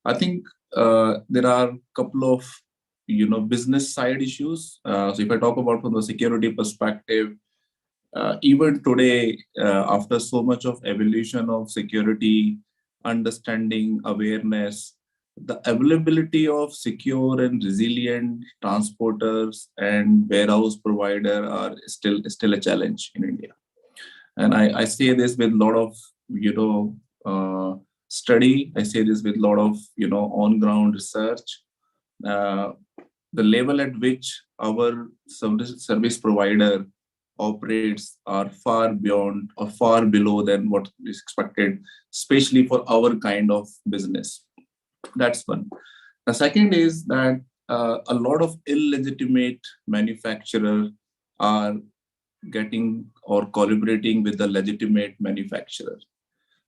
I think there are a couple of business side issues. So if I talk about from the security perspective, even today, after so much of evolution of security, understanding, awareness, the availability of secure and resilient transporters and warehouse provider are still a challenge in India. And I say this with a lot of study. I say this with a lot of on-ground research. The level at which our service provider operates are far beyond or far below than what is expected, especially for our kind of business. That's one. The second is that a lot of illegitimate manufacturers are getting or collaborating with the legitimate manufacturer.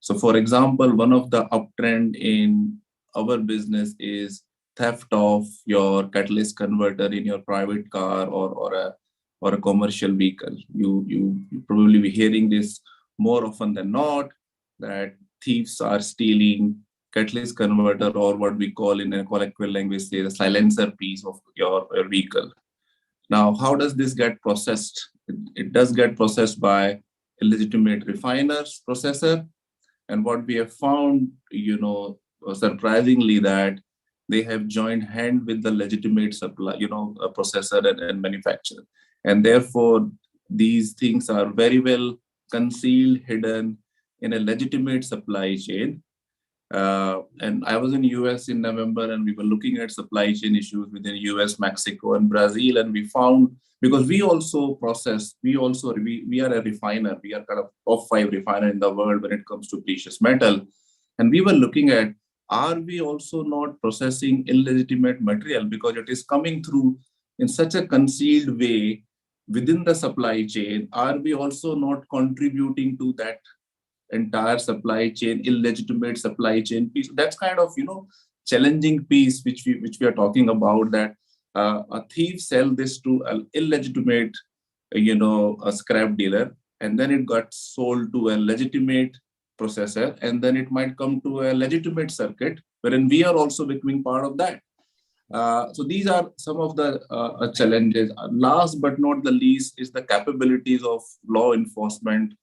So, for example, one of the uptrend in our business is theft of your catalyst converter in your private car or a commercial vehicle. You probably be hearing this more often than not, that thieves are stealing catalyst converter, or what we call in a colloquial language, say the silencer piece of your vehicle. Now, how does this get processed? It does get processed by illegitimate refiners, processor. And what we have found, surprisingly, that they have joined hand with the legitimate supply, processor and manufacturer. And therefore, these things are very well concealed, hidden in a legitimate supply chain. And I was in US in November, and we were looking at supply chain issues within US, Mexico, and Brazil. And we found, because we also process, we are a refiner. We are kind of top 5 refiner in the world when it comes to precious metal. And we were looking at, are we also not processing illegitimate material, because it is coming through in such a concealed way within the supply chain? Are we also not contributing to that entire supply chain, illegitimate supply chain piece? That's kind of challenging piece which we are talking about, that a thief sell this to an illegitimate a scrap dealer, and then it got sold to a legitimate processor, and then it might come to a legitimate circuit, wherein we are also becoming part of that. So these are some of the challenges. Last but not the least is the capabilities of law enforcement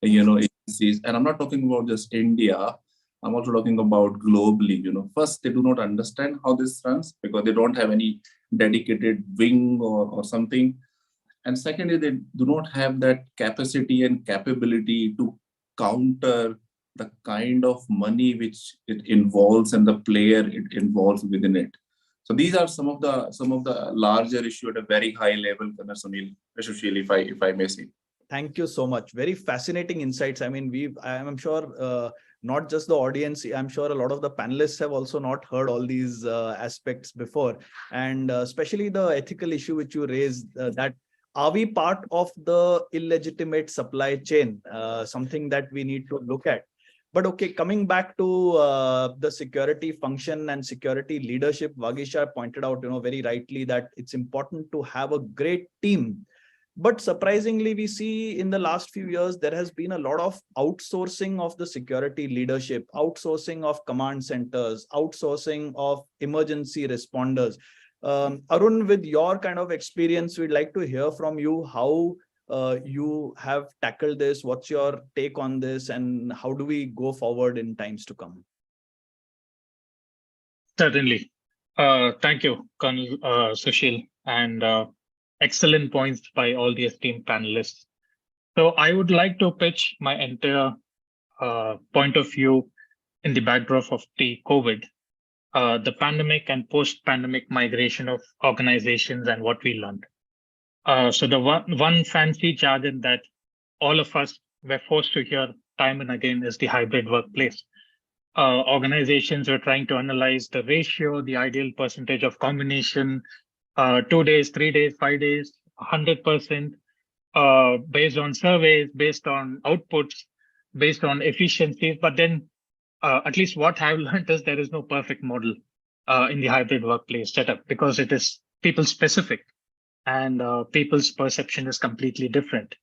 agencies. And I'm not talking about just India. I'm also talking about globally. First, they do not understand how this runs, because they don't have any dedicated wing or something. And secondly, they do not have that capacity and capability to counter the kind of money which it involves and the player it involves within it. So these are some of the larger issue at a very high level, Sushil, if I may say. Thank you so much. Very fascinating insights. I mean, I'm sure not just the audience, I'm sure a lot of the panelists have also not heard all these aspects before. And especially the ethical issue which you raised, that are we part of the illegitimate supply chain? Something that we need to look at. But okay, coming back to the security function and security leadership, Vagisha pointed out, very rightly that it's important to have a great team. But surprisingly, we see in the last few years, there has been a lot of outsourcing of the security leadership, outsourcing of command centers, outsourcing of emergency responders. Arun, with your kind of experience, we'd like to hear from you how you have tackled this. What's your take on this, and how do we go forward in times to come? Certainly. Thank you, Colonel Sushil, and excellent points by all the esteemed panelists. So I would like to pitch my entire point of view in the backdrop of the COVID, the pandemic and post-pandemic migration of organizations and what we learned. So the one fancy jargon that all of us were forced to hear time and again is the hybrid workplace. Organizations were trying to analyze the ratio, the ideal percentage of combination, 2 days, 3 days, 5 days, 100%, based on surveys, based on outputs, based on efficiencies. But then at least what I've learned is there is no perfect model in the hybrid workplace setup, because it is people specific and people's perception is completely different.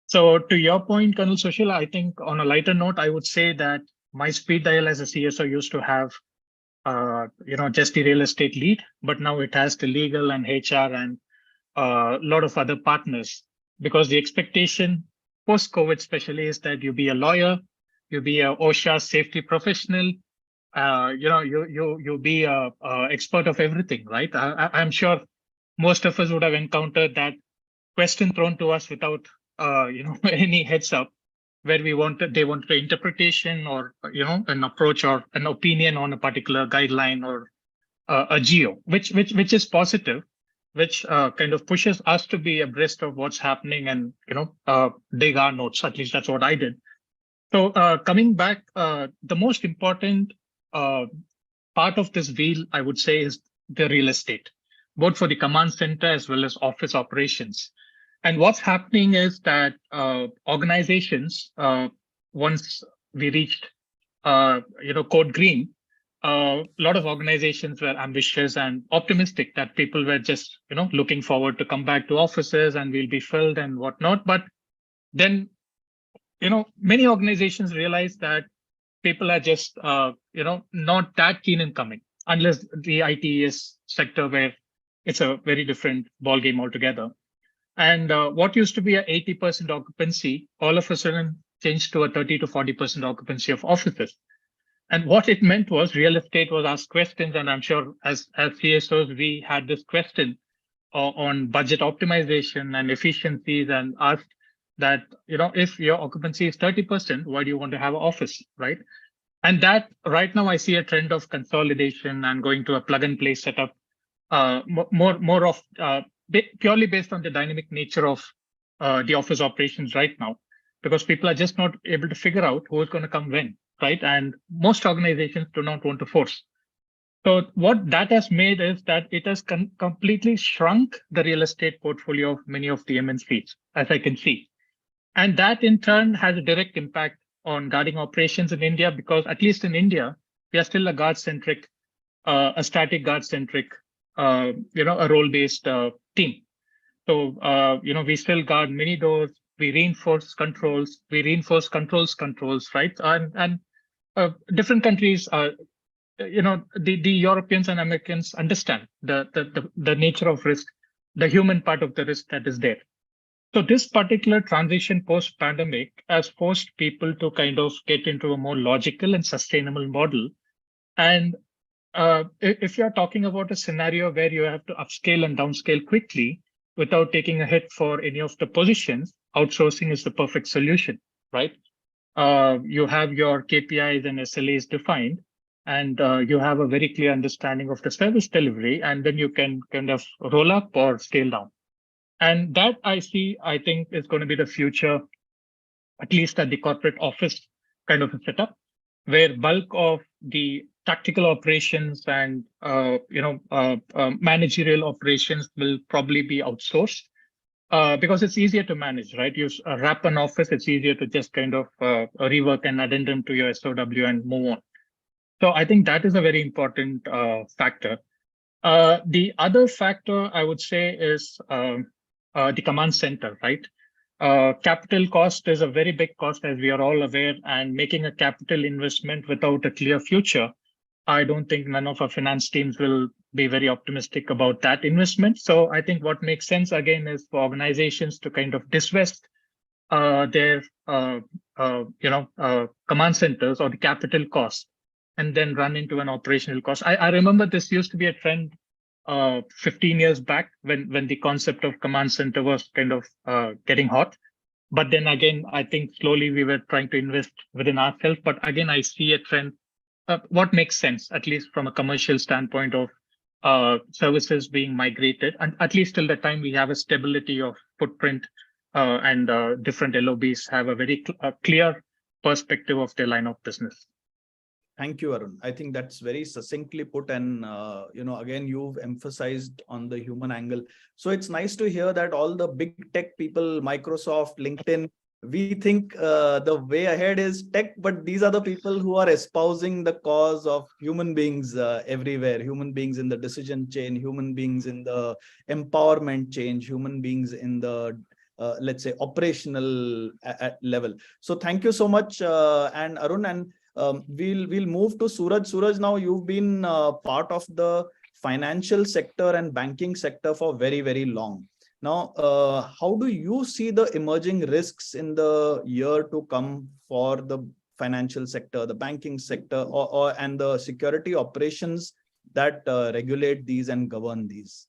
So to your point, Colonel Sushil, I think on a lighter note, I would say that my speed dial as a CSO used to have just the real estate lead, but now it has the legal and HR and a lot of other partners, because the expectation post-COVID especially is that you be a lawyer, you be a OSHA safety professional, you be a expert of everything, right? I'm sure most of us would have encountered that question thrown to us without any heads up, where they wanted an interpretation or an approach or an opinion on a particular guideline or a geo, which is positive, which kind of pushes us to be abreast of what's happening and dig our notes. At least that's what I did. So coming back, the most important part of this wheel, I would say, is the real estate, both for the command center as well as office operations. And what's happening is that organizations, once we reached, code green, a lot of organizations were ambitious and optimistic that people were just, looking forward to come back to offices and we'll be filled and whatnot. But then, many organizations realize that people are just, not that keen in coming, unless the ITES sector, where it's a very different ballgame altogether. And what used to be a 80% occupancy, all of a sudden changed to a 30 to 40% occupancy of offices. And what it meant was real estate was asked questions. And I'm sure as CSOs, we had this question on budget optimization and efficiencies, and asked that, if your occupancy is 30%, why do you want to have an office, right? And that right now I see a trend of consolidation and going to a plug and play setup, more of purely based on the dynamic nature of the office operations right now, because people are just not able to figure out who is going to come when, right? And most organizations do not want to force. So what that has made is that it has completely shrunk the real estate portfolio of many of the MNCs, as I can see. And that in turn has a direct impact on guarding operations in India, because at least in India, we are still a guard-centric, a static guard-centric, a role-based team. So, we still guard many doors, we reinforce controls, right? And different countries, the Europeans and Americans understand the nature of risk, the human part of the risk that is there. So this particular transition post-pandemic has forced people to kind of get into a more logical and sustainable model. And if you're talking about a scenario where you have to upscale and downscale quickly, without taking a hit for any of the positions, outsourcing is the perfect solution, right? You have your KPIs and SLAs defined, and you have a very clear understanding of the service delivery, and then you can kind of roll up or scale down. And that I think is going to be the future, at least at the corporate office kind of a setup, where bulk of the tactical operations and managerial operations will probably be outsourced. Because it's easier to manage, right? You wrap an office, it's easier to just kind of rework an addendum to your SOW and move on. So I think that is a very important factor. The other factor I would say is the command center, right? Capital cost is a very big cost, as we are all aware, and making a capital investment without a clear future, I don't think none of our finance teams will be very optimistic about that investment. So I think what makes sense again is for organizations to kind of divest their command centers or the capital cost, and then run into an operational cost. I remember this used to be a trend 15 years back when the concept of command center was kind of getting hot. But then again, I think slowly we were trying to invest within ourselves. But again, I see a trend. What makes sense, at least from a commercial standpoint of services being migrated, and at least till the time we have a stability of footprint and different LOBs have a very clear perspective of their line of business. Thank you, Arun. I think that's very succinctly put, and again, you've emphasized on the human angle. So it's nice to hear that all the big tech people, Microsoft, LinkedIn, we think the way ahead is tech, but these are the people who are espousing the cause of human beings everywhere, human beings in the decision chain, human beings in the empowerment chain, human beings in the let's say operational level. So thank you so much, and Arun, and we'll move to Suraj. Suraj, now you've been part of the financial sector and banking sector for very, very long. Now, how do you see the emerging risks in the year to come for the financial sector, the banking sector, and the security operations that regulate these and govern these?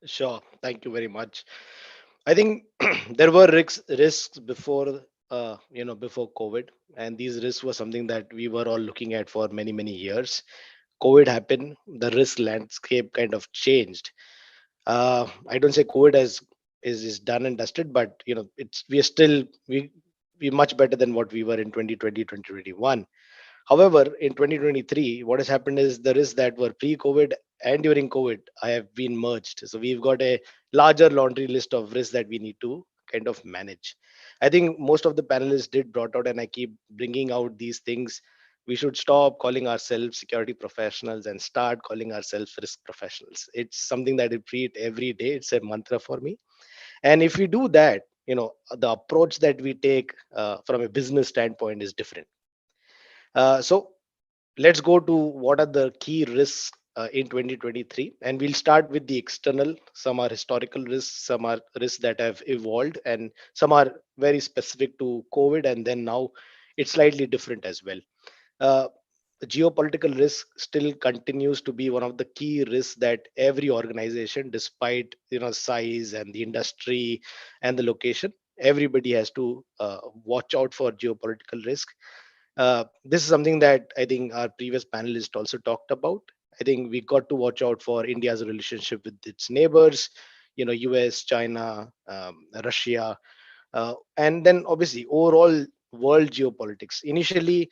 Sure. Thank you very much. I think there were risks before, before COVID, and these risks were something that we were all looking at for many, many years. COVID happened, the risk landscape kind of changed. I don't say COVID is done and dusted, but we're much better than what we were in 2020, 2021. However, in 2023, what has happened is the risks that were pre-COVID and during COVID have been merged. So we've got a larger laundry list of risks that we need to kind of manage. I think most of the panelists did brought out, and I keep bringing out these things. We should stop calling ourselves security professionals and start calling ourselves risk professionals. It's something that I repeat every day. It's a mantra for me. And if we do that, the approach that we take from a business standpoint is different. So let's go to what are the key risks in 2023, and we'll start with the external. Some are historical risks, some are risks that have evolved, and some are very specific to COVID, and then now it's slightly different as well. Geopolitical risk still continues to be one of the key risks that every organization, despite size and the industry and the location, everybody has to watch out for geopolitical risk. This is something that I think our previous panelists also talked about. I think we got to watch out for India's relationship with its neighbors, US, China, Russia, and then obviously overall world geopolitics. Initially,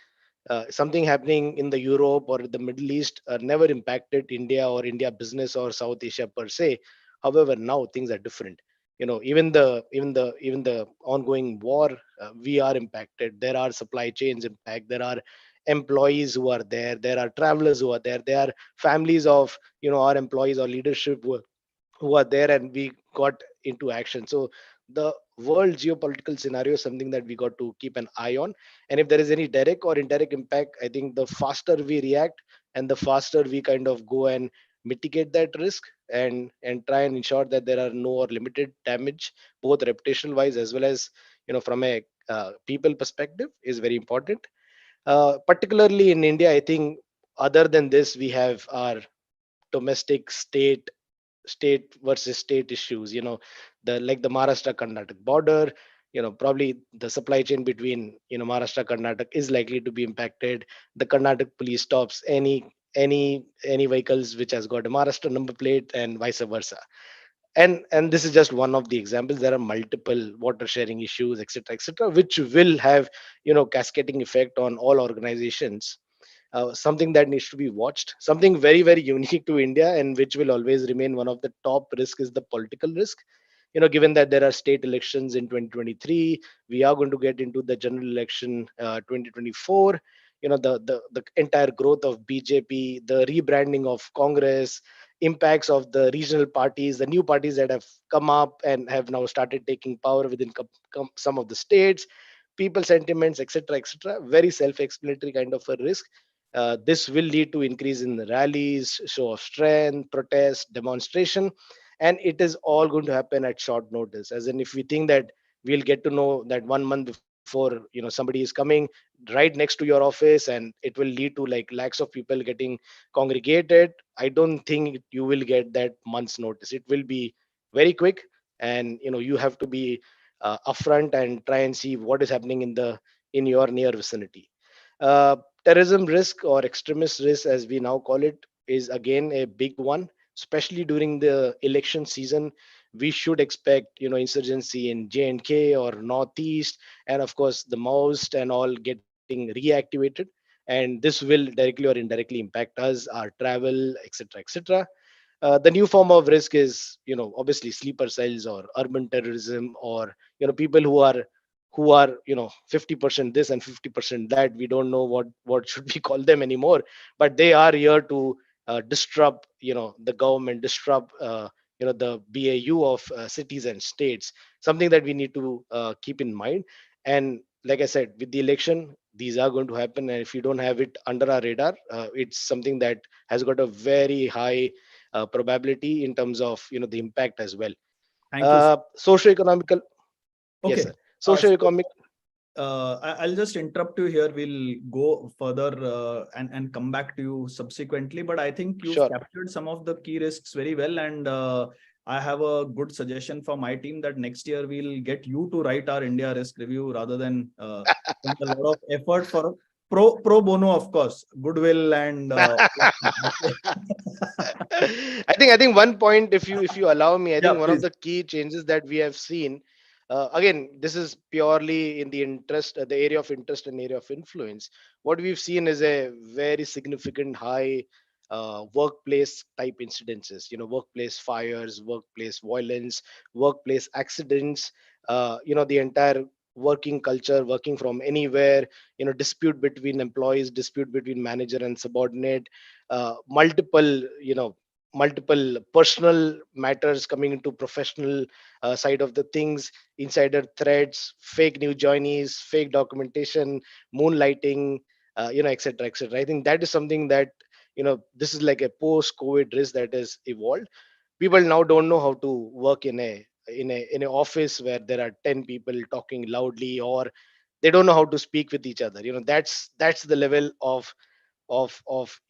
something happening in the Europe or the Middle East never impacted India or India business or South Asia per se. However, now things are different. Even the ongoing war, we are impacted. There are supply chains impact. There are employees who are there. There are travelers who are there. There are families of our employees or leadership who are there, and we got into action. So the world geopolitical scenario is something that we got to keep an eye on. And if there is any direct or indirect impact, I think the faster we react and the faster we kind of go and mitigate that risk and try and ensure that there are no or limited damage, both reputational wise as well as from a people perspective, is very important. Particularly in India, I think other than this, we have our domestic state state versus state issues, the like the Maharashtra Karnataka border, probably the supply chain between, Maharashtra Karnataka is likely to be impacted. The Karnataka police stops any vehicles which has got a Maharashtra number plate and vice versa. And this is just one of the examples. There are multiple water sharing issues, etc., which will have, cascading effect on all organizations. Something that needs to be watched, something very, very unique to India and which will always remain one of the top risk, is the political risk. Given that there are state elections in 2023, we are going to get into the general election 2024. The entire growth of BJP, the rebranding of Congress, impacts of the regional parties, the new parties that have come up and have now started taking power within some of the states, people sentiments, etc., very self-explanatory kind of a risk. This will lead to increase in the rallies, show of strength, protest, demonstration, and it is all going to happen at short notice. As in, if we think that we'll get to know that 1 month before, somebody is coming right next to your office, and it will lead to like lakhs of people getting congregated, I don't think you will get that month's notice. It will be very quick, and you have to be upfront and try and see what is happening in your near vicinity. uh, Terrorism risk, or extremist risk as we now call it, is again a big one, especially during the election season. We should expect insurgency in J&K or Northeast, and of course the Maoist and all getting reactivated, and this will directly or indirectly impact us, our travel, etc. The new form of risk is, obviously sleeper cells or urban terrorism, or people who are 50% this and 50% that. We don't know what should we call them anymore, but they are here to disrupt the government, disrupt the BAU of cities and states, something that we need to keep in mind. And like I said, with the election, these are going to happen, and if you don't have it under our radar, it's something that has got a very high probability in terms of the impact as well. Thank you. Socio-economical. Okay. Yes, sir. Socio-economic. I'll just interrupt you here. We'll go further and come back to you subsequently. But I think you've captured some of the key risks very well. And I have a good suggestion for my team that next year we'll get you to write our India risk review rather than spend a lot of effort for pro bono, of course, goodwill and. I think one point, if you allow me, I think one please. of the key changes that we have seen, again, this is purely in the interest, the area of interest and area of influence. What we've seen is a very significant high workplace type incidences, workplace fires, workplace violence, workplace accidents, the entire working culture, working from anywhere, dispute between employees, dispute between manager and subordinate, multiple multiple personal matters coming into professional side of the things, insider threats, fake new joinees, fake documentation, moonlighting, etc. I think that is something that this is like a post COVID risk that has evolved. People now don't know how to work in a office where there are 10 people talking loudly, or they don't know how to speak with each other. That's the level of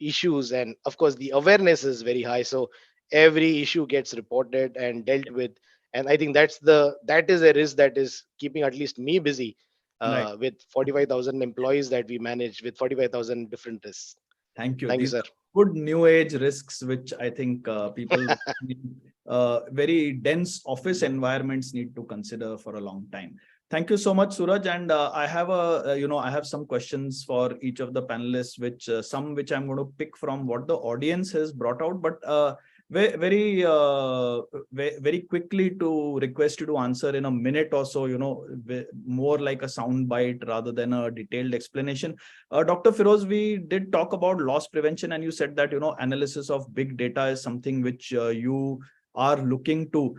issues, and of course the awareness is very high, so every issue gets reported and dealt with. And I think that is a risk that is keeping at least me busy with 45,000 employees that we manage, with 45,000 different risks. Thank you. Thank you, These sir. are good new age risks, which I think people very dense office environments need to consider for a long time. Thank you so much, Suraj. And I have I have some questions for each of the panelists, which which I'm going to pick from what the audience has brought out, but very quickly to request you to answer in a minute or so, more like a sound bite rather than a detailed explanation. Dr. Firoz, we did talk about loss prevention, and you said that, analysis of big data is something which you are looking to.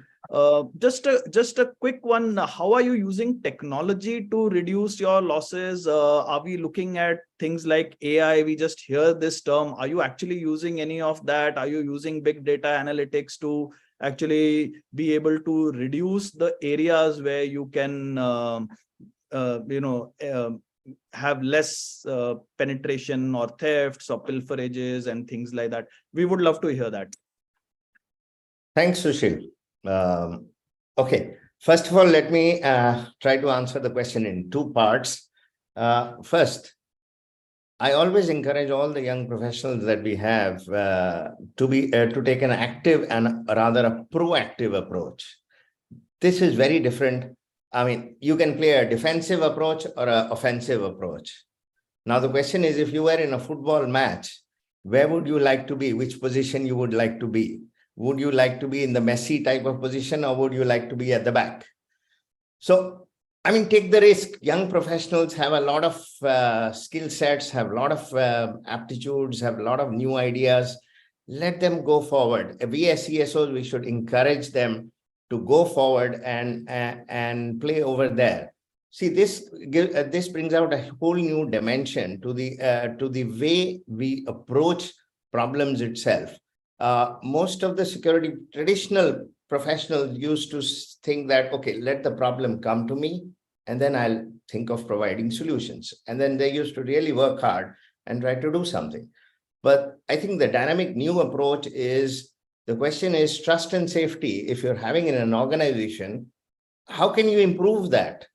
Just a quick one. How are you using technology to reduce your losses? Are we looking at things like AI? We just hear this term. Are you actually using any of that? Are you using big data analytics to actually be able to reduce the areas where you can, have less penetration or thefts or pilferages and things like that? We would love to hear that. Thanks, Sushil. Okay, first of all, let me try to answer the question in two parts. First, I always encourage all the young professionals that we have to take an active and rather a proactive approach. This is very different. I mean, you can play a defensive approach or an offensive approach. Now, the question is, if you were in a football match, where would you like to be? Which position you would like to be? Would you like to be in the Messi type of position, or would you like to be at the back? So, I mean, take the risk. Young professionals have a lot of skill sets, have a lot of aptitudes, have a lot of new ideas. Let them go forward. We as CSOs, we should encourage them to go forward and play over there. See, this brings out a whole new dimension to the way we approach problems itself. Most of the security traditional professionals used to think that, okay, let the problem come to me, and then I'll think of providing solutions. And then they used to really work hard and try to do something. But I think the dynamic new approach is, the question is trust and safety. If you're having in an organization, how can you improve that?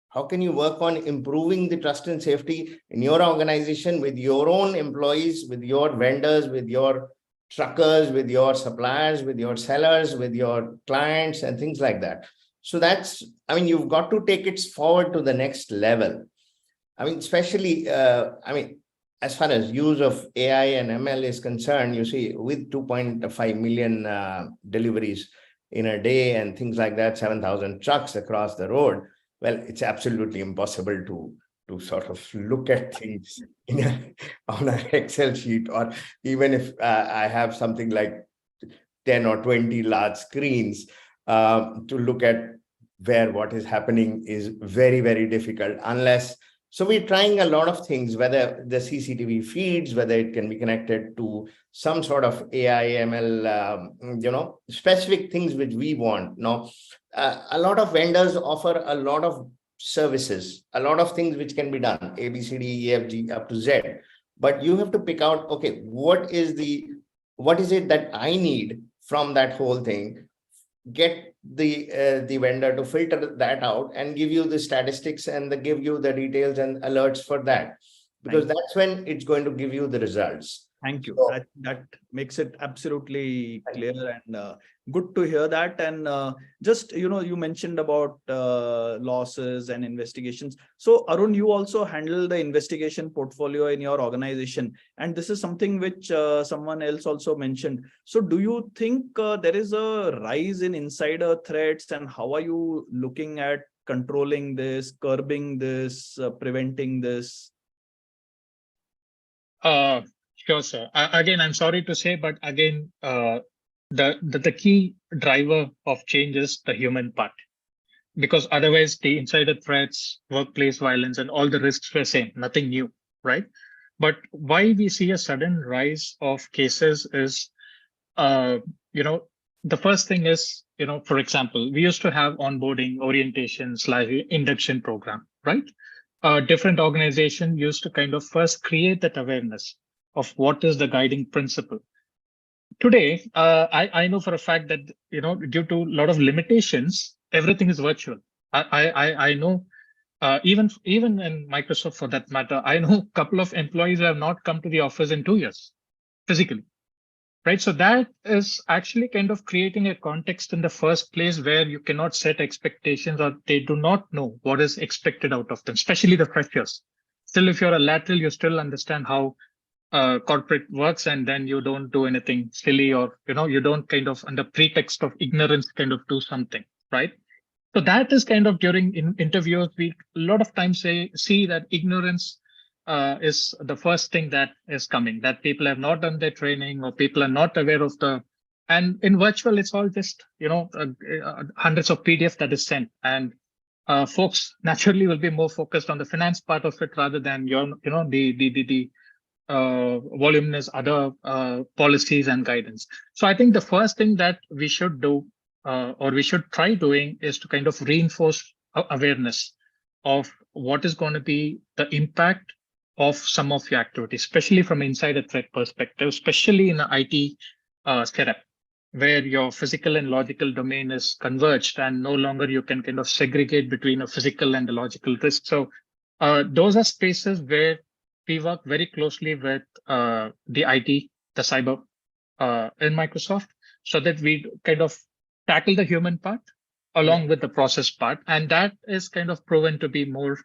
How can you work on improving the trust and safety in your organization with your own employees, with your vendors, with your truckers, with your suppliers, with your sellers, with your clients, and things like that? So that's, I mean, you've got to take it forward to the next level. I mean, especially, as far as use of AI and ML is concerned, you see, with 2.5 million deliveries in a day and things like that, 7,000 trucks across the road, well, it's absolutely impossible to sort of look at things on an Excel sheet, or even if I have something like 10 or 20 large screens, to look at where what is happening is very, very difficult unless. So we're trying a lot of things, whether the CCTV feeds, whether it can be connected to some sort of AI, ML, specific things which we want. Now, a lot of vendors offer a lot of services, a lot of things which can be done, A, B, C, D, E, F, G, up to Z. But you have to pick out, okay, what is it that I need from that whole thing? Get the vendor to filter that out and give you the statistics and give you the details and alerts for that, because that's when it's going to give you the results. Thank you. So, That makes it absolutely clear, and good to hear that. And just, you mentioned about losses and investigations. So Arun, you also handle the investigation portfolio in your organization. And this is something which someone else also mentioned. So do you think there is a rise in insider threats, and how are you looking at controlling this, curbing this, preventing this? Sure, sir. Again, I'm sorry to say, but again, the key driver of change is the human part, because otherwise the insider threats, workplace violence, and all the risks were same, nothing new, right? But why we see a sudden rise of cases is, the first thing is, for example, we used to have onboarding, orientations, like induction program, right? Different organizations used to kind of first create that awareness of what is the guiding principle. Today, I know for a fact that, due to a lot of limitations, everything is virtual. I know, even in Microsoft for that matter, I know a couple of employees who have not come to the office in 2 years physically, right? So that is actually kind of creating a context in the first place where you cannot set expectations, or they do not know what is expected out of them, especially the freshers. Still, if you're a lateral, you still understand how corporate works, and then you don't do anything silly, or you don't kind of under pretext of ignorance kind of do something, right? So that is kind of during interviews, we a lot of times see that ignorance is the first thing that is coming, that people have not done their training, or people are not aware of and in virtual, it's all just, hundreds of PDFs that is sent, and folks naturally will be more focused on the finance part of it rather than the voluminous other policies and guidance. So I think the first thing that we should do, or we should try doing, is to kind of reinforce awareness of what is going to be the impact of some of your activities, especially from insider threat perspective, especially in the IT setup. where your physical and logical domain is converged and no longer you can kind of segregate between a physical and a logical risk. So those are spaces where we work very closely with the IT, the cyber in Microsoft, so that we kind of tackle the human part along with the process part. And that is kind of proven to be more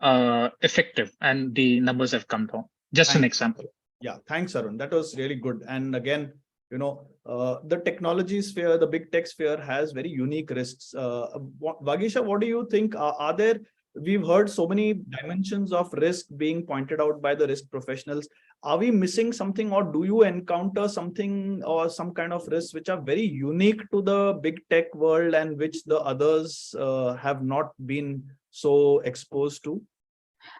effective, and the numbers have come down. Just an example. Yeah, thanks, Arun. That was really good. And again, the technology sphere, the big tech sphere has very unique risks. Vagisha, what do you think? Are there, we've heard so many dimensions of risk being pointed out by the risk professionals. Are we missing something, or do you encounter something or some kind of risks which are very unique to the big tech world and which the others have not been so exposed to?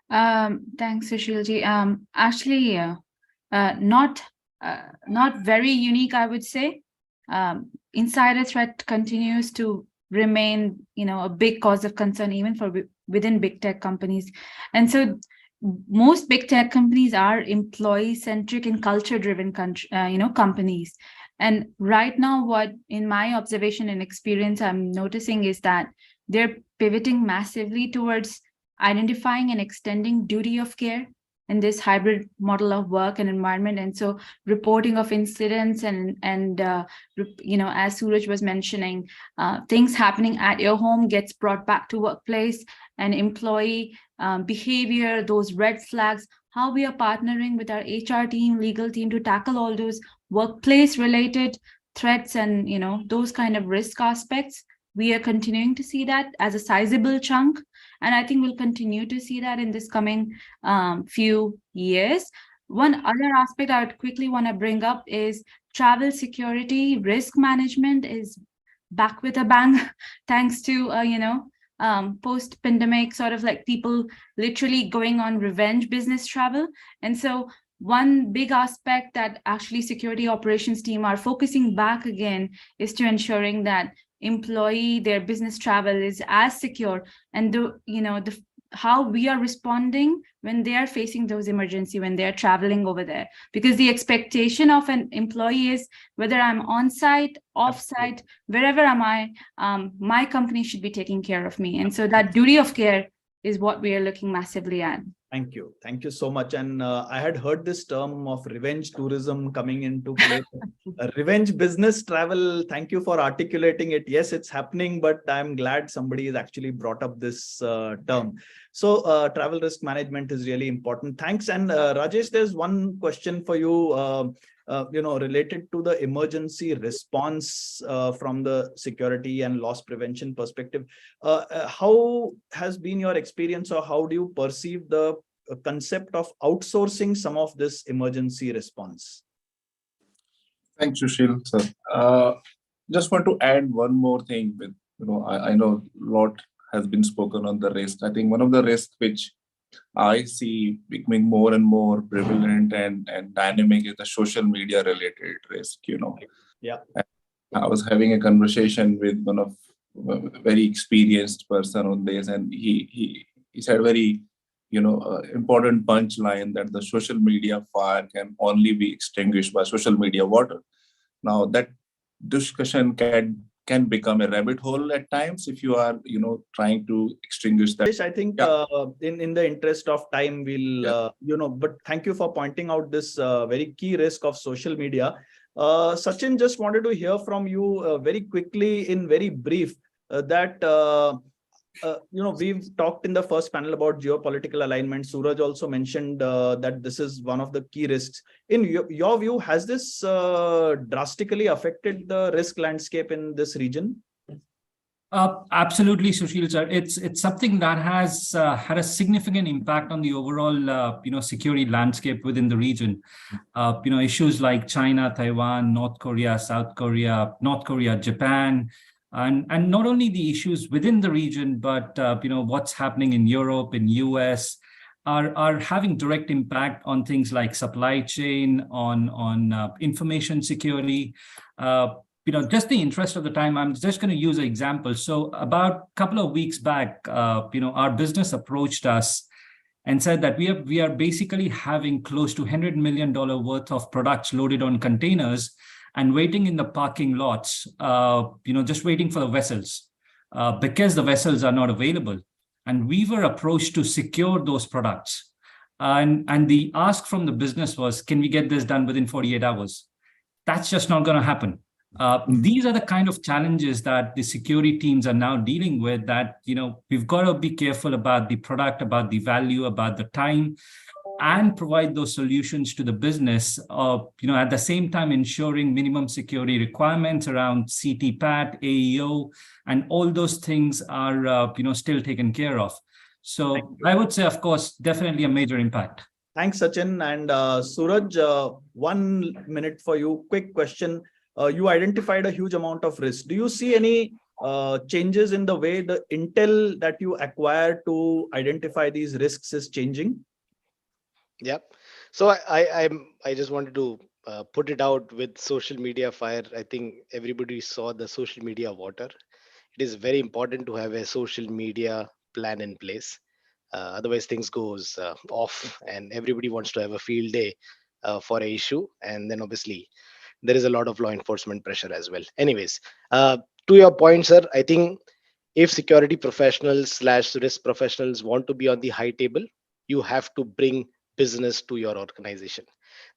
Thanks, Sushilji. Actually, not very unique, I would say. Insider threat continues to remain, a big cause of concern even for within big tech companies. And so most big tech companies are employee-centric and culture-driven, companies. And right now, what in my observation and experience I'm noticing is that they're pivoting massively towards identifying and extending duty of care in this hybrid model of work and environment. And so reporting of incidents and as Suraj was mentioning, things happening at your home gets brought back to workplace, and employee behavior, those red flags, how we are partnering with our HR team, legal team to tackle all those workplace related threats and, those kind of risk aspects. We are continuing to see that as a sizable chunk. And I think we'll continue to see that in this coming few years. One other aspect I would quickly want to bring up is travel security. Risk management is back with a bang, thanks to, post-pandemic sort of like people literally going on revenge business travel. And so one big aspect that actually security operations team are focusing back again is to ensuring that their business travel is as secure, and how we are responding when they are facing those emergency, when they're traveling over there, because the expectation of an employee is whether I'm on site, off site, wherever am I, my company should be taking care of me. And so that duty of care is what we are looking massively at. Thank you. Thank you so much. And I had heard this term of revenge tourism coming into play. Revenge business travel. Thank you for articulating it. Yes, it's happening, but I'm glad somebody has actually brought up this term. So travel risk management is really important. Thanks. And Rajesh, there's one question for you, related to the emergency response from the security and loss prevention perspective. How has been your experience, or how do you perceive the concept of outsourcing some of this emergency response? Thanks, Sushil, sir. Just want to add one more thing. With I know a lot has been spoken on the risk. I think one of the risks which I see becoming more and more prevalent and dynamic is the social media related risk. Yeah. I was having a conversation with one of a very experienced person on this, and he said very important punchline that the social media fire can only be extinguished by social media water. Now that discussion can become a rabbit hole at times if you are trying to extinguish that. I think in the interest of time we'll but thank you for pointing out this very key risk of social media. Sachin, just wanted to hear from you very quickly in very brief that we've talked in the first panel about geopolitical alignment. Suraj also mentioned that this is one of the key risks. In your view, has this drastically affected the risk landscape in this region? Absolutely, Sushil sir. It's something that has had a significant impact on the overall security landscape within the region. Issues like China, Taiwan, North Korea, South Korea, Japan. And not only the issues within the region, but what's happening in Europe, in US, are having direct impact on things like supply chain, on information security. Just the interest of the time, I'm just going to use an example. So about a couple of weeks back, our business approached us and said that we are basically having close to $100 million worth of products loaded on containers. and waiting in the parking lots, just waiting for the vessels because the vessels are not available. And we were approached to secure those products. And the ask from the business was, can we get this done within 48 hours? That's just not going to happen. These are the kind of challenges that the security teams are now dealing with, that, we've got to be careful about the product, about the value, about the time, and provide those solutions to the business, at the same time ensuring minimum security requirements around CTPAT, AEO, and all those things are, still taken care of. So I would say, of course, definitely a major impact. Thanks, Sachin. And Suraj, 1 minute for you. Quick question. You identified a huge amount of risk. Do you see any changes in the way the intel that you acquire to identify these risks is changing? Yeah. So I just wanted to put it out with social media fire. I think everybody saw the social media water. It is very important to have a social media plan in place. Otherwise things goes off and everybody wants to have a field day for a issue. And then obviously there is a lot of law enforcement pressure as well. Anyways, to your point, sir, I think if security professionals / risk professionals want to be on the high table, you have to bring business to your organization.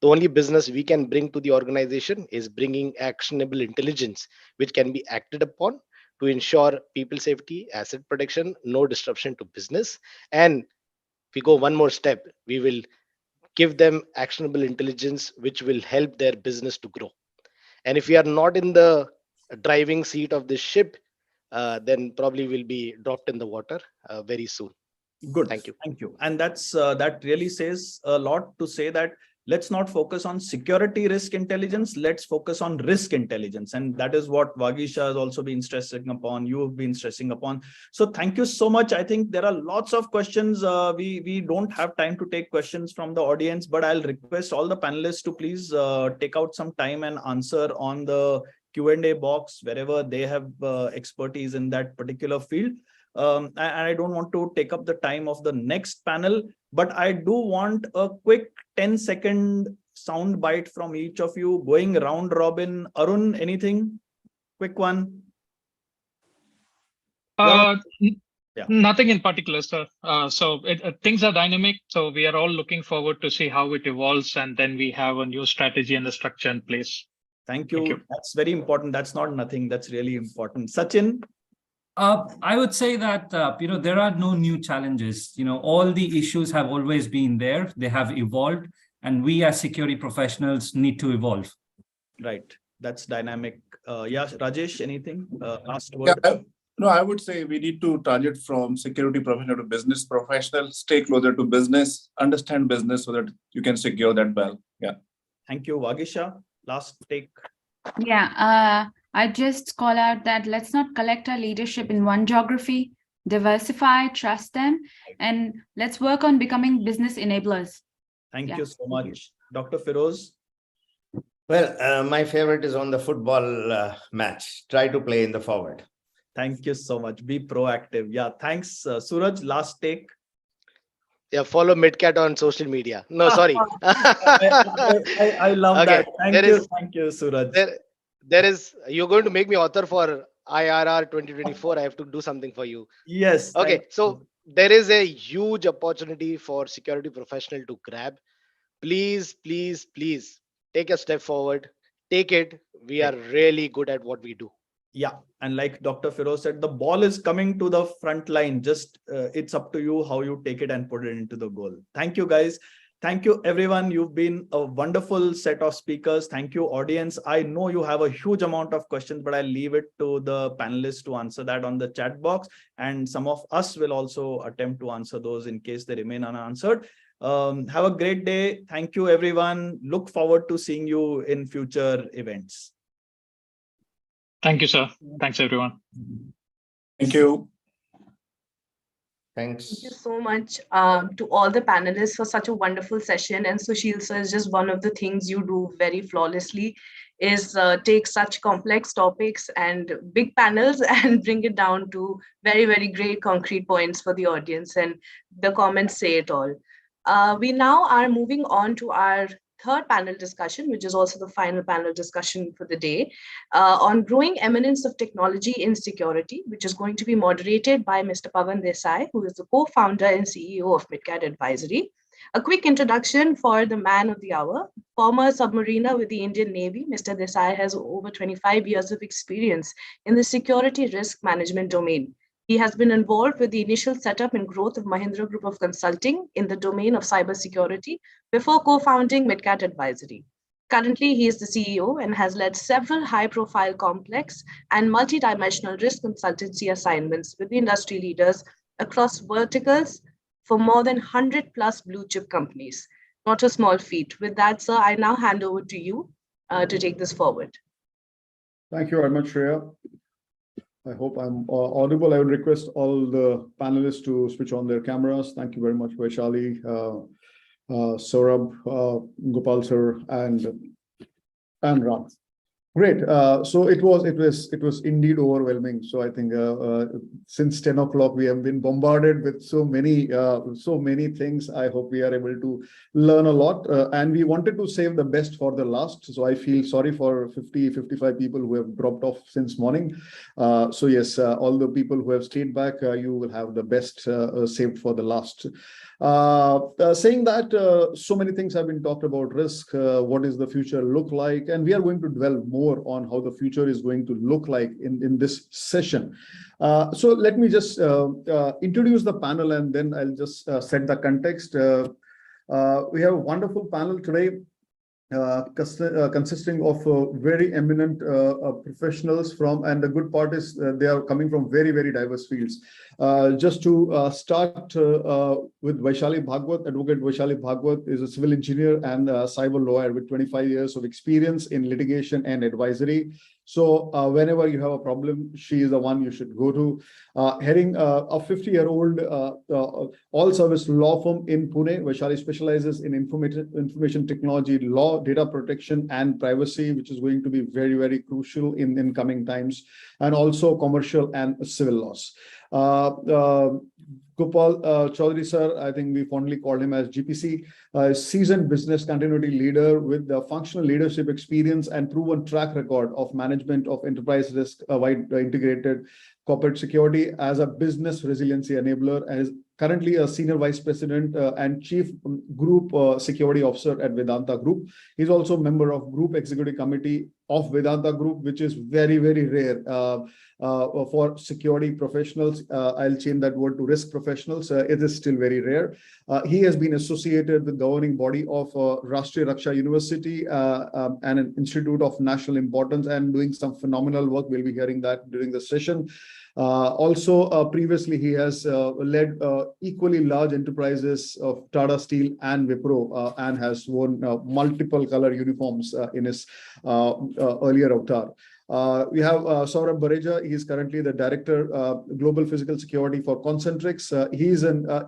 The only business we can bring to the organization is bringing actionable intelligence, which can be acted upon to ensure people safety, asset protection, no disruption to business. And we go one more step, we will give them actionable intelligence, which will help their business to grow. And if we are not in the driving seat of this ship, then probably will be dropped in the water very soon. Good. Thank you. Thank you. And that really says a lot to say that let's not focus on security risk intelligence. Let's focus on risk intelligence. And that is what Vagisha has also been stressing upon. You have been stressing upon. So thank you so much. I think there are lots of questions. We don't have time to take questions from the audience, but I'll request all the panelists to please take out some time and answer on the Q&A box wherever they have expertise in that particular field. And I don't want to take up the time of the next panel, but I do want a quick 10-second sound bite from each of you going round robin. Arun, anything? Quick one. Nothing in particular, sir. So things are dynamic. So we are all looking forward to see how it evolves, and then we have a new strategy and the structure in place. Thank you. That's very important. That's not nothing. That's really important. Sachin? I would say that, there are no new challenges. All the issues have always been there. They have evolved, and we as security professionals need to evolve. Right. That's dynamic. Yeah, Rajesh, anything? Last word? Yeah, no, I would say we need to target from security professional to business professional, stay closer to business, understand business so that you can secure that well. Yeah. Thank you. Vagisha, last take. Yeah, I just call out that let's not collect our leadership in one geography, diversify, trust them, and let's work on becoming business enablers. Thank you so much. Dr. Feroz? Well, my favorite is on the football match. Try to play in the forward. Thank you so much. Be proactive. Yeah, thanks. Suraj, last take. Yeah, follow MitKat on social media. No, sorry. I love that. Thank you, Suraj. There is, you're going to make me author for IRR 2024. I have to do something for you. Yes. Okay, so there is a huge opportunity for security professional to grab. Please, please, please take a step forward. Take it. We are really good at what we do. Yeah, and like Dr. Feroz said, the ball is coming to the front line. Just it's up to you how you take it and put it into the goal. Thank you, guys. Thank you, everyone. You've been a wonderful set of speakers. Thank you, audience. I know you have a huge amount of questions, but I'll leave it to the panelists to answer that on the chat box. And some of us will also attempt to answer those in case they remain unanswered. Have a great day. Thank you, everyone. Look forward to seeing you in future events. Thank you, sir. Thanks, everyone. Thank you. Thanks. Thank you so much to all the panelists for such a wonderful session. And Sushil sir, is just one of the things you do very flawlessly is take such complex topics and big panels and bring it down to very, very great concrete points for the audience. And the comments say it all. We now are moving on to our third panel discussion, which is also the final panel discussion for the day, on growing eminence of technology in security, which is going to be moderated by Mr. Pawan Desai, who is the co-founder and CEO of MitKat Advisory. A quick introduction for the man of the hour. Former submariner with the Indian Navy, Mr. Desai has over 25 years of experience in the security risk management domain. He has been involved with the initial setup and growth of Mahindra Group of Consulting in the domain of cybersecurity before co-founding MitKat Advisory. Currently, he is the CEO and has led several high-profile complex and multi-dimensional risk consultancy assignments with the industry leaders across verticals for more than 100 plus blue chip companies. Not a small feat. With that, sir, I now hand over to you to take this forward. Thank you very much, Shreya. I hope I'm audible. I would request all the panelists to switch on their cameras. Thank you very much, Vaishali, Saurabh, Gopal sir, and Ram. Great. So it was indeed overwhelming. So I think since 10 o'clock we have been bombarded with so many things. I hope we are able to learn a lot, and we wanted to save the best for the last. So I feel sorry for 55 people who have dropped off since morning. So yes, all the people who have stayed back, you will have the best saved for the last. Saying that, so many things have been talked about risk, what does the future look like, and we are going to dwell more on how the future is going to look like in this session. So let me just introduce the panel, and then I'll just set the context. We have a wonderful panel today, consisting of very eminent professionals from, and the good part is they are coming from very, very diverse fields. Just to start with Vaishali Bhagwat. Advocate Vaishali Bhagwat is a civil engineer and a cyber lawyer with 25 years of experience in litigation and advisory. So whenever you have a problem, she is the one you should go to. Heading a 50-year-old all-service law firm in Pune, Vaishali specializes in information technology, law, data protection, and privacy, which is going to be very, very crucial in coming times, and also commercial and civil laws. Gopal Chaudhary sir, I think we fondly called him as GPC, seasoned business continuity leader with the functional leadership experience and proven track record of management of enterprise risk, wide integrated corporate security as a business resiliency enabler, and is currently a senior vice president and chief group security officer at Vedanta Group. He's also a member of group executive committee of Vedanta Group, which is very, very rare for security professionals. I'll change that word to risk professionals. It is still very rare. He has been associated with the governing body of Rashtriya Raksha University and an institute of national importance, and doing some phenomenal work. We'll be hearing that during the session. Also, previously he has led equally large enterprises of Tata Steel and Wipro, and has worn multiple color uniforms in his earlier avatar. We have Saurabh Bareja. He is currently the director global physical security for Concentrix.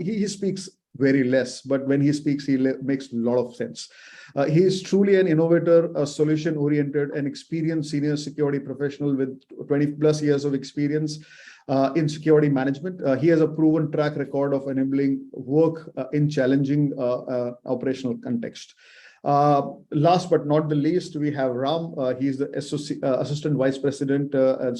He speaks very less, but when he speaks, he makes a lot of sense. He is truly an innovator, a solution-oriented and experienced senior security professional with 20 plus years of experience in security management. He has a proven track record of enabling work in challenging operational context. Last but not the least, we have Ram. He is the Assistant Vice President and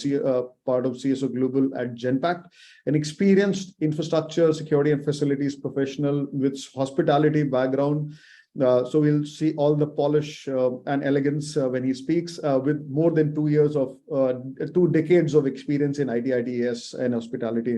part of CSO Global at Genpact, an experienced infrastructure, security and facilities professional with hospitality background. So we'll see all the polish and elegance when he speaks, with more than 2 decades of experience in IT, ITES and hospitality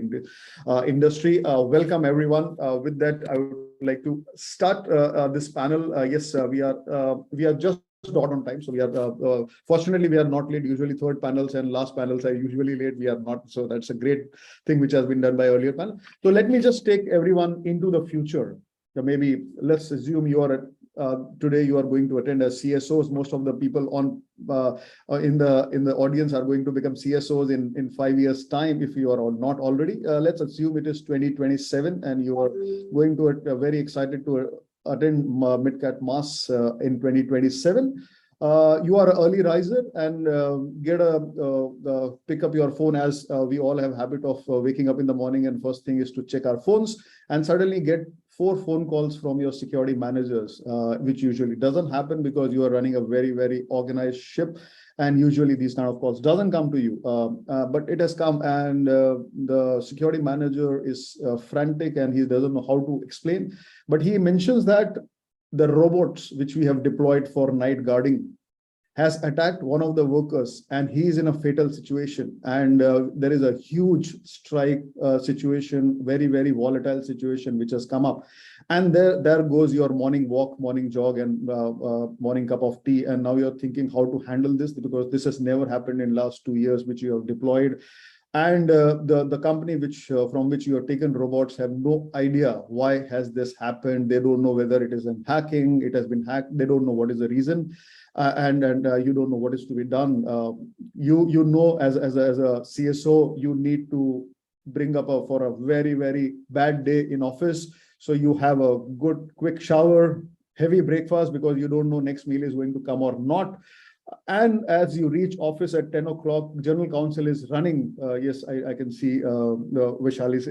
industry. Welcome everyone. With that, I would like to start this panel. Yes, we are just not on time, so we are fortunately we are not late. Usually third panels and last panels are usually late. We are not, so that's a great thing which has been done by earlier panel. So let me just take everyone into the future. So maybe let's assume you are today you are going to attend as CSOs. Most of the people on in the audience are going to become CSOs in 5 years time, if you are not already. Let's assume it is 2027 and you are going to very excited to attend MitKat Mass in 2027. You are an early riser and pick up your phone, as we all have habit of waking up in the morning, and first thing is to check our phones, and suddenly get 4 phone calls from your security managers, which usually doesn't happen because you are running a very, very organized ship. And usually these kind of calls doesn't come to you, but it has come, and the security manager is frantic and he doesn't know how to explain. But he mentions that the robots which we have deployed for night guarding has attacked one of the workers, and he is in a fatal situation. And there is a huge strike situation, very, very volatile situation which has come up. And there goes your morning walk, morning jog, and morning cup of tea. And now you're thinking how to handle this, because this has never happened in last 2 years, which you have deployed. And the company from which you have taken robots have no idea why has this happened. They don't know whether it is in hacking, it has been hacked. They don't know what is the reason. And you don't know what is to be done. You know, as a CSO, you need to bring up for a very, very bad day in office. So you have a good quick shower, heavy breakfast, because you don't know next meal is going to come or not. And as you reach office at 10 o'clock, general counsel is running. Yes, I can see Vishal is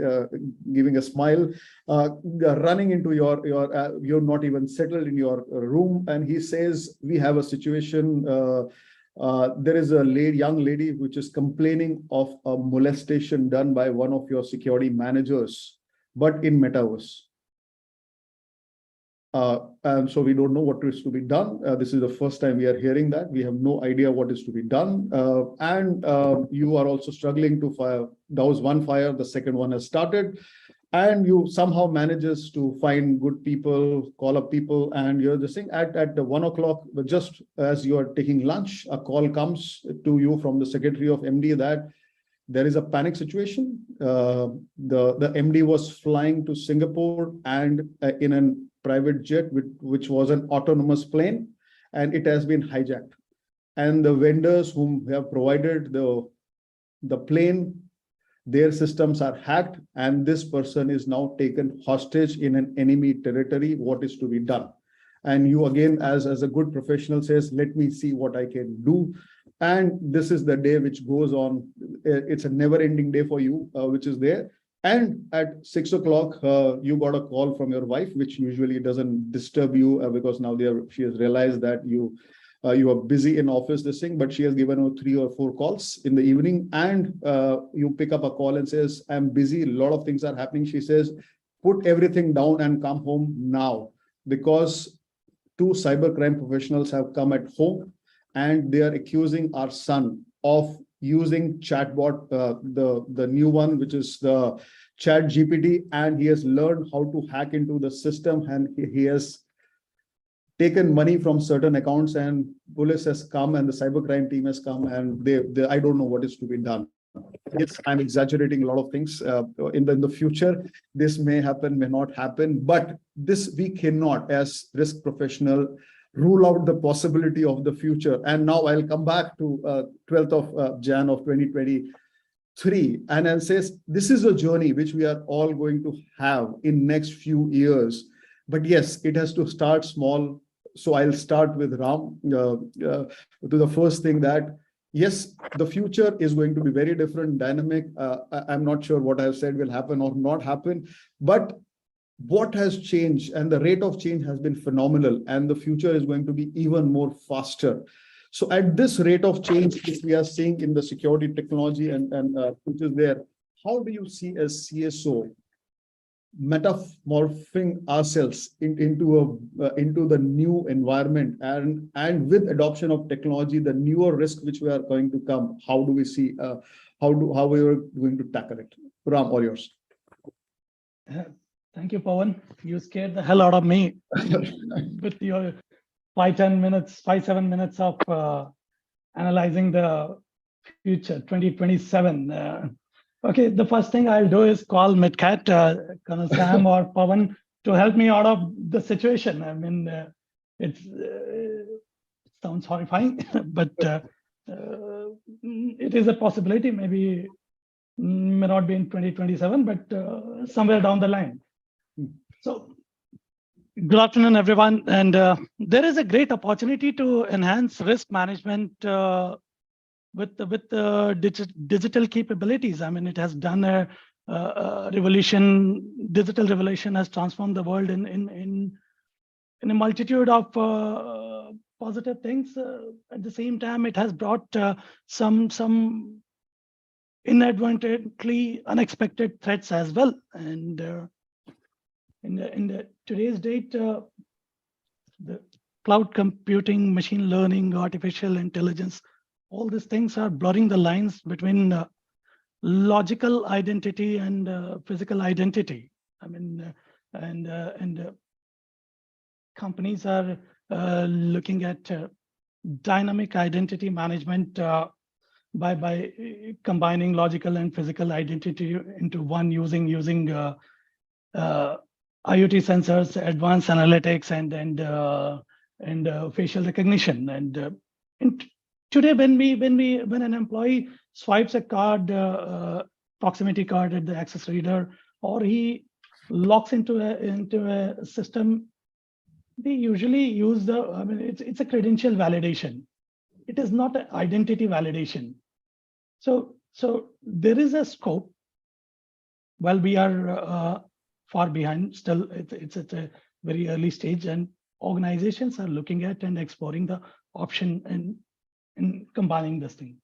giving a smile, running into you're not even settled in your room. And he says, we have a situation. There is a young lady which is complaining of a molestation done by one of your security managers, but in metaverse. And so we don't know what is to be done. This is the first time we are hearing that. We have no idea what is to be done. And you are also struggling to douse one fire. The second one has started. And you somehow manages to find good people, call up people, and you're just saying at 1 o'clock, just as you are taking lunch, a call comes to you from the secretary of MD that there is a panic situation. The MD was flying to Singapore and in a private jet, which was an autonomous plane, and it has been hijacked. And the vendors whom have provided the plane, their systems are hacked, and this person is now taken hostage in an enemy territory. What is to be done? And you again, as a good professional, says, let me see what I can do. And this is the day which goes on. It's a never-ending day for you, which is there. And at 6 o'clock, you got a call from your wife, which usually doesn't disturb you because now she has realized that you are busy in office, this thing, but she has given you 3 or 4 calls in the evening, and you pick up a call and says, I'm busy, a lot of things are happening. She says, put everything down and come home now, because 2 cybercrime professionals have come at home and they are accusing our son of using chatbot, the new one, which is the Chat GPT, and he has learned how to hack into the system, and he has taken money from certain accounts, and police has come and the cybercrime team has come, and I don't know what is to be done. Yes, I'm exaggerating a lot of things. In the future, this may happen, may not happen, but this we cannot, as risk professional, rule out the possibility of the future. And now I'll come back to 12th of Jan of 2023, and I'll say this is a journey which we are all going to have in next few years. But yes, it has to start small. So I'll start with Ram to the first thing that, yes, the future is going to be very different, dynamic. I'm not sure what I've said will happen or not happen, but what has changed, and the rate of change has been phenomenal, and the future is going to be even more faster. So at this rate of change, which we are seeing in the security technology and which is there, how do you see as CSO metamorphing ourselves into the new environment, and with adoption of technology, the newer risk which we are going to come? How do we see how we are going to tackle it? Ram, all yours. Thank you, Pawan. You scared the hell out of me with your 7 minutes of analyzing the future 2027. Okay, the first thing I'll do is call MitKat, Colonel Sam or Pawan, to help me out of the situation. I mean, it sounds horrifying, but it is a possibility. Maybe may not be in 2027, but somewhere down the line. So, good afternoon, everyone. And there is a great opportunity to enhance risk management with the digital capabilities. I mean, it has done a digital revolution has transformed the world in a multitude of positive things. At the same time, it has brought some inadvertently unexpected threats as well. And in today's date, the cloud computing, machine learning, artificial intelligence, all these things are blurring the lines between logical identity and physical identity. I mean, and companies are looking at dynamic identity management by combining logical and physical identity into one using IoT sensors, advanced analytics, and facial recognition. And today, when an employee swipes a card, proximity card at the access reader, or he logs into a system, they usually use it's a credential validation. It is not an identity validation. So there is a scope. While we are far behind, still it's at a very early stage, and organizations are looking at and exploring the option in combining this thing.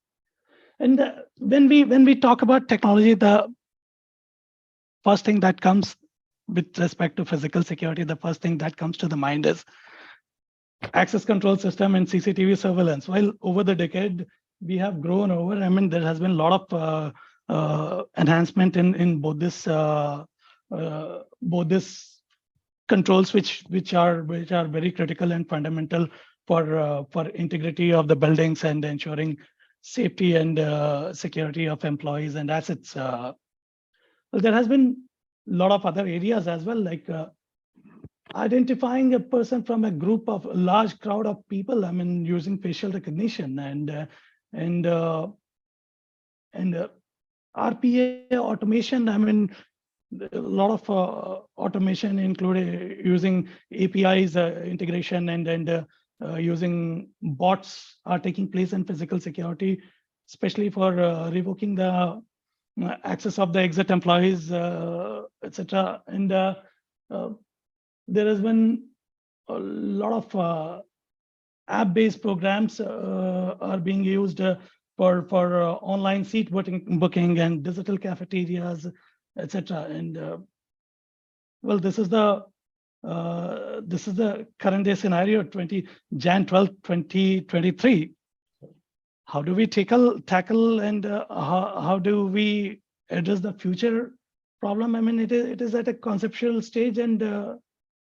And when we talk about technology, the first thing that comes with respect to physical security, the first thing that comes to the mind is access control system and CCTV surveillance. While over the decade we have grown over, I mean, there has been a lot of enhancement in both this controls, which are very critical and fundamental for integrity of the buildings and ensuring safety and security of employees and assets. Well, there has been a lot of other areas as well, like identifying a person from a group of a large crowd of people. I mean, using facial recognition and RPA automation. I mean, a lot of automation, including using APIs integration and using bots, are taking place in physical security, especially for revoking the access of the exit employees, etc. And there has been a lot of app-based programs are being used for online seat booking and digital cafeterias, etc. And well, this is the current day scenario, Jan 12, 2023. How do we tackle and how do we address the future problem? I mean, it is at a conceptual stage, and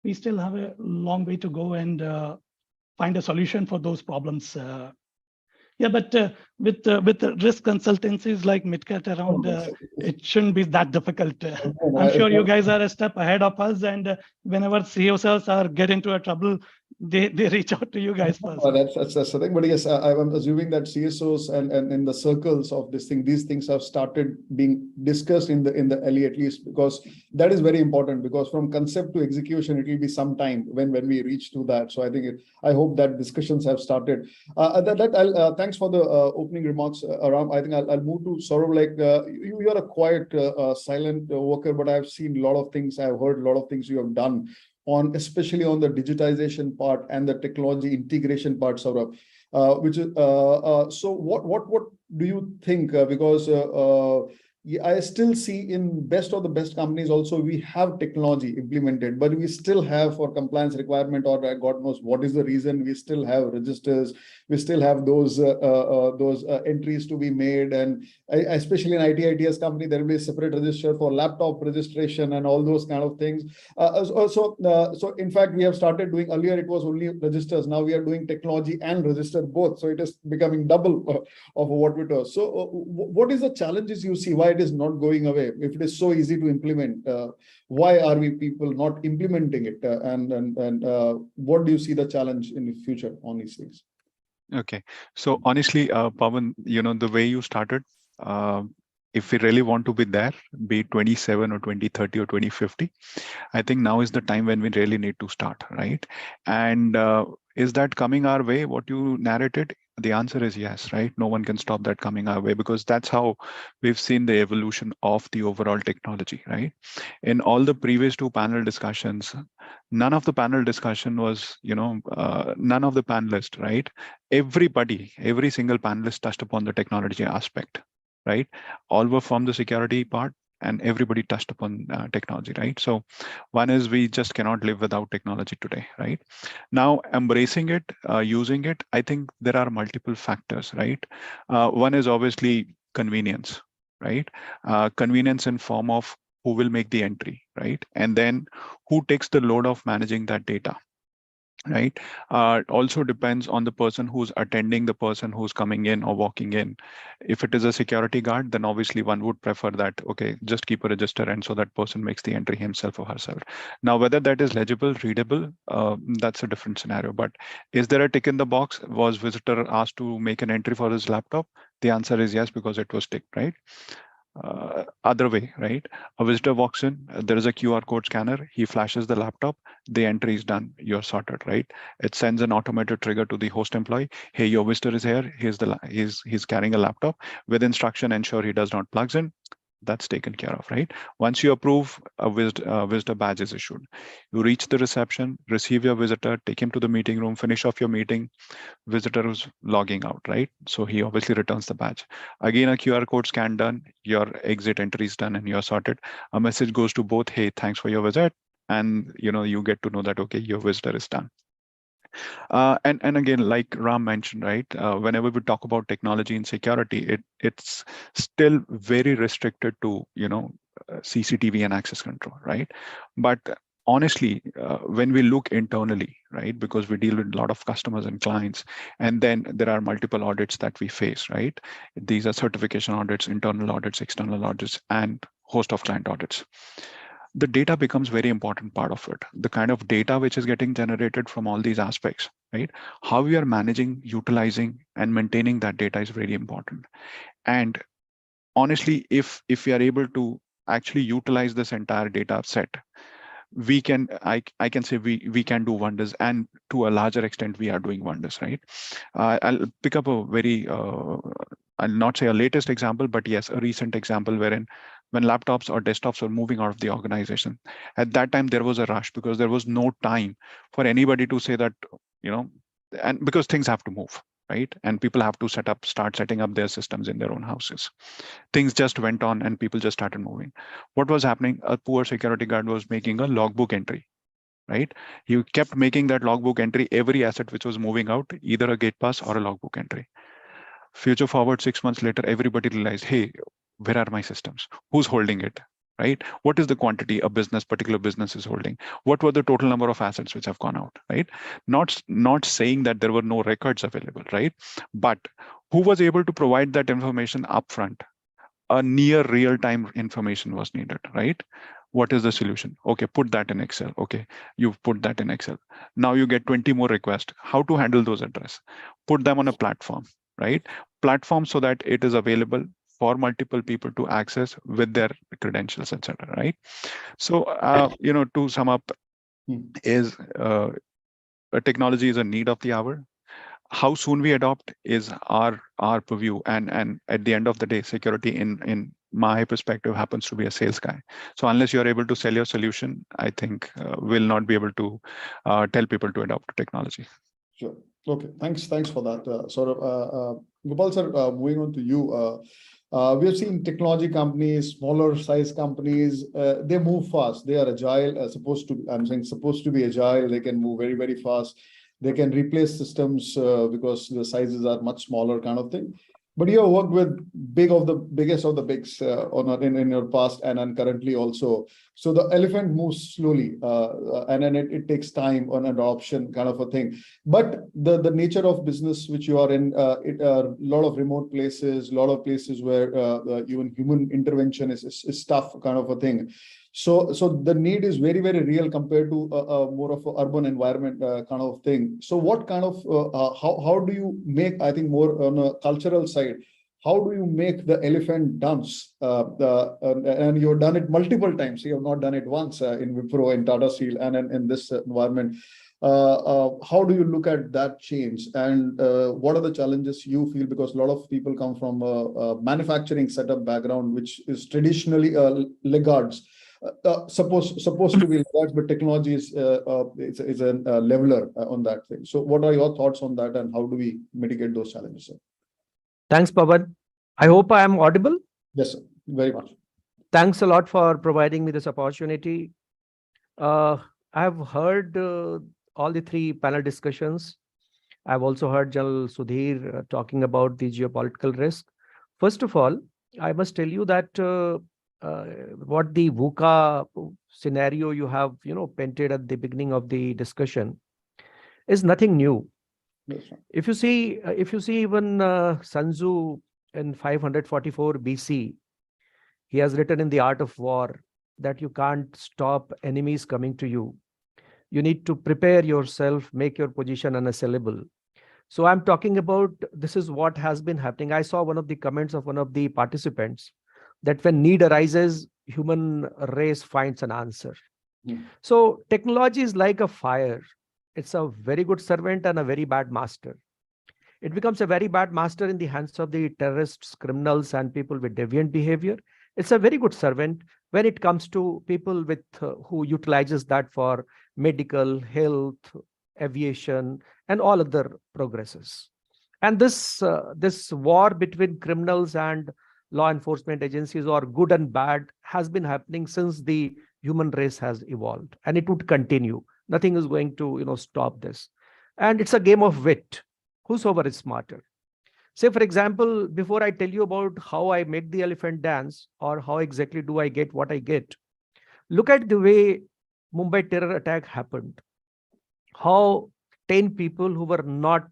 we still have a long way to go and find a solution for those problems. Yeah, but with the risk consultancies like MitKat around, it shouldn't be that difficult. I'm sure you guys are a step ahead of us, and whenever CSOs are get into a trouble, they reach out to you guys first. That's the thing. But yes, I'm assuming that CSOs and in the circles of this thing, these things have started being discussed in the LE, at least, because that is very important, because from concept to execution, it will be some time when we reach to that. So I hope that discussions have started. Thanks for the opening remarks, Aram. I think I'll move to Saurav. Like you are a quiet, silent worker, but I've seen a lot of things. I've heard a lot of things you have done especially on the digitization part and the technology integration part, Saurav. So what do you think? Because I still see in best of the best companies also we have technology implemented, but we still have, for compliance requirement or God knows what is the reason, we still have registers, we still have those entries to be made, and especially in ITS company there will be a separate register for laptop registration and all those kind of things. So in fact we have started doing, earlier it was only registers, now we are doing technology and register both, so it is becoming double of what it was. So what is the challenges you see? Why it is not going away? If it is so easy to implement, why are we people not implementing it? And what do you see the challenge in the future on these things? Okay, so honestly, Pawan, the way you started, if we really want to be there, be it 27 or 2030 or 2050, I think now is the time when we really need to start, right? And Is that coming our way, what you narrated? The answer is yes, right? No one can stop that coming our way, because that's how we've seen the evolution of the overall technology, right? In all the previous two panel discussions, none of the panel discussion was, none of the panelists, right? Every single panelist touched upon the technology aspect, right? All were from the security part, and everybody touched upon technology, right? So one is, we just cannot live without technology today, right? Now, embracing it, using it, I think there are multiple factors, right? One is obviously convenience, right? Convenience in form of who will make the entry, right? And then who takes the load of managing that data, right? Also depends on the person who's attending, the person who's coming in or walking in. If it is a security guard, then obviously one would prefer that, okay, just keep a register, and so that person makes the entry himself or herself. Now, whether that is legible, readable, that's a different scenario. But is there a tick in the box? Was visitor asked to make an entry for his laptop? The answer is yes, because it was ticked, right? Other way, right? A visitor walks in, there is a QR code scanner, he flashes the laptop, the entry is done, you're sorted, right? It sends an automated trigger to the host employee. Hey, your visitor is here, he's carrying a laptop, with instruction, ensure he does not plugs in. That's taken care of, right? Once you approve, a visitor badge is issued. You reach the reception, receive your visitor, take him to the meeting room, finish off your meeting. Visitor is logging out, right? So he obviously returns the badge. Again, a QR code scan done, your exit entry is done, and you're sorted. A message goes to both, hey, thanks for your visit. And you get to know that, okay, your visitor is done. And again, like Ram mentioned, right? Whenever we talk about technology and security, it's still very restricted to CCTV and access control, right? But honestly, when we look internally, right, because we deal with a lot of customers and clients, and then there are multiple audits that we face, right? These are certification audits, internal audits, external audits, and host of client audits. The data becomes very important part of it. The kind of data which is getting generated from all these aspects, right? How we are managing, utilizing, and maintaining that data is very important. And honestly, if we are able to actually utilize this entire data set, we can, I can say we can do wonders, and to a larger extent, we are doing wonders, right? I'll pick up a very, I'll not say a latest example, but yes, a recent example wherein when laptops or desktops were moving out of the organization, at that time, there was a rush because there was no time for anybody to say that, and because things have to move, right? And people have to start setting up their systems in their own houses. Things just went on and people just started moving. What was happening? A poor security guard was making a logbook entry, right? He kept making that logbook entry, every asset which was moving out, either a gate pass or a logbook entry. Future forward 6 months later, everybody realized, hey, where are my systems? Who's holding it? Right? What is the quantity a particular business is holding? What were the total number of assets which have gone out, right? Not saying that there were no records available, right? But who was able to provide that information upfront? A near real-time information was needed, right? What is the solution? Okay, put that in Excel. Okay, you've put that in Excel. Now you get 20 more requests. How to handle those addresses? Put them on a platform, right? Platform so that it is available for multiple people to access with their credentials, etc. Right? So, to sum up, is technology is a need of the hour. How soon we adopt is our purview, and at the end of the day, security in my perspective happens to be a sales guy. So unless you're able to sell your solution, I think we'll not be able to tell people to adopt technology. Sure. Okay. Thanks for that. Gopal sir, moving on to you. We have seen technology companies, smaller size companies, they move fast. They are agile, supposed to be agile. They can move very, very fast. They can replace systems because the sizes are much smaller, kind of thing. But you have worked with biggest of the bigs in your past and currently also. So the elephant moves slowly, and then it takes time on adoption, kind of a thing. But the nature of business which you are in, a lot of remote places, a lot of places where even human intervention is tough, kind of a thing. So the need is very, very real compared to more of an urban environment kind of thing. So what kind of, how do you make, I think more on a cultural side, how do you make the elephant dance? And you've done it multiple times. You have not done it once in Wipro, in Tata Steel, and in this environment. How do you look at that change? And what are the challenges you feel? Because a lot of people come from a manufacturing setup background, which is traditionally laggards. Supposed to be laggards, but technology is a leveler on that thing. So what are your thoughts on that, and how do we mitigate those challenges, sir? Thanks, Pawan. I hope I am audible. Yes, sir. Very much. Thanks a lot for providing me this opportunity. I've heard all the three panel discussions. I've also heard General Sudhir talking about the geopolitical risk. First of all, I must tell you that what the VUCA scenario you have, painted at the beginning of the discussion is nothing new. Yes, if you see even Sun Tzu in 544 BC, he has written in The Art of War that you can't stop enemies coming to you. You need to prepare yourself, make your position unassailable. So I'm talking about, this is what has been happening. I saw one of the comments of one of the participants that when need arises, human race finds an answer. So technology is like a fire. It's a very good servant and a very bad master. It becomes a very bad master in the hands of the terrorists, criminals, and people with deviant behavior. It's a very good servant when it comes to people with who utilizes that for medical, health, aviation, and all other progresses. And this war between criminals and law enforcement agencies, or good and bad, has been happening since the human race has evolved, and it would continue. Nothing is going to stop this. And it's a game of wit. Whosoever is smarter. Say, for example, before I tell you about how I make the elephant dance, or how exactly do I get what I get, look at the way Mumbai terror attack happened. How 10 people who were not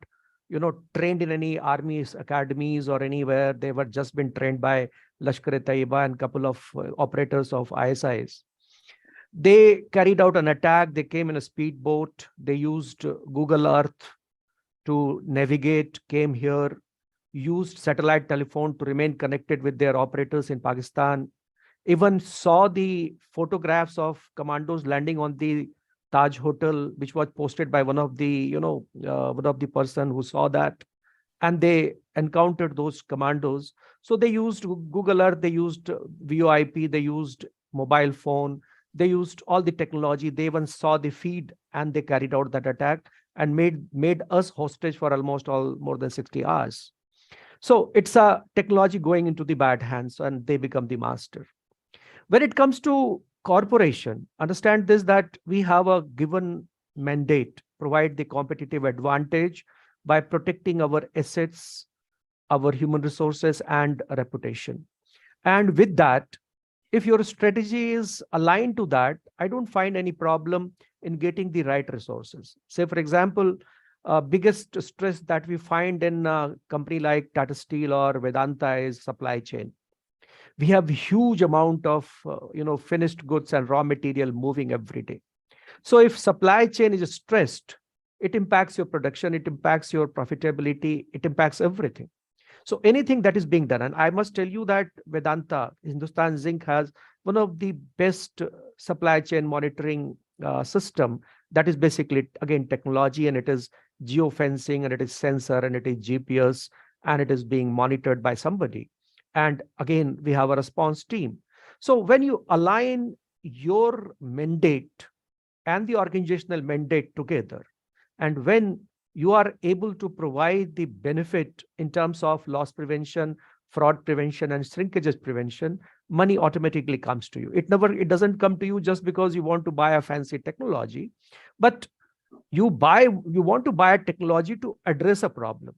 trained in any armies, academies, or anywhere, they were just been trained by Lashkar-e-Taiba and couple of operators of ISIs. They carried out an attack. They came in a speedboat. They used Google Earth to navigate, came here, used satellite telephone to remain connected with their operators in Pakistan, even saw the photographs of commandos landing on the Taj Hotel, which was posted by one of the, one of the person who saw that, and they encountered those commandos. So they used Google Earth, they used VoIP, they used mobile phone, they used all the technology. They even saw the feed, and they carried out that attack and made us hostage for almost more than 60 hours. So it's a technology going into the bad hands, and they become the master. When it comes to corporation, understand this, that we have a given mandate, provide the competitive advantage by protecting our assets, our human resources, and reputation. And with that, if your strategy is aligned to that, I don't find any problem in getting the right resources. Say, for example, biggest stress that we find in a company like Tata Steel or Vedanta is supply chain. We have huge amount of finished goods and raw material moving every day. So if supply chain is stressed, it impacts your production, it impacts your profitability, it impacts everything. So anything that is being done, and I must tell you that Vedanta, Hindustan Zinc, has one of the best supply chain monitoring system that is basically, again, technology, and it is geofencing, and it is sensor, and it is GPS, and it is being monitored by somebody. And again, we have a response team. So when you align your mandate and the organizational mandate together, and when you are able to provide the benefit in terms of loss prevention, fraud prevention, and shrinkages prevention, money automatically comes to you. It doesn't come to you just because you want to buy a fancy technology, but you want to buy a technology to address a problem.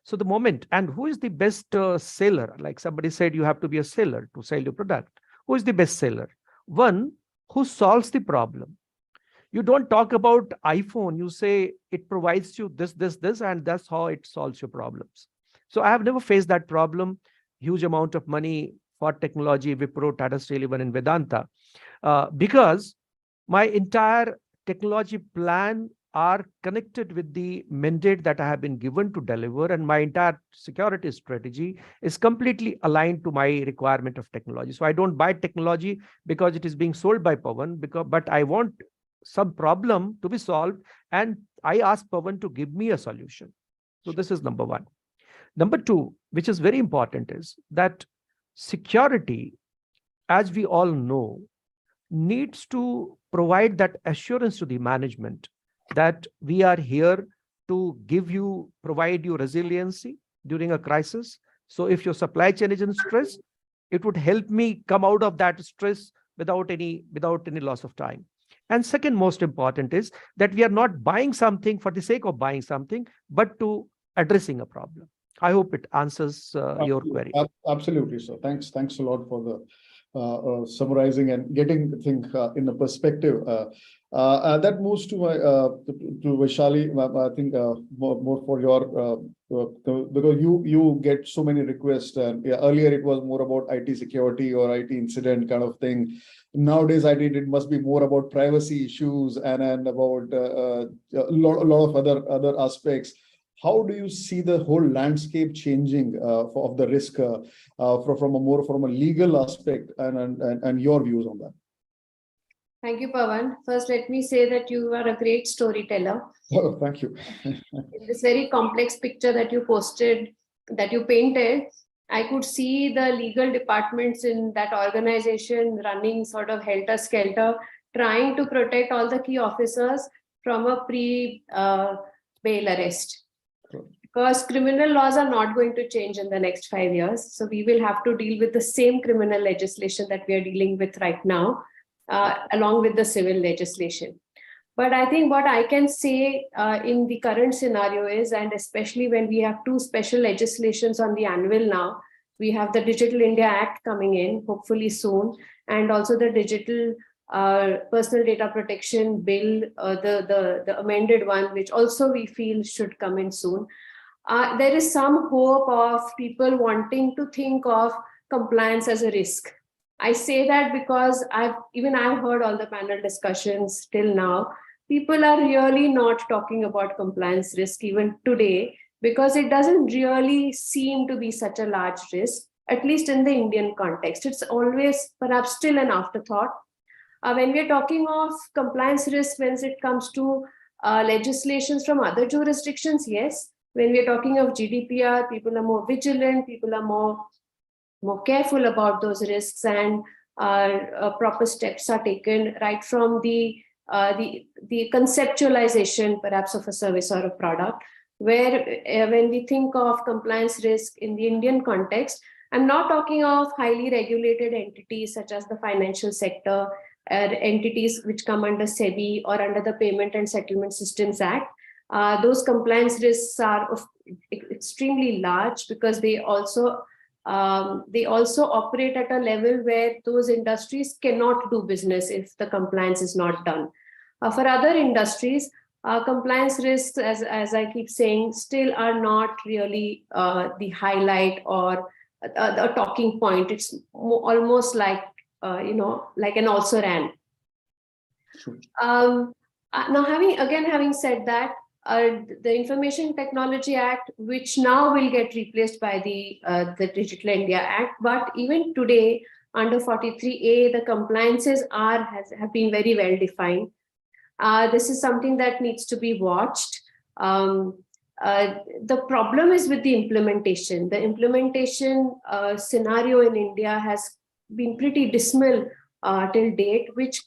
So the moment, and who is the best seller? Like somebody said, you have to be a seller to sell your product. Who is the best seller? One who solves the problem. You don't talk about iPhone. You say it provides you this, and that's how it solves your problems. So I have never faced that problem. Huge amount of money for technology, Wipro, Tata Steel, even in Vedanta, because my entire technology plan are connected with the mandate that I have been given to deliver, and my entire security strategy is completely aligned to my requirement of technology. So I don't buy technology because it is being sold by Pawan, but I want some problem to be solved, and I ask Pawan to give me a solution. So this is number one. Number two, which is very important, is that security, as we all know, needs to provide that assurance to the management that we are here to provide you resiliency during a crisis. So if your supply chain is in stress, it would help me come out of that stress without any loss of time. And second most important is that we are not buying something for the sake of buying something, but to addressing a problem. I hope it answers your query. Absolutely. So thanks a lot for the summarizing and getting things in a perspective. That moves to my to Vaishali. I think more for your because you get so many requests. Earlier it was more about IT security or IT incident kind of thing. Nowadays, I think it must be more about privacy issues and about a lot of other aspects. How do you see the whole landscape changing of the risk from a legal aspect and your views on that? Thank you, Pawan. First, let me say that you are a great storyteller. Oh, thank you. In this very complex picture that you painted, I could see the legal departments in that organization running sort of helter-skelter, trying to protect all the key officers from a pre-bail arrest. Because criminal laws are not going to change in the next 5 years. So we will have to deal with the same criminal legislation that we are dealing with right now, along with the civil legislation. But I think what I can say in the current scenario is, and especially when we have two special legislations on the anvil now, we have the Digital India Act coming in, hopefully soon, and also the Digital Personal Data Protection Bill, the amended one, which also we feel should come in soon. There is some hope of people wanting to think of compliance as a risk. I say that because I've heard all the panel discussions till now. People are really not talking about compliance risk even today, because it doesn't really seem to be such a large risk, at least in the Indian context. It's always perhaps still an afterthought. When we're talking of compliance risk, when it comes to legislations from other jurisdictions, yes. When we're talking of GDPR, people are more vigilant, people are more careful about those risks, and proper steps are taken right from the conceptualization perhaps of a service or a product, where when we think of compliance risk in the Indian context, I'm not talking of highly regulated entities such as the financial sector, entities which come under SEBI or under the Payment and Settlement Systems Act. Those compliance risks are extremely large because they also operate at a level where those industries cannot do business if the compliance is not done. For other industries, compliance risks, as I keep saying, still are not really the highlight or a talking point. It's almost like like an also ran. Now, having said that, the Information Technology Act, which now will get replaced by the Digital India Act, but even today under 43A, the compliances have been very well defined. This is something that needs to be watched. The problem is with the implementation. The implementation scenario in India has been pretty dismal till date, which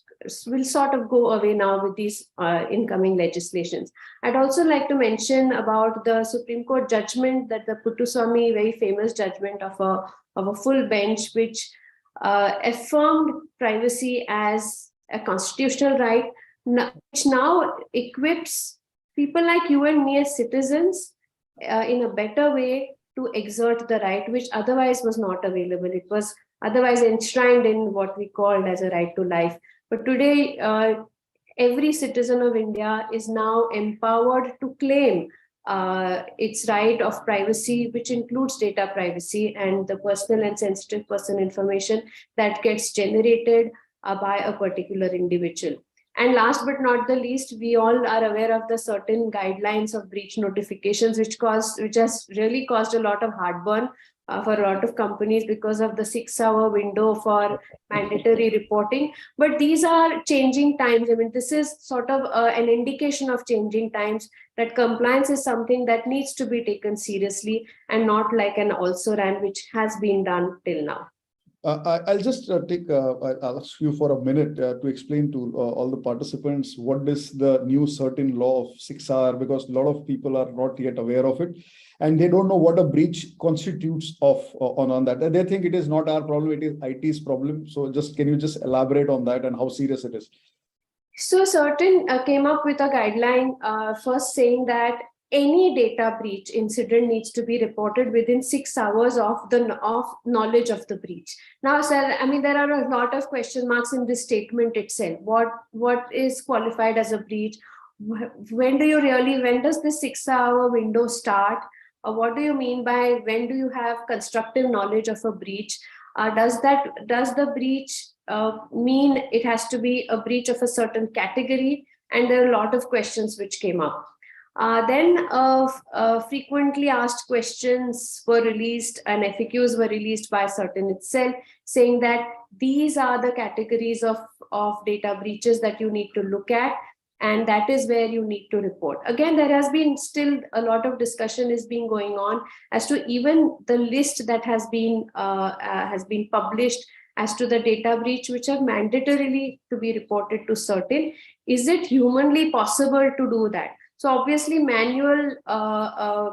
will sort of go away now with these incoming legislations. I'd also like to mention about the Supreme Court judgment, that the Puttaswamy, very famous judgment of a full bench, which affirmed privacy as a constitutional right, which now equips people like you and me as citizens in a better way to exert the right, which otherwise was not available. It was otherwise enshrined in what we called as a right to life. But today, every citizen of India is now empowered to claim its right of privacy, which includes data privacy and the personal and sensitive personal information that gets generated by a particular individual. And last but not the least, we all are aware of the certain guidelines of breach notifications, which has really caused a lot of heartburn for a lot of companies because of the 6-hour window for mandatory reporting. But these are changing times. I mean, this is sort of an indication of changing times, that compliance is something that needs to be taken seriously and not like an also-ran, which has been done till now. I'll just I'll ask you for a minute to explain to all the participants what is the new certain law of 6-hour, because a lot of people are not yet aware of it, and they don't know what a breach constitutes of on that. They think it is not our problem, it is IT's problem. So can you just elaborate on that and how serious it is? So certain came up with a guideline first saying that any data breach incident needs to be reported within 6 hours of knowledge of the breach. Now, sir, I mean, there are a lot of question marks in this statement itself. What is qualified as a breach? When does the 6-hour window start? What do you mean by when do you have constructive knowledge of a breach? Does the breach mean it has to be a breach of a certain category? And there are a lot of questions which came up. Then frequently asked questions were released and FAQs were released by Certain itself, saying that these are the categories of data breaches that you need to look at, and that is where you need to report. Again, there has been still a lot of discussion is being going on as to even the list that has been published as to the data breach, which are mandatorily to be reported to Certain. Is it humanly possible to do that? So obviously manual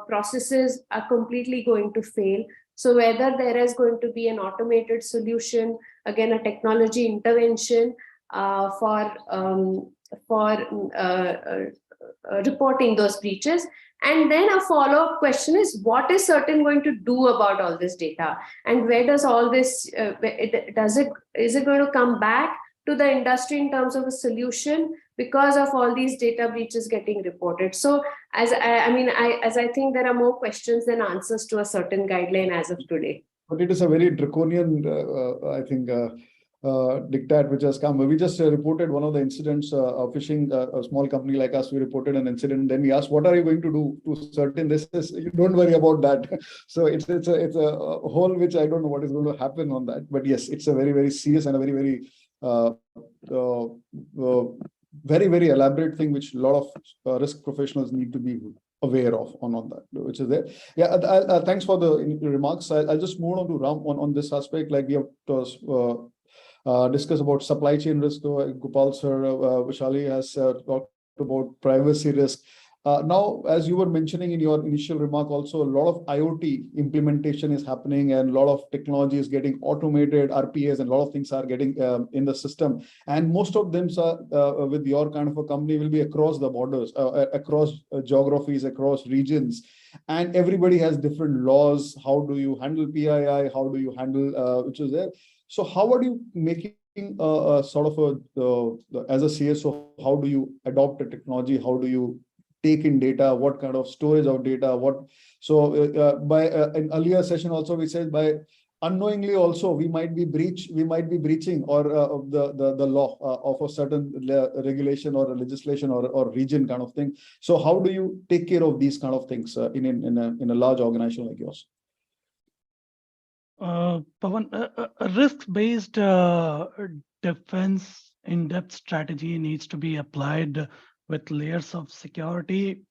processes are completely going to fail. So whether there is going to be an automated solution, again, a technology intervention for reporting those breaches. And then a follow-up question is, what is Certain going to do about all this data? And where does all this, is it going to come back to the industry in terms of a solution because of all these data breaches getting reported? So as I think there are more questions than answers to a certain guideline as of today. But it is a very draconian, I think, diktat which has come. We just reported one of the incidents, phishing, a small company like us, we reported an incident. Then we asked, what are you going to do to Certain? This is, you don't worry about that. So it's a whole which I don't know what is going to happen on that. But yes, it's a very, very serious and a very, very, very elaborate thing which a lot of risk professionals need to be aware of on that, which is there. Yeah, thanks for the remarks. I'll just move on to Ram on this aspect. Like we have discuss about supply chain risk. Gopal sir, Vishali has talked about privacy risk. Now, as you were mentioning in your initial remark, also a lot of IoT implementation is happening and a lot of technology is getting automated, RPAs, and a lot of things are getting in the system. And most of them are with your kind of a company will be across the borders, across geographies, across regions. And everybody has different laws. How do you handle PII? How do you handle which is there? So how are you making sort of as a CSO, how do you adopt a technology? How do you take in data? What kind of storage of data? By an earlier session also we said by unknowingly also we might be breaching or the law of a certain regulation or a legislation or region kind of thing. So how do you take care of these kind of things in a large organization like yours? Pawan, a risk-based defense in-depth strategy needs to be applied with layers of security,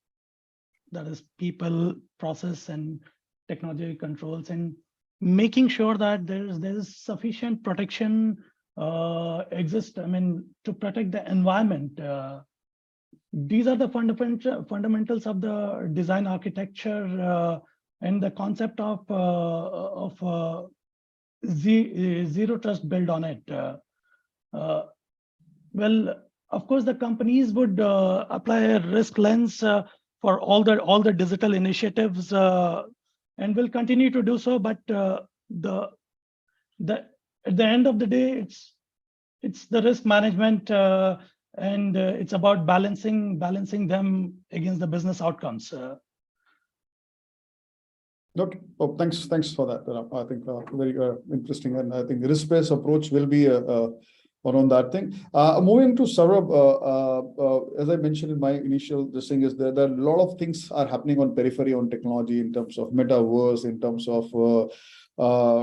that is people, process, and technology controls, and making sure that there's sufficient protection exists. I mean, to protect the environment. These are the fundamentals of the design architecture and the concept of zero trust built on it. Well, of course, the companies would apply a risk lens for all the digital initiatives and will continue to do so. But at the end of the day, it's the risk management and it's about balancing them against the business outcomes. Okay. Oh, thanks for that. I think very interesting, and I think the risk-based approach will be on that thing. Moving to Saurabh, as I mentioned in my initial thing is there are a lot of things are happening on periphery on technology in terms of metaverse, in terms of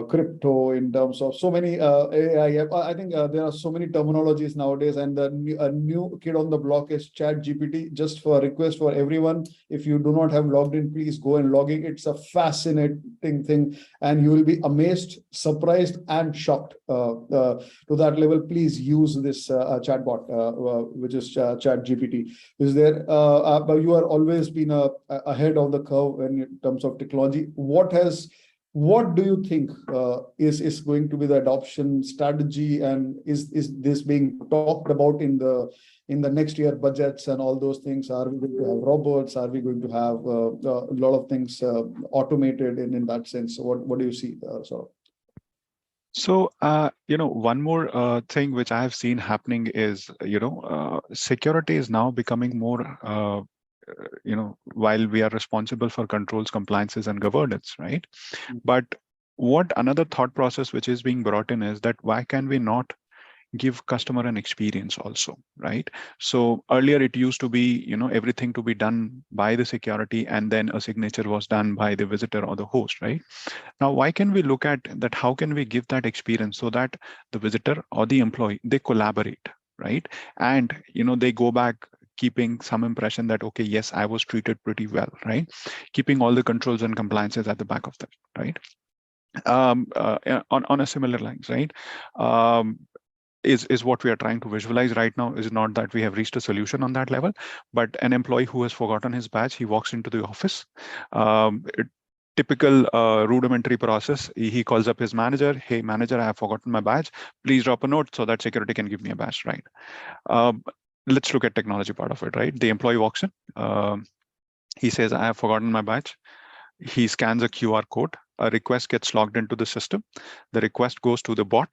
crypto, in terms of so many AI. I think there are so many terminologies nowadays, and a new kid on the block is ChatGPT. Just for a request for everyone, if you do not have logged in, please go and log in. It's a fascinating thing, and you will be amazed, surprised, and shocked to that level. Please use this chatbot, which is ChatGPT. Is there? But you are always been ahead of the curve in terms of technology. What do you think is going to be the adoption strategy, and is this being talked about in the next year budgets and all those things? Are we going to have robots? Are we going to have a lot of things automated in that sense? What do you see, Saurabh? So, one more thing which I have seen happening is, security is now becoming more, while we are responsible for controls, compliances, and governance, right? But what another thought process which is being brought in is that why can we not give customer an experience also, right? So earlier it used to be, everything to be done by the security, and then a signature was done by the visitor or the host, right? Now, why can we look at that? How can we give that experience so that the visitor or the employee, they collaborate, right? And, they go back keeping some impression that, okay, yes, I was treated pretty well, right? Keeping all the controls and compliances at the back of that, right? On a similar lines, right? Is what we are trying to visualize right now. Is not that we have reached a solution on that level, but an employee who has forgotten his badge, he walks into the office. Typical rudimentary process. He calls up his manager. Hey, manager, I have forgotten my badge. Please drop a note so that security can give me a badge, right? Let's look at technology part of it, right? The employee walks in. He says, I have forgotten my badge. He scans a QR code. A request gets logged into the system. The request goes to the bot.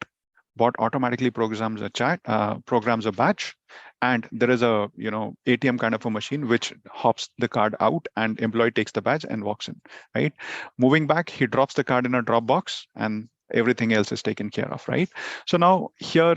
Bot automatically programs a badge, and there is a ATM kind of a machine which hops the card out, and employee takes the badge and walks in, right? Moving back, he drops the card in a drop box, and everything else is taken care of, right? So now here,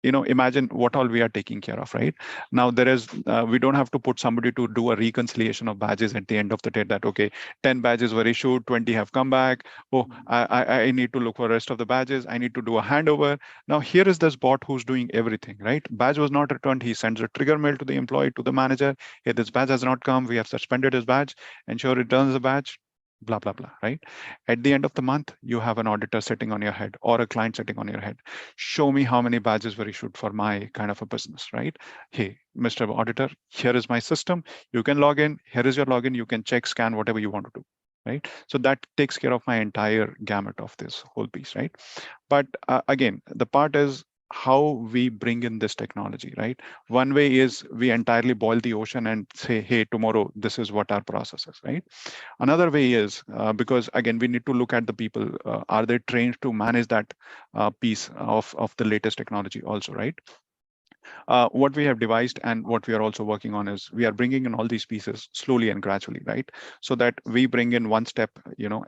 imagine what all we are taking care of, right? Now there is, we don't have to put somebody to do a reconciliation of badges at the end of the day that, okay, 10 badges were issued, 20 have come back. Oh, I need to look for the rest of the badges. I need to do a handover. Now here is this bot who's doing everything, right? Badge was not returned. He sends a trigger mail to the employee, to the manager. Hey, this badge has not come. We have suspended his badge. Ensure returns the badge. Blah, blah, blah, right? At the end of the month, you have an auditor sitting on your head or a client sitting on your head. Show me how many badges were issued for my kind of a business, right? Hey, Mr. Auditor, here is my system. You can log in. Here is your login. You can check, scan, whatever you want to do, right? So that takes care of my entire gamut of this whole piece, right? But again, the part is how we bring in this technology, right? One way is we entirely boil the ocean and say, hey, tomorrow, this is what our process is, right? Another way is, because again, we need to look at the people, are they trained to manage that piece of the latest technology also, right? What we have devised and what we are also working on is we are bringing in all these pieces slowly and gradually, right? So that we bring in one step,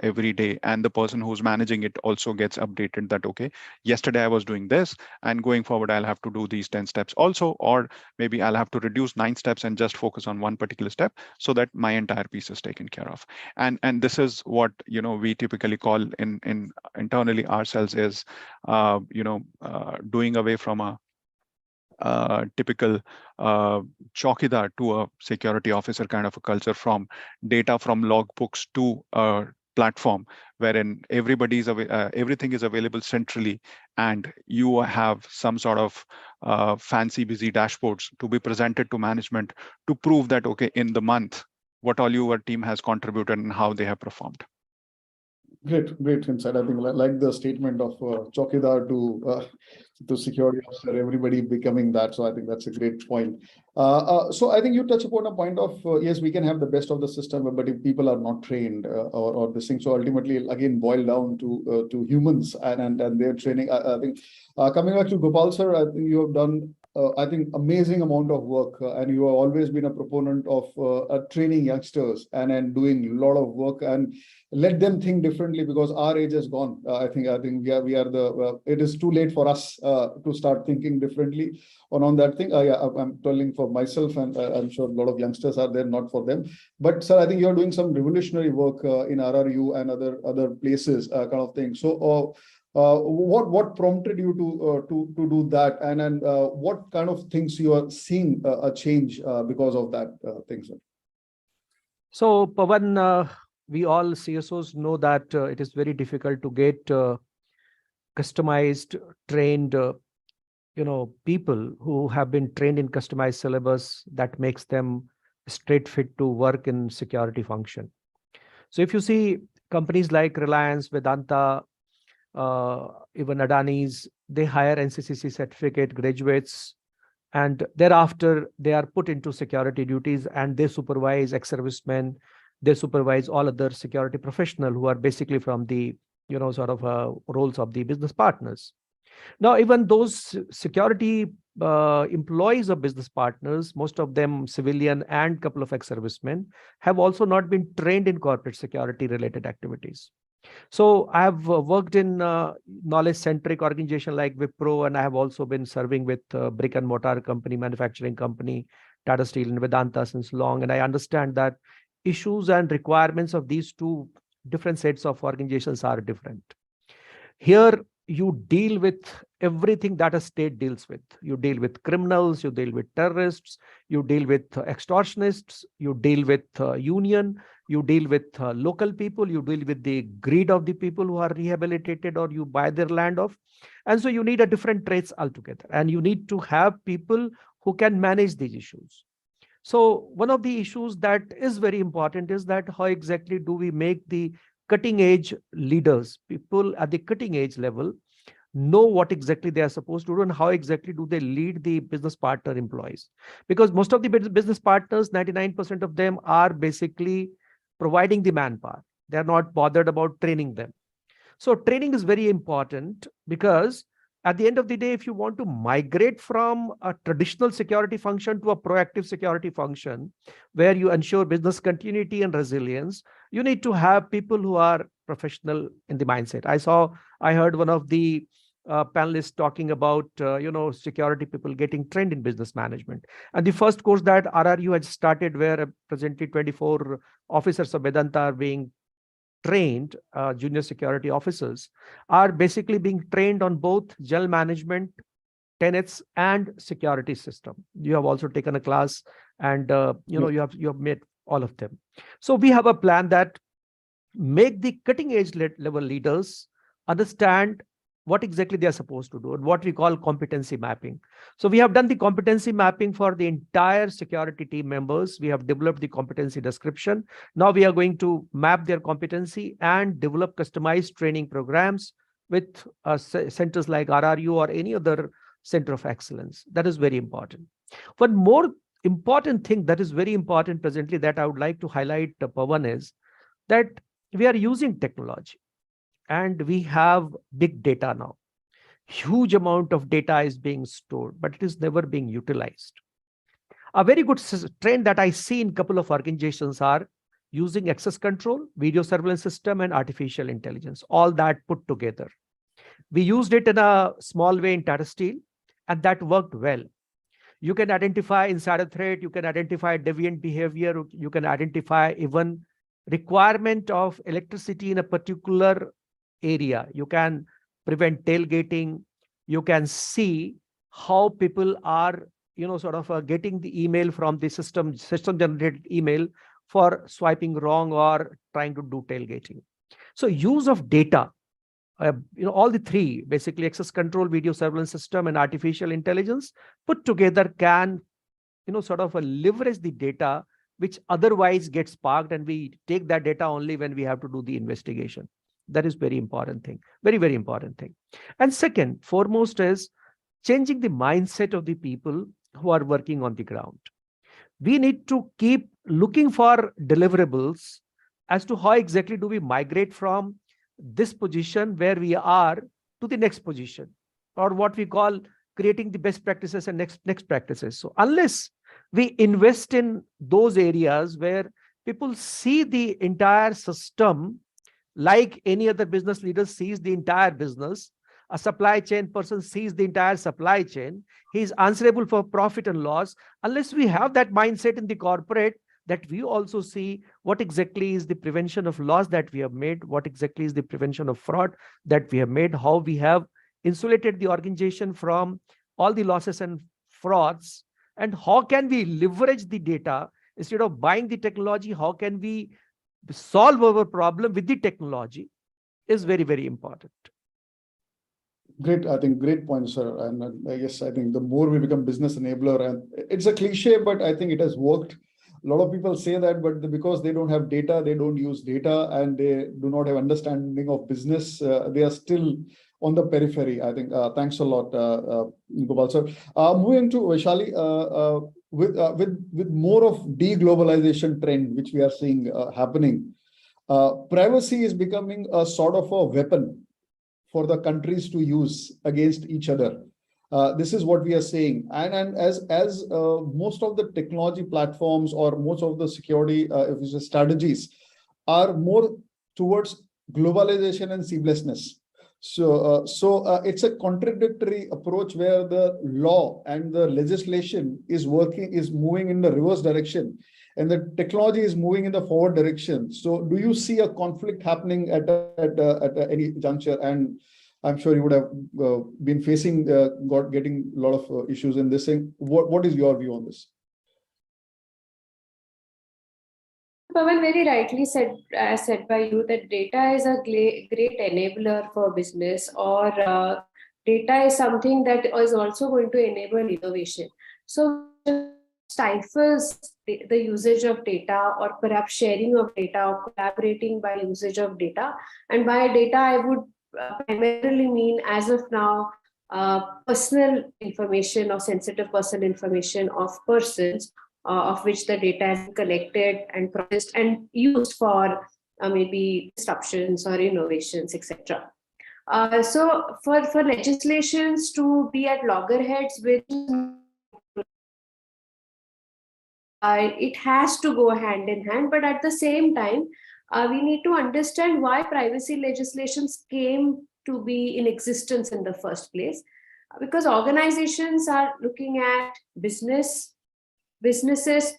every day, and the person who's managing it also gets updated that, okay, yesterday I was doing this, and going forward, I'll have to do these 10 steps also, or maybe I'll have to reduce 9 steps and just focus on one particular step so that my entire piece is taken care of. And this is what, we typically call in internally ourselves is, doing away from a typical chowkidar to a security officer kind of a culture, from data from logbooks to a platform wherein everything is available centrally, and you have some sort of fancy busy dashboards to be presented to management to prove that, okay, in the month, what all your team has contributed and how they have performed. Great insight. I think like the statement of Chowkidar to security officer, everybody becoming that. So I think that's a great point. So I think you touch upon a point of yes, we can have the best of the system, but if people are not trained or this thing, so ultimately again boil down to humans and their training. I think coming back to Gopal sir, I think you have done I think, amazing amount of work, and you have always been a proponent of training youngsters and doing a lot of work and let them think differently, because our age is gone. I think we are the. It is too late for us to start thinking differently on that thing. Yeah, I'm telling for myself, and I'm sure a lot of youngsters are there, not for them. But sir, I think you're doing some revolutionary work in RRU and other places, kind of thing. So. What prompted you to do that, and what kind of things you are seeing a change because of that thing, sir? So Pawan, we all CSOs know that it is very difficult to get customized, trained, people who have been trained in customized syllabus that makes them straight fit to work in security function. So if you see companies like Reliance, Vedanta, even Adani's, they hire NCCC certificate graduates, and thereafter they are put into security duties, and they supervise ex-servicemen, they supervise all other security professionals who are basically from the roles of the business partners. Now, even those security employees of business partners, most of them civilian and couple of ex-servicemen, have also not been trained in corporate security related activities. So I have worked in knowledge-centric organization like Wipro, and I have also been serving with brick and mortar company, manufacturing company, Tata Steel and Vedanta since long. And I understand that issues and requirements of these two different sets of organizations are different. Here, you deal with everything that a state deals with. You deal with criminals, you deal with terrorists, you deal with extortionists, you deal with union, you deal with local people, you deal with the greed of the people who are rehabilitated or you buy their land off. And so you need a different traits altogether, and you need to have people who can manage these issues. So one of the issues that is very important is that how exactly do we make the cutting edge leaders, people at the cutting edge level, know what exactly they are supposed to do and how exactly do they lead the business partner employees. Because most of the business partners, 99% of them are basically providing the manpower. They're not bothered about training them. So training is very important, because at the end of the day, if you want to migrate from a traditional security function to a proactive security function, where you ensure business continuity and resilience, you need to have people who are professional in the mindset. I heard one of the panelists talking about, security people getting trained in business management. And the first course that RRU had started, where presently 24 officers of Vedanta are being trained, junior security officers, are basically being trained on both general management, tenets, and security system. You have also taken a class, and you have met all of them. So we have a plan that make the cutting edge level leaders understand what exactly they are supposed to do, and what we call competency mapping. So we have done the competency mapping for the entire security team members. We have developed the competency description. Now we are going to map their competency and develop customized training programs with centers like RRU or any other center of excellence. That is very important. One more important thing that is very important presently that I would like to highlight, Pawan, is that we are using technology. And we have big data now. Huge amount of data is being stored, but it is never being utilized. A very good trend that I see in a couple of organizations are using access control, video surveillance system, and artificial intelligence, all that put together. We used it in a small way in Tata Steel, and that worked well. You can identify insider threat, you can identify deviant behavior, you can identify even requirement of electricity in a particular area. You can prevent tailgating. You can see how people are, getting the email from the system generated email for swiping wrong or trying to do tailgating. So use of data, all the three, basically access control, video surveillance system, and artificial intelligence put together can, leverage the data which otherwise gets parked, and we take that data only when we have to do the investigation. That is very important thing, very, very important thing. And second, foremost is changing the mindset of the people who are working on the ground. We need to keep looking for deliverables as to how exactly do we migrate from this position where we are to the next position, or what we call creating the best practices and next practices. So unless we invest in those areas where people see the entire system like any other business leader sees the entire business, a supply chain person sees the entire supply chain, he is answerable for profit and loss. Unless we have that mindset in the corporate, that we also see what exactly is the prevention of loss that we have made, what exactly is the prevention of fraud that we have made, how we have insulated the organization from all the losses and frauds, and how can we leverage the data instead of buying the technology, how can we solve our problem with the technology is very, very important. Great, I think great point, sir. And I guess I think the more we become business enabler, and it's a cliche, but I think it has worked. A lot of people say that, but because they don't have data, they don't use data, and they do not have understanding of business, they are still on the periphery. I think. Thanks a lot, Gopal sir. Moving to Vaishali, with more of deglobalization trend, which we are seeing happening, privacy is becoming a sort of a weapon for the countries to use against each other. This is what we are saying, and as most of the technology platforms or most of the security strategies are more towards globalization and seamlessness. So it's a contradictory approach where the law and the legislation is moving in the reverse direction, and the technology is moving in the forward direction. So do you see a conflict happening at any juncture? And I'm sure you would have been facing getting a lot of issues in this thing. What is your view on this? Pawan very rightly said by you that data is a great enabler for business, or data is something that is also going to enable innovation. So stifles the usage of data, or perhaps sharing of data, or collaborating by usage of data. And by data, I would primarily mean, as of now, personal information or sensitive personal information of persons, of which the data has been collected and processed and used for maybe disruptions or innovations, etc. So for legislations to be at loggerheads with it has to go hand in hand, but at the same time, we need to understand why privacy legislations came to be in existence in the first place. Because organizations are looking at businesses,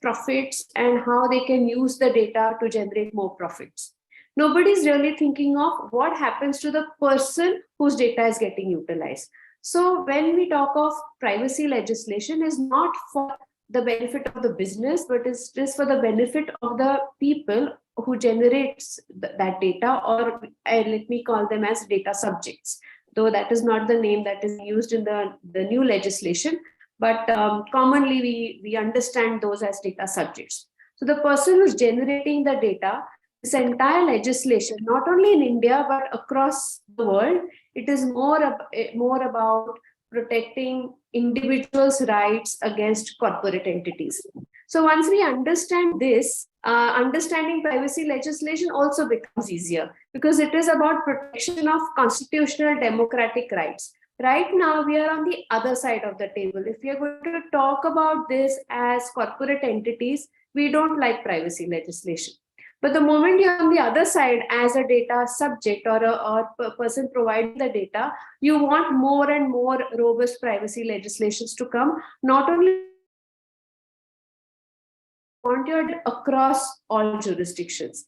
profits, and how they can use the data to generate more profits. Nobody's really thinking of what happens to the person whose data is getting utilized. So when we talk of privacy legislation, is not for the benefit of the business, but it's just for the benefit of the people who generates that data, or let me call them as data subjects, though that is not the name that is used in the new legislation, but commonly we understand those as data subjects. So the person who's generating the data, this entire legislation, not only in India, but across the world, it is more about protecting individuals' rights against corporate entities. So once we understand this, understanding privacy legislation also becomes easier, because it is about protection of constitutional democratic rights. Right now, we are on the other side of the table. If we are going to talk about this as corporate entities, we don't like privacy legislation. But the moment you're on the other side as a data subject or a person providing the data, you want more and more robust privacy legislations to come, not only wanted across all jurisdictions.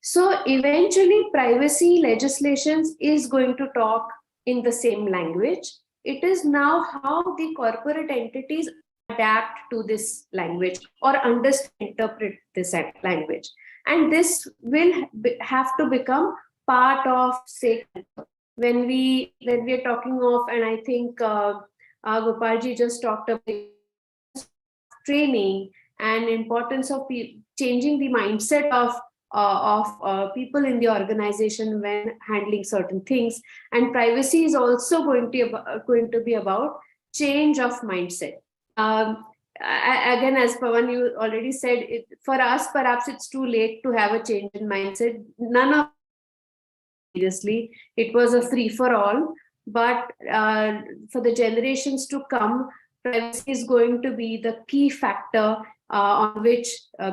So eventually, privacy legislations is going to talk in the same language. It is now how the corporate entities adapt to this language or interpret this language. And this will have to become part of, say, when we are talking of, and I think Gopalji just talked about training and importance of changing the mindset of people in the organization when handling certain things. And privacy is also going to be about change of mindset. Again, as Pawan, you already said, for us, perhaps it's too late to have a change in mindset. None of seriously, it was a free for all. but for the generations to come, privacy is going to be the key factor on which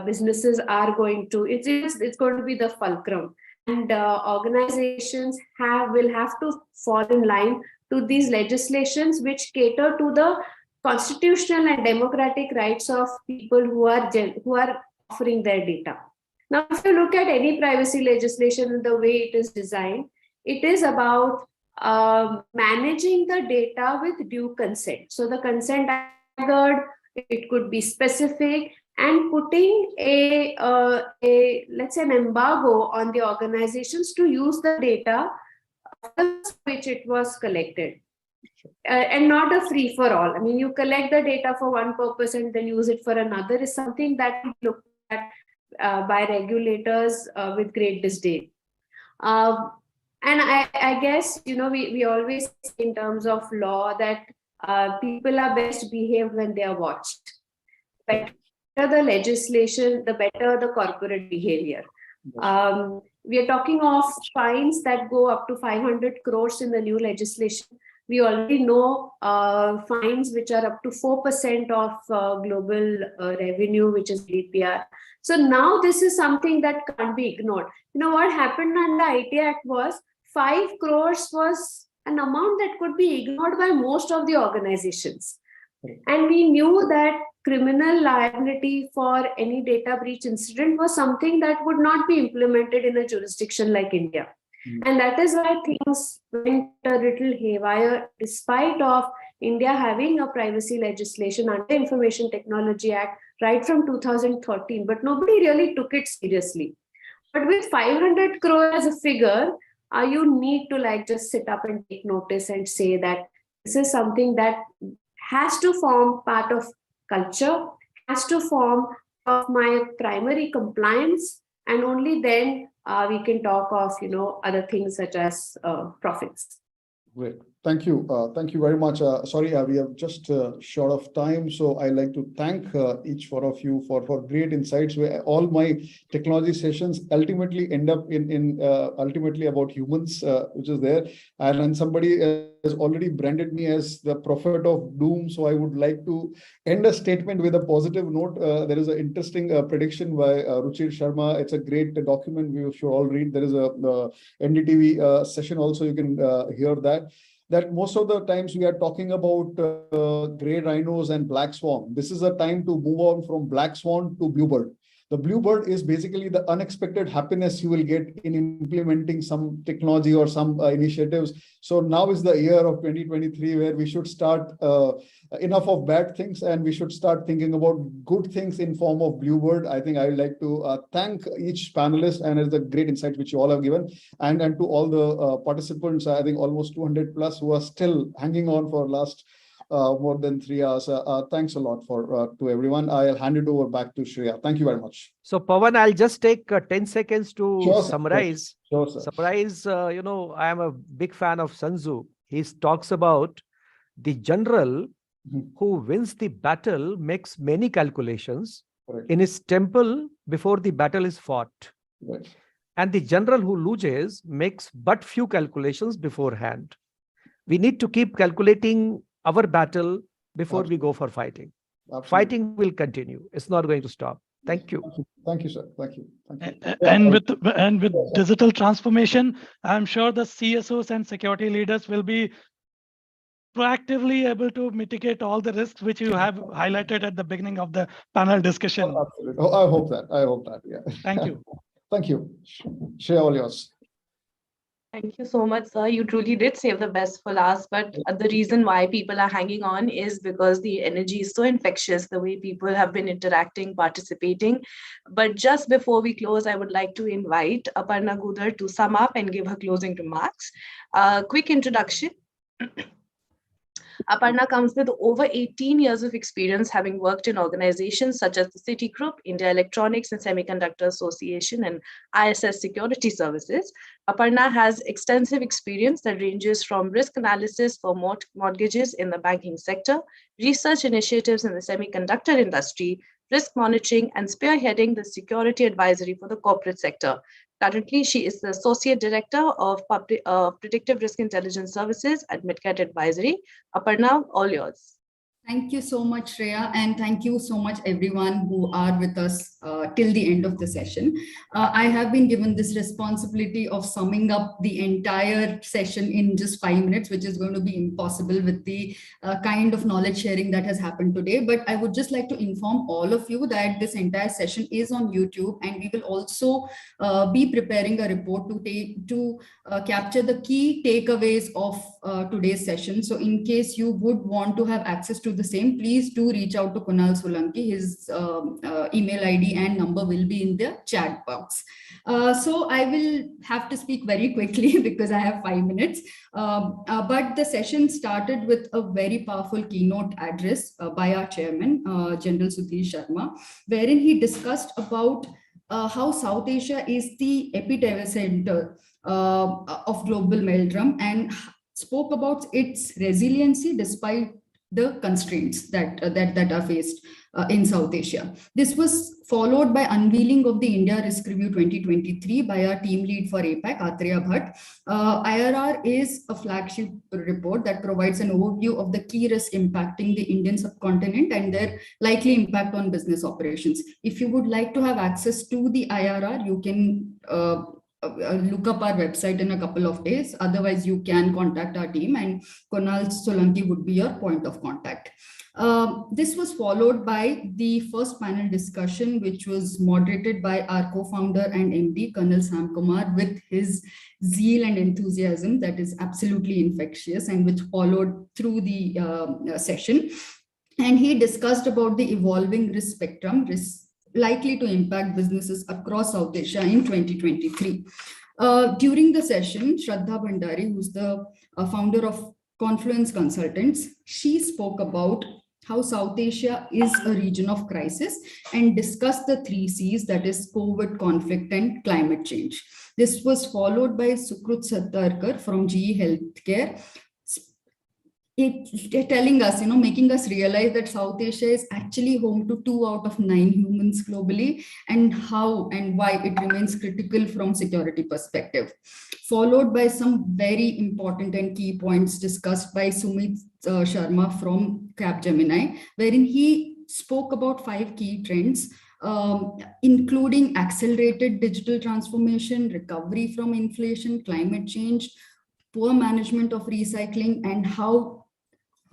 businesses are going to, it's going to be the fulcrum. And organizations will have to fall in line to these legislations which cater to the constitutional and democratic rights of people who are offering their data. Now, if you look at any privacy legislation and the way it is designed, it is about managing the data with due consent. So the consent gathered, it could be specific, and putting let's say an embargo on the organizations to use the data which it was collected. And not a free for all. I mean, you collect the data for one purpose and then use it for another is something that we look at by regulators with great disdain. And I guess, we always say in terms of law that people are best behaved when they are watched. The better the legislation, the better the corporate behavior. We are talking of fines that go up to 500 crores in the new legislation. We already know fines which are up to 4% of global revenue, which is GDPR. So now this is something that can't be ignored. What happened under the IT Act was 5 crores was an amount that could be ignored by most of the organizations. And we knew that criminal liability for any data breach incident was something that would not be implemented in a jurisdiction like India. And that is why things went a little haywire, despite of India having a privacy legislation under Information Technology Act right from 2013, but nobody really took it seriously. But with 500 crore as a figure, you need to just sit up and take notice and say that this is something that has to form part of culture, has to form of my primary compliance, and only then we can talk of other things such as profits. Great. Thank you. Thank you very much. Sorry, we have just short of time. So I'd like to thank each one of you for great insights. Where all my technology sessions ultimately end up in ultimately about humans, which is there. And then somebody has already branded me as the prophet of doom. So I would like to end a statement with a positive note. There is an interesting prediction by Ruchir Sharma. It's a great document we should all read. There is a NDTV session also. You can hear that most of the times we are talking about gray rhinos and black swan. This is a time to move on from black swan to bluebird. The bluebird is basically the unexpected happiness you will get in implementing some technology or some initiatives. So now is the year of 2023 where we should start enough of bad things and we should start thinking about good things in form of bluebird. I think I would like to thank each panelist, and it's a great insight which you all have given, and to all the participants. I think almost 200 plus who are still hanging on for last more than 3 hours. Thanks a lot to everyone. I'll hand it over back to Shreya. Thank you very much. So Pawan, I'll just take 10 seconds to summarize. Sure, sir. Summarize, I am a big fan of Sun Tzu. He talks about the general who wins the battle makes many calculations in his temple before the battle is fought. Right. And the general who loses makes but few calculations beforehand. We need to keep calculating our battle before we go for fighting. Absolutely. Fighting will continue. It's not going to stop. Thank you. Thank you, sir. Thank you. Thank you. And with digital transformation, I'm sure the CSOs and security leaders will be proactively able to mitigate all the risks which you have highlighted at the beginning of the panel discussion. Absolutely. Oh, I hope that. Yeah. Thank you. Thank you. Shreya, all yours. Thank you so much, sir. You truly did save the best for last. But the reason why people are hanging on is because the energy is so infectious, the way people have been interacting, participating. But just before we close, I would like to invite Aparna Gudar to sum up and give her closing remarks. Quick introduction. Aparna comes with over 18 years of experience, having worked in organizations such as the Citigroup, India Electronics and Semiconductor Association, and ISS Security Services. Aparna has extensive experience that ranges from risk analysis for mortgages in the banking sector, research initiatives in the semiconductor industry, risk monitoring, and spearheading the security advisory for the corporate sector. Currently, she is the Associate Director of Predictive Risk Intelligence Services at MitKat Advisory. Aparna, all yours. Thank you so much, Shreya, and thank you so much everyone who are with us till the end of the session. I have been given this responsibility of summing up the entire session in just 5 minutes, which is going to be impossible with the kind of knowledge sharing that has happened today. But I would just like to inform all of you that this entire session is on YouTube, and we will also be preparing a report to capture the key takeaways of today's session. So in case you would want to have access to the same, please do reach out to Kunal Solanki. His email ID and number will be in the chat box. So I will have to speak very quickly because I have 5 minutes. But the session started with a very powerful keynote address by our chairman, General Sudhir Sharma, wherein he discussed about how South Asia is the epicenter of global meldrum and spoke about its resiliency despite the constraints that are faced in South Asia. This was followed by unveiling of the India Risk Review 2023 by our team lead for APAC, Atreya Bhatt. IRR is a flagship report that provides an overview of the key risks impacting the Indian subcontinent and their likely impact on business operations. If you would like to have access to the IRR, you can look up our website in a couple of days. Otherwise, you can contact our team and Kunal Solanki would be your point of contact. This was followed by the first panel discussion, which was moderated by our co-founder and MD, Colonel Sam Kumar, with his zeal and enthusiasm that is absolutely infectious and which followed through the session. And he discussed about the evolving risk spectrum, likely to impact businesses across South Asia in 2023. During the session, Shraddha Bhandari, who's the founder of Confluence Consultants, she spoke about how South Asia is a region of crisis and discussed the 3 C's, that is COVID, conflict, and climate change. This was followed by Sukrut Sattarkar from GE Healthcare, telling us, making us realize that South Asia is actually home to 2 out of 9 humans globally, and how and why it remains critical from security perspective. Followed by some very important and key points discussed by Sumit Sharma from Capgemini, wherein he spoke about 5 key trends, including accelerated digital transformation, recovery from inflation, climate change, poor management of recycling, and how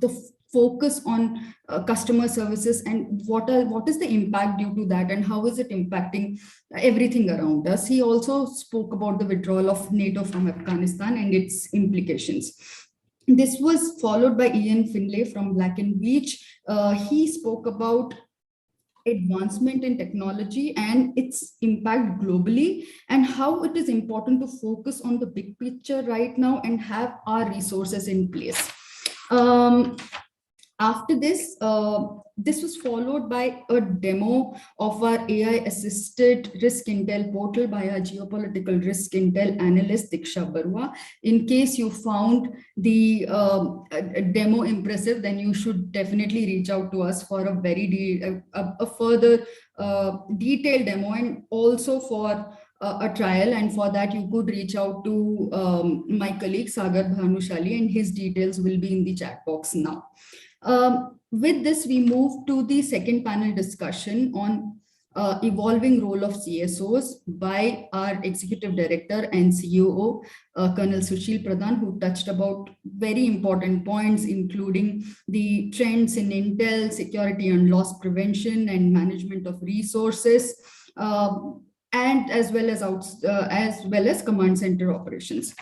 the focus on customer services and what is the impact due to that and how is it impacting everything around us. He also spoke about the withdrawal of NATO from Afghanistan and its implications. This was followed by Ian Finlay from Black & Veatch. He spoke about advancement in technology and its impact globally and how it is important to focus on the big picture right now and have our resources in place. After this, this was followed by a demo of our AI-assisted risk intel portal by our geopolitical risk intel analyst, Diksha Barua. In case you found the demo impressive, then you should definitely reach out to us for a very further detailed demo and also for a trial, and for that you could reach out to my colleague Sagar Bhanushali, and his details will be in the chat box now. With this, we move to the second panel discussion on evolving role of CSOs by our Executive Director and COO, Colonel Sushil Pradhan, who touched about very important points, including the trends in intel, security and loss prevention and management of resources, and as well as command center operations.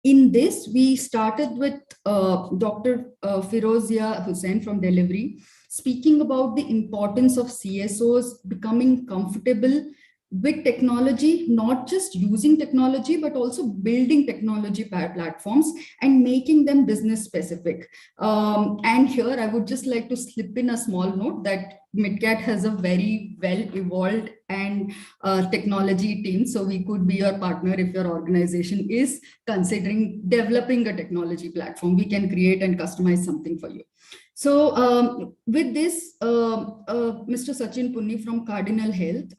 In this, we started with Dr. Firozia Hussain from Delivery, speaking about the importance of CSOs becoming comfortable with technology, not just using technology, but also building technology platforms and making them business specific. And here I would just like to slip in a small note that MitKat has a very well evolved and technology team. So we could be your partner if your organization is considering developing a technology platform. We can create and customize something for you. So with this, Mr. Sachin Punni from Cardinal Health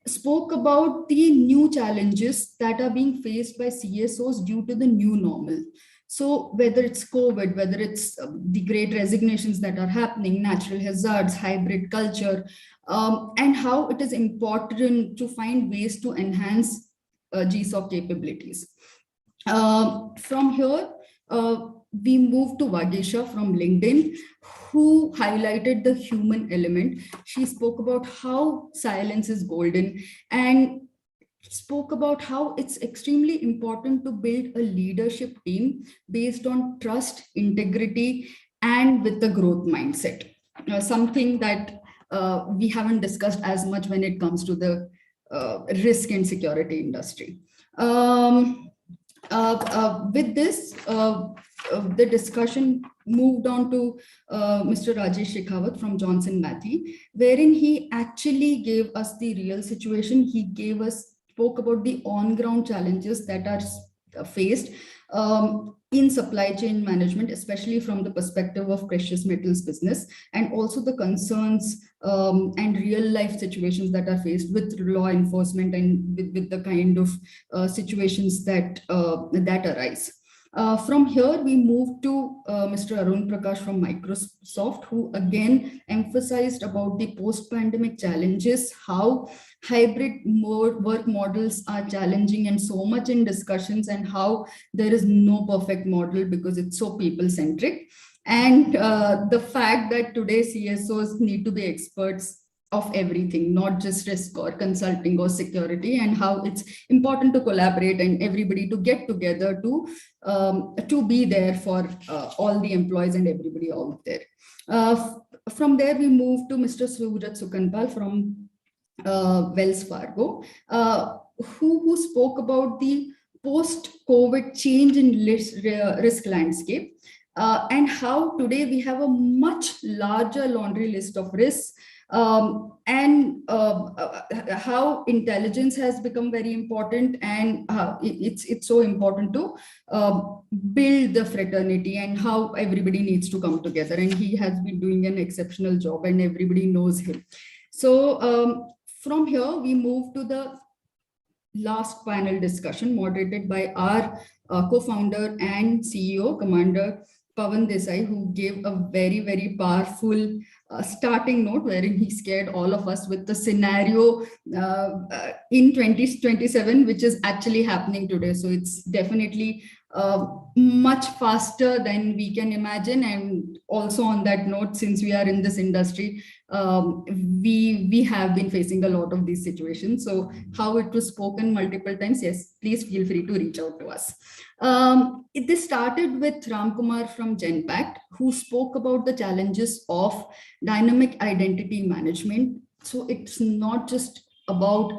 spoke about the new challenges that are being faced by CSOs due to the new normal. So whether it's COVID, whether it's the great resignations that are happening, natural hazards, hybrid culture, and how it is important to find ways to enhance GSOC capabilities. From here, we move to Vagisha from LinkedIn, who highlighted the human element. She spoke about how silence is golden and spoke about how it's extremely important to build a leadership team based on trust, integrity, and with the growth mindset. Something that we haven't discussed as much when it comes to the risk and security industry. With this, the discussion moved on to Mr. Rajesh Shekhawat from Johnson Matthey, wherein he actually gave us the real situation. He spoke about the on-ground challenges that are faced in supply chain management, especially from the perspective of precious metals business, and also the concerns and real life situations that are faced with law enforcement and with the kind of situations that arise. From here, we move to Mr. Arun Prakash from Microsoft, who again emphasized about the post-pandemic challenges, how hybrid work models are challenging and so much in discussions, and how there is no perfect model because it's so people-centric. And the fact that today CSOs need to be experts of everything, not just risk or consulting or security, and how it's important to collaborate and everybody to get together to be there for all the employees and everybody out there. From there, we move to Mr. Suraj Sukanpal from Wells Fargo, who spoke about the post-COVID change in risk landscape and how today we have a much larger laundry list of risks. And how intelligence has become very important, and it's so important to build the fraternity and how everybody needs to come together. And he has been doing an exceptional job, and everybody knows him. So from here, we move to the last panel discussion moderated by our co-founder and CEO, Commander Pawan Desai, who gave a very, very powerful starting note wherein he scared all of us with the scenario in 2027, which is actually happening today. So it's definitely much faster than we can imagine. And also on that note, since we are in this industry, we have been facing a lot of these situations. So how it was spoken multiple times, yes, please feel free to reach out to us. This started with Ram Kumar from Genpact, who spoke about the challenges of dynamic identity management. So it's not just about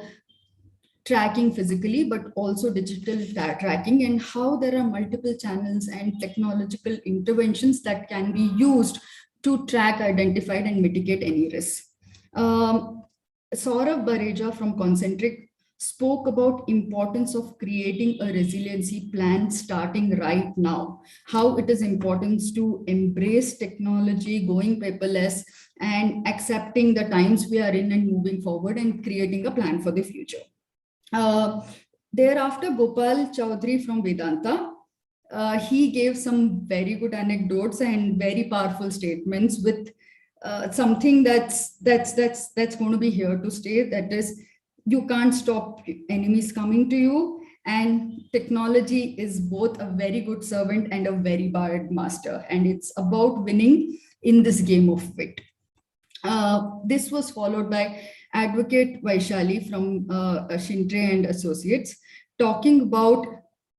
tracking physically, but also digital tracking, and how there are multiple channels and technological interventions that can be used to track, identify, and mitigate any risk. Saurabh Bareja from Concentric spoke about importance of creating a resiliency plan starting right now, how it is important to embrace technology, going paperless, and accepting the times we are in and moving forward and creating a plan for the future. Thereafter, Gopal Chaudhary from Vedanta, he gave some very good anecdotes and very powerful statements with something that's going to be here to stay. That is, you can't stop enemies coming to you, and technology is both a very good servant and a very bad master, and it's about winning in this game of wit. This was followed by Advocate Vaishali from Shinte and Associates, talking about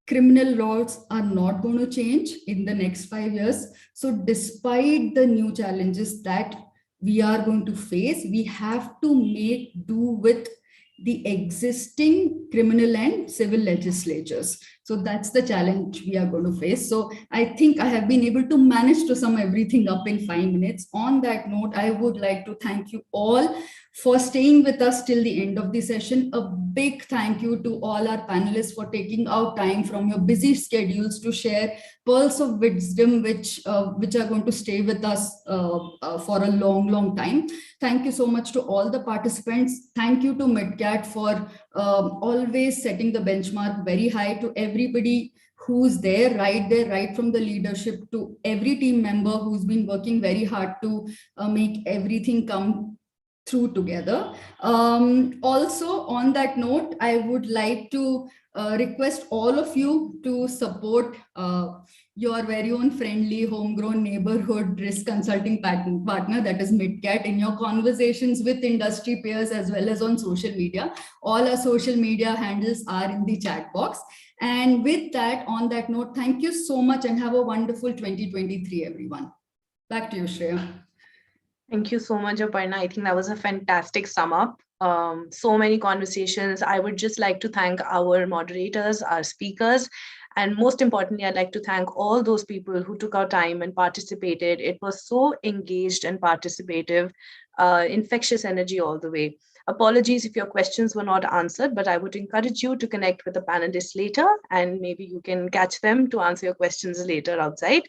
criminal laws are not going to change in the next 5 years. So despite the new challenges that we are going to face, we have to make do with the existing criminal and civil legislatures. So that's the challenge we are going to face. So I think I have been able to manage to sum everything up in 5 minutes. On that note, I would like to thank you all for staying with us till the end of the session. A big thank you to all our panelists for taking out time from your busy schedules to share pearls of wisdom which are going to stay with us for a long time. Thank you so much to all the participants. Thank you to MitKat for always setting the benchmark very high. To everybody who's there, right from the leadership to every team member who's been working very hard to make everything come through together. Also, on that note, I would like to request all of you to support your very own friendly homegrown neighborhood risk consulting partner, that is MitKat, in your conversations with industry peers as well as on social media. All our social media handles are in the chat box. And with that, on that note, thank you so much and have a wonderful 2023, everyone. Back to you, Shreya. Thank you so much, Aparna. I think that was a fantastic sum up. So many conversations. I would just like to thank our moderators, our speakers, and most importantly, I'd like to thank all those people who took our time and participated. It was so engaged and participative, infectious energy all the way. Apologies if your questions were not answered, but I would encourage you to connect with the panelists later, and maybe you can catch them to answer your questions later outside.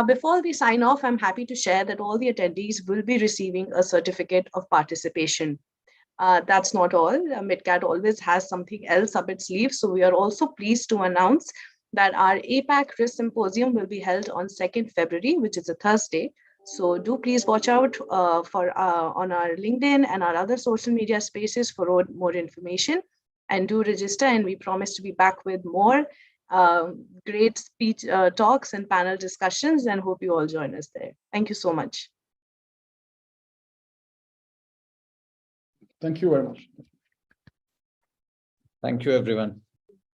Before we sign off, I'm happy to share that all the attendees will be receiving a certificate of participation. That's not all. MitKat always has something else up its sleeve. So we are also pleased to announce that our APAC Risk Symposium will be held on 2nd February, which is a Thursday. So do please watch out on our LinkedIn and our other social media spaces for more information, and do register. And we promise to be back with more great speech talks and panel discussions, and hope you all join us there. Thank you so much. Thank you very much. Thank you, everyone.